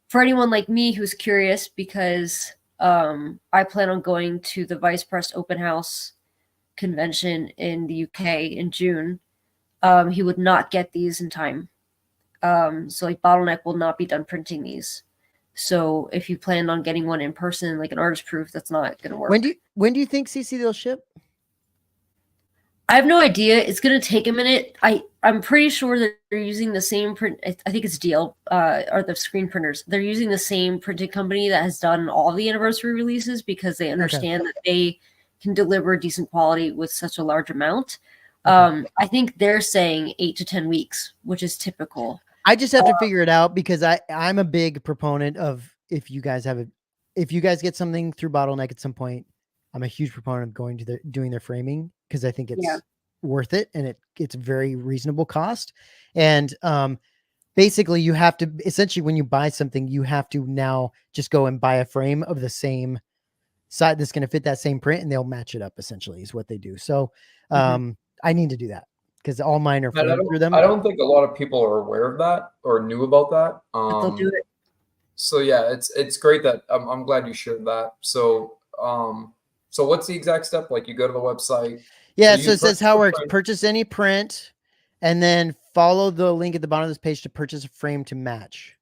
For anyone like me who's curious, because I plan on going to the Vice Press Open House convention in the UK in June. He would not get these in time. So like Bottleneck will not be done printing these. So if you plan on getting one in person, like an artist proof, that's not going to work. When do you think CC they'll ship? I have no idea. It's going to take a minute. I'm pretty sure that they're using the same print. I think it's DL, or the screen printers. They're using the same printing company that has done all the anniversary releases because they understand that they can deliver decent quality with such a large amount. I think they're saying 8 to 10 weeks, which is typical. I just have to figure it out because I'm a big proponent of if you guys get something through Bottleneck at some point, I'm a huge proponent of going to doing their framing because I think it's worth it and it's a very reasonable cost. And basically you have to essentially when you buy something, you have to now just go and buy a frame of the same side that's going to fit that same print and they'll match it up essentially is what they do. So I need to do that because all mine are framed through them. I don't think a lot of people are aware of that or knew about that. But they'll do it. So yeah, it's great that I'm glad you shared that. So so what's the exact step? Like you go to the website. Yeah, so it says how it works. Purchase any print and then follow the link at the bottom of this page to purchase a frame to match.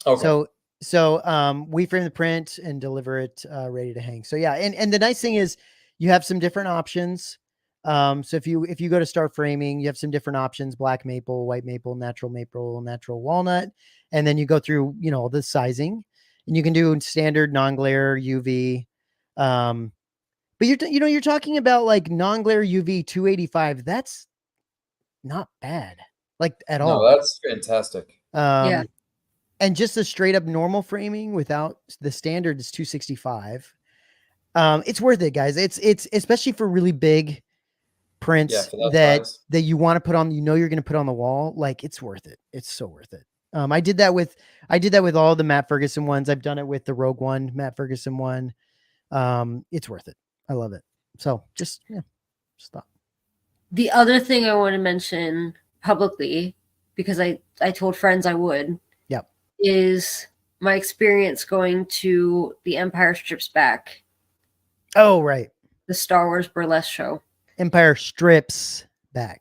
Okay. So we frame the print and deliver it ready to hang. So yeah, and the nice thing is you have some different options. So if you go to start framing, you have some different options: black maple, white maple, natural walnut, and then you go through, the sizing, and you can do standard, non-glare, UV. But you're talking about like non-glare UV 285. That's not bad, like at all. No, that's fantastic. Yeah. And just a straight up normal framing without the standard is 265. It's worth it, guys. It's especially for really big prints that you want to put on, you're going to put on the wall. Like it's worth it. It's so worth it. I did that with all the Matt Ferguson ones. I've done it with the Rogue One, Matt Ferguson one. It's worth it. I love it. So just stop. The other thing I want to mention publicly, because I told friends I would, is my experience going to the Empire Strips Back. Oh, right. The Star Wars burlesque show. Empire Strips Back.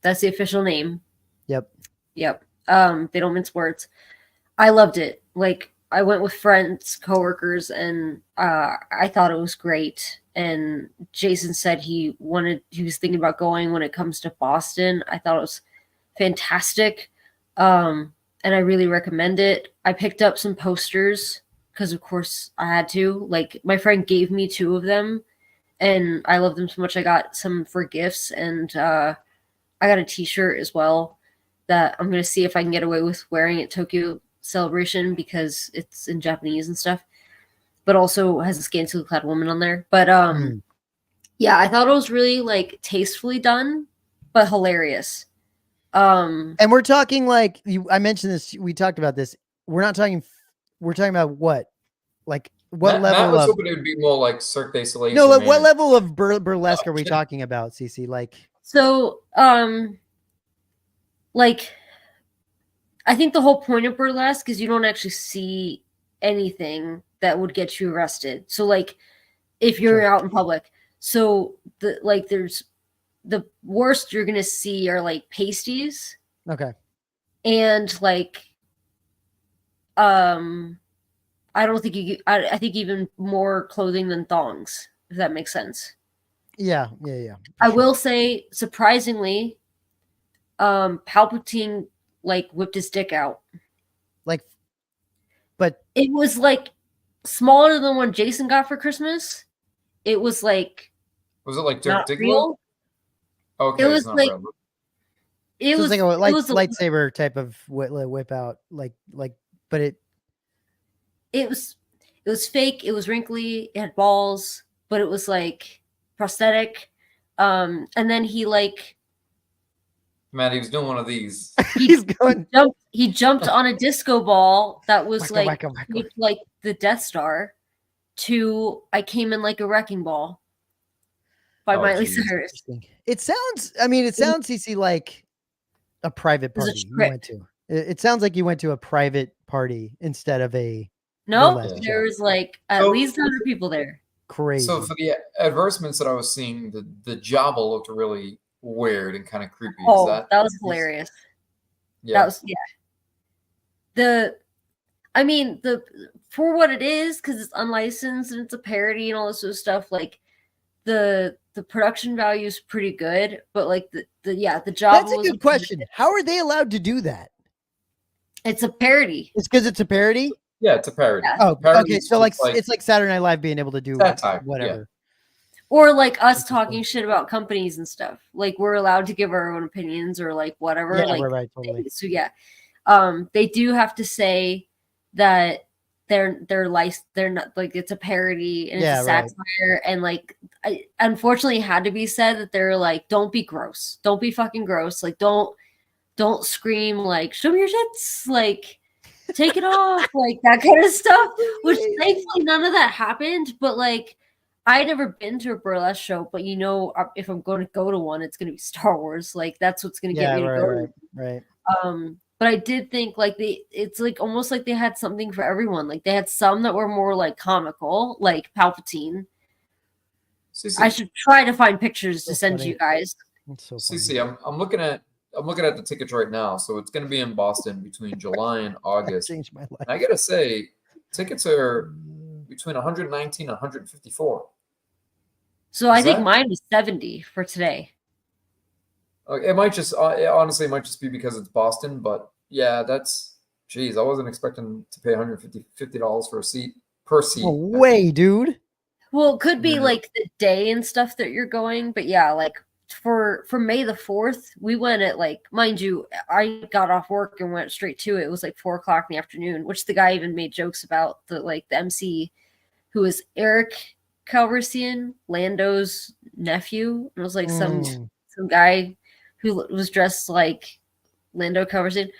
That's the official name. Yep. They don't mince words. I loved it. Like I went with friends, coworkers, and I thought it was great. And Jason said he was thinking about going when it comes to Boston. I thought it was fantastic. And I really recommend it. I picked up some posters because of course I had to. Like my friend gave me 2 of them and I love them so much. I got some for gifts and I got a t-shirt as well that I'm going to see if I can get away with wearing at Tokyo Celebration because it's in Japanese and stuff, but also has a scantily clad woman on there. But yeah, I thought it was really like tastefully done, but hilarious. And we're talking like I mentioned this, we talked about this. We're talking about what? Like what level Matt was hoping it would be more like Cirque du Soleil. No, like what level of burlesque are we talking about, CC? Like so like I think the whole point of burlesque is you don't actually see anything that would get you arrested. So like if you're out in public. So there's the worst you're gonna see are like pasties. Okay. And like I don't think I think even more clothing than thongs, if that makes sense. Yeah. I will say, surprisingly, Palpatine like whipped his dick out. Like, but it was like smaller than what Jason got for Christmas. It was like, was it like Dirk Diggler? Okay, it was like real. It was like a lightsaber type of whip out, like, but it was fake. It was wrinkly. It had balls, but it was like prosthetic. And then he like, Matt, he was doing one of these. He jumped on a disco ball that was wacka. like the Death Star. To I came in like a wrecking ball. By Miley Cyrus. It sounds, CC, like a private party you went to. It sounds like you went to a private party instead of a No, burlesque there show. was like at So- least 100 people there. Crazy. So for the advertisements that I was seeing, the Jabba looked really weird and kind of creepy. Oh, Is that was hilarious. Yeah. That was I mean, for what it is, because it's unlicensed and it's a parody and all this sort of stuff, like the production value is pretty good, but like the job That's a good question. How are they allowed to do that? It's a parody. It's because it's a parody. Yeah, it's a parody. Yeah. Oh, Parody okay. is So like just it's like Saturday Night Live being able to do satire, whatever. Or like us Interesting. talking shit about companies and stuff. Like we're allowed to give our own opinions or like whatever. Yeah, like right, totally. so yeah. They do have to say that they're not like it's a parody and Yeah, it's a right. satire and like I unfortunately had to be said that they're like, don't be gross. Don't be fucking gross. Like don't scream like show me your tits, like take it off, like that kind of stuff. Which thankfully none of that happened, but like I had never been to a burlesque show, but if I'm going to go to one, it's going to be Star Wars. Like that's what's going to get me to go. Right. But I did think like it's like almost like they had something for everyone. Like they had some that were more like comical, like Palpatine. I should try to find pictures to send to you guys. That's so funny. CC, I'm looking at the tickets right now. So it's going to be in Boston between July and August. Changed my life. And I gotta say, tickets are between 119 and 154. So I Is think that- mine was 70 for today. It might just honestly, it might just be because it's Boston, but yeah, geez, I wasn't expecting to pay $50 for a seat per seat. No way, dude. Well, it could be Yeah. like the day and stuff that you're going, but yeah, like for May the 4th, we went at like, mind you, I got off work and went straight to it. It was like 4:00 in the afternoon, which the guy even made jokes about the MC, who was Eric Calrissian, Lando's nephew. It was like some guy who was dressed like Lando Calrissian.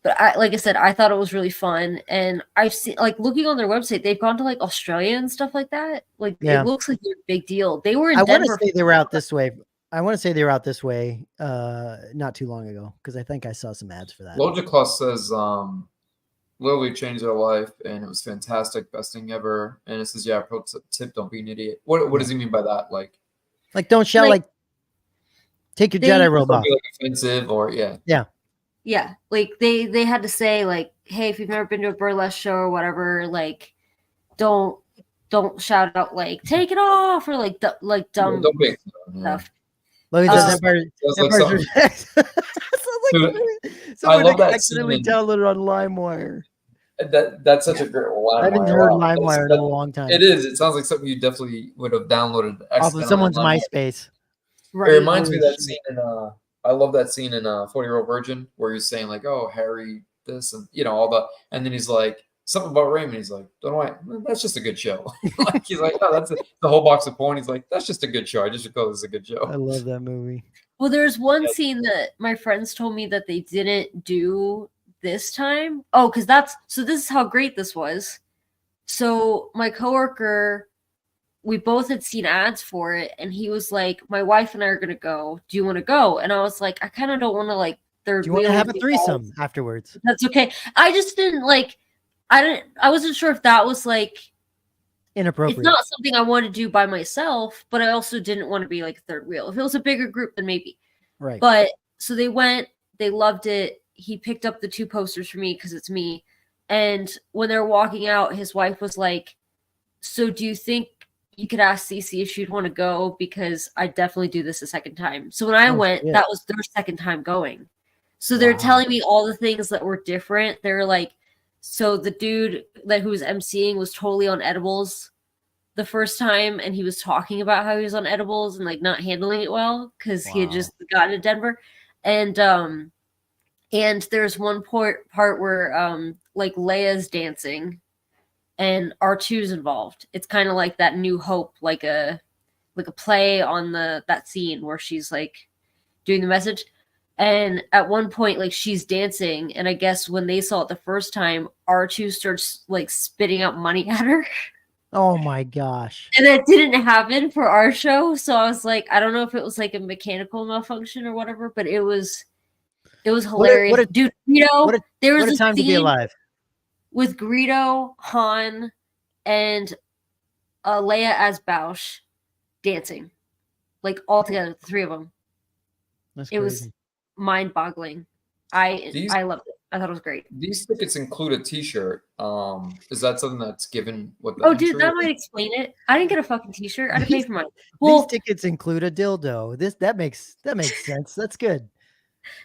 But like I said, I thought it was really fun, and I've seen like looking on their website, they've gone to like Australia and stuff like that. Like Yeah. it looks like they're a big deal. They were in I want Denver. to say they were out this way. Not too long ago because I think I saw some ads for that. Loja Claus says literally changed their life and it was fantastic, best thing ever. And it says, yeah, pro tip, don't be an idiot. What does he mean by that? Like don't shout like take your Jedi robe don't off. be like offensive or yeah. Yeah, like they had to say like, hey, if you've never been to a burlesque show or whatever, like don't shout out like take it off or like dumb Don't be stuff. Logan says that part. Sounds That like part's something- someone love that accidentally scene in- downloaded on LimeWire. That's such a great line. I haven't heard LimeWire in a long time. It is. It sounds like something you definitely would have downloaded Off of accidentally someone's on LimeWire. MySpace. Right. It reminds me of Holy that scene in I love that scene in 40-Year-Old Virgin where he's saying like, oh, Harry this and all the, and then he's like something about Raymond. He's like, don't know why, that's just a good show. Like he's like, oh, that's the whole box of porn. He's like, that's just a good show. I just recall this is a good show. I love that movie. Well, there's one scene that my friends told me that they didn't do this time. Oh, because this is how great this was. So my coworker, we both had seen ads for it, and he was like, my wife and I are gonna go. Do you want to go? And I was like, I kind of don't want to like third Do you want to wheel have a you threesome guys. afterwards? That's okay. I just didn't like I wasn't sure if that was like Inappropriate. it's not something I want to do by myself, but I also didn't want to be like a third wheel. If it was a bigger group, then maybe. Right. But so they went, they loved it. He picked up the 2 posters for me because it's me. And when they're walking out, his wife was like, so do you think you could ask Cece if she'd want to go? Because I definitely do this a second time. So when I went, shit. that was their second time going. So they're telling me all the things that were different. They're like, so the dude who was emceeing was totally on edibles the first time, and he was talking about how he was on edibles and like not handling it well because he had just gotten to Denver. And there's one part where like Leia's dancing and R2's involved. It's kind of like that New Hope, like a play on that scene where she's like doing the message. And at one point, like she's dancing, and I guess when they saw it the first time, R2 starts like spitting out money at her. Oh my gosh. And that didn't happen for our show. So I was like, I don't know if it was like a mechanical malfunction or whatever, but it was It was hilarious. Dude, what there was a a time to be scene alive. with Greedo, Han, and Leia as Bausch dancing, like all together, the three of them. That's It crazy. was mind-boggling. I loved it. I thought it was great. These tickets include a T-shirt. Is that something that's given with the Oh, dude, entry? that might explain it. I didn't get a fucking T-shirt. I had to pay for mine. These Well, tickets include a dildo. That makes sense. That's good.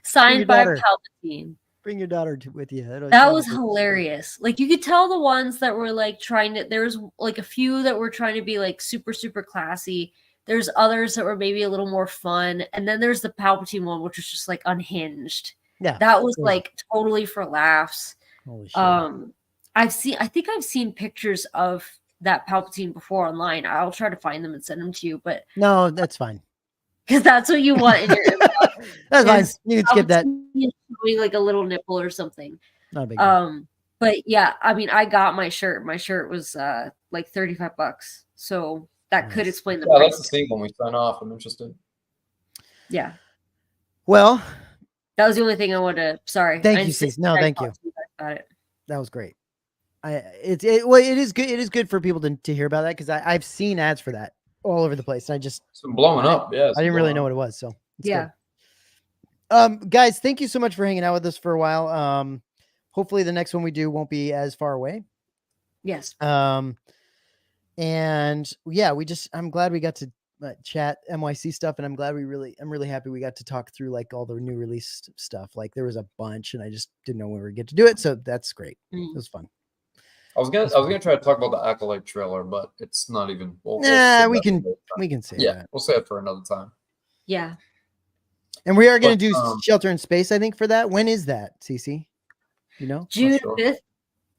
signed by daughter. Palpatine. Bring your daughter with you. That was hilarious. Like you could tell the ones that were like trying to. There was like a few that were trying to be like super super classy. There's others that were maybe a little more fun, and then there's the Palpatine one, which was just like unhinged. Yeah, that was crazy. like totally for laughs. Holy shit. I think I've seen pictures of that Palpatine before online. I'll try to find them and send them to you, but no, that's fine. Because that's what you want in your inbox. That's fine. You can skip that. Showing like a little nipple or something. Not a big deal. But yeah, I mean, I got my shirt. My shirt was like $35, so that could explain the price. That's the same when we sign off. I'm interested. Yeah. Well, that was the only thing I wanted to. Sorry. Thank you, Cece. No, thank you. About it. That was great. It is good. It is good for people to hear about that because I've seen ads for that all over the place. And it's been blowing up. Yeah, I didn't really know what it was. So yeah. Good. Guys, thank you so much for hanging out with us for a while. Hopefully the next one we do won't be as far away. Yes. And yeah, I'm glad we got to chat MYC stuff, and I'm really happy we got to talk through like all the new release stuff. Like there was a bunch, and I just didn't know when we were get to do it, so that's great. It was fun. I was gonna try to talk about the Acolyte trailer, but it's not even. We can say that. We'll say it for another time. Yeah. And we are going to do Shelter in Space, I think, for that. When is that, Cece? You know? June 5th.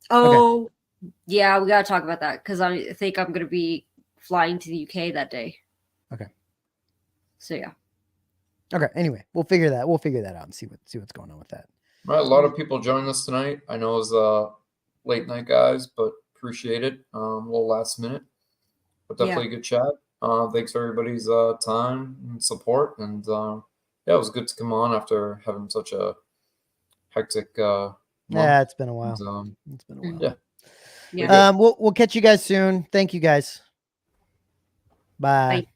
Oh, okay. Yeah, we got to talk about that because I think I'm going to be flying to the UK that day. Okay. So, yeah. Okay. Anyway, we'll figure that out and see what's going on with that. All right. A lot of people joined us tonight. I know it was late night, guys, but appreciate it. A little last minute, but definitely a good chat. Thanks for everybody's time and support. And yeah, it was good to come on after having such a hectic month. Yeah, it's been a while. It's been a while. Yeah. We'll catch you guys soon. Thank you guys. Bye. Bye.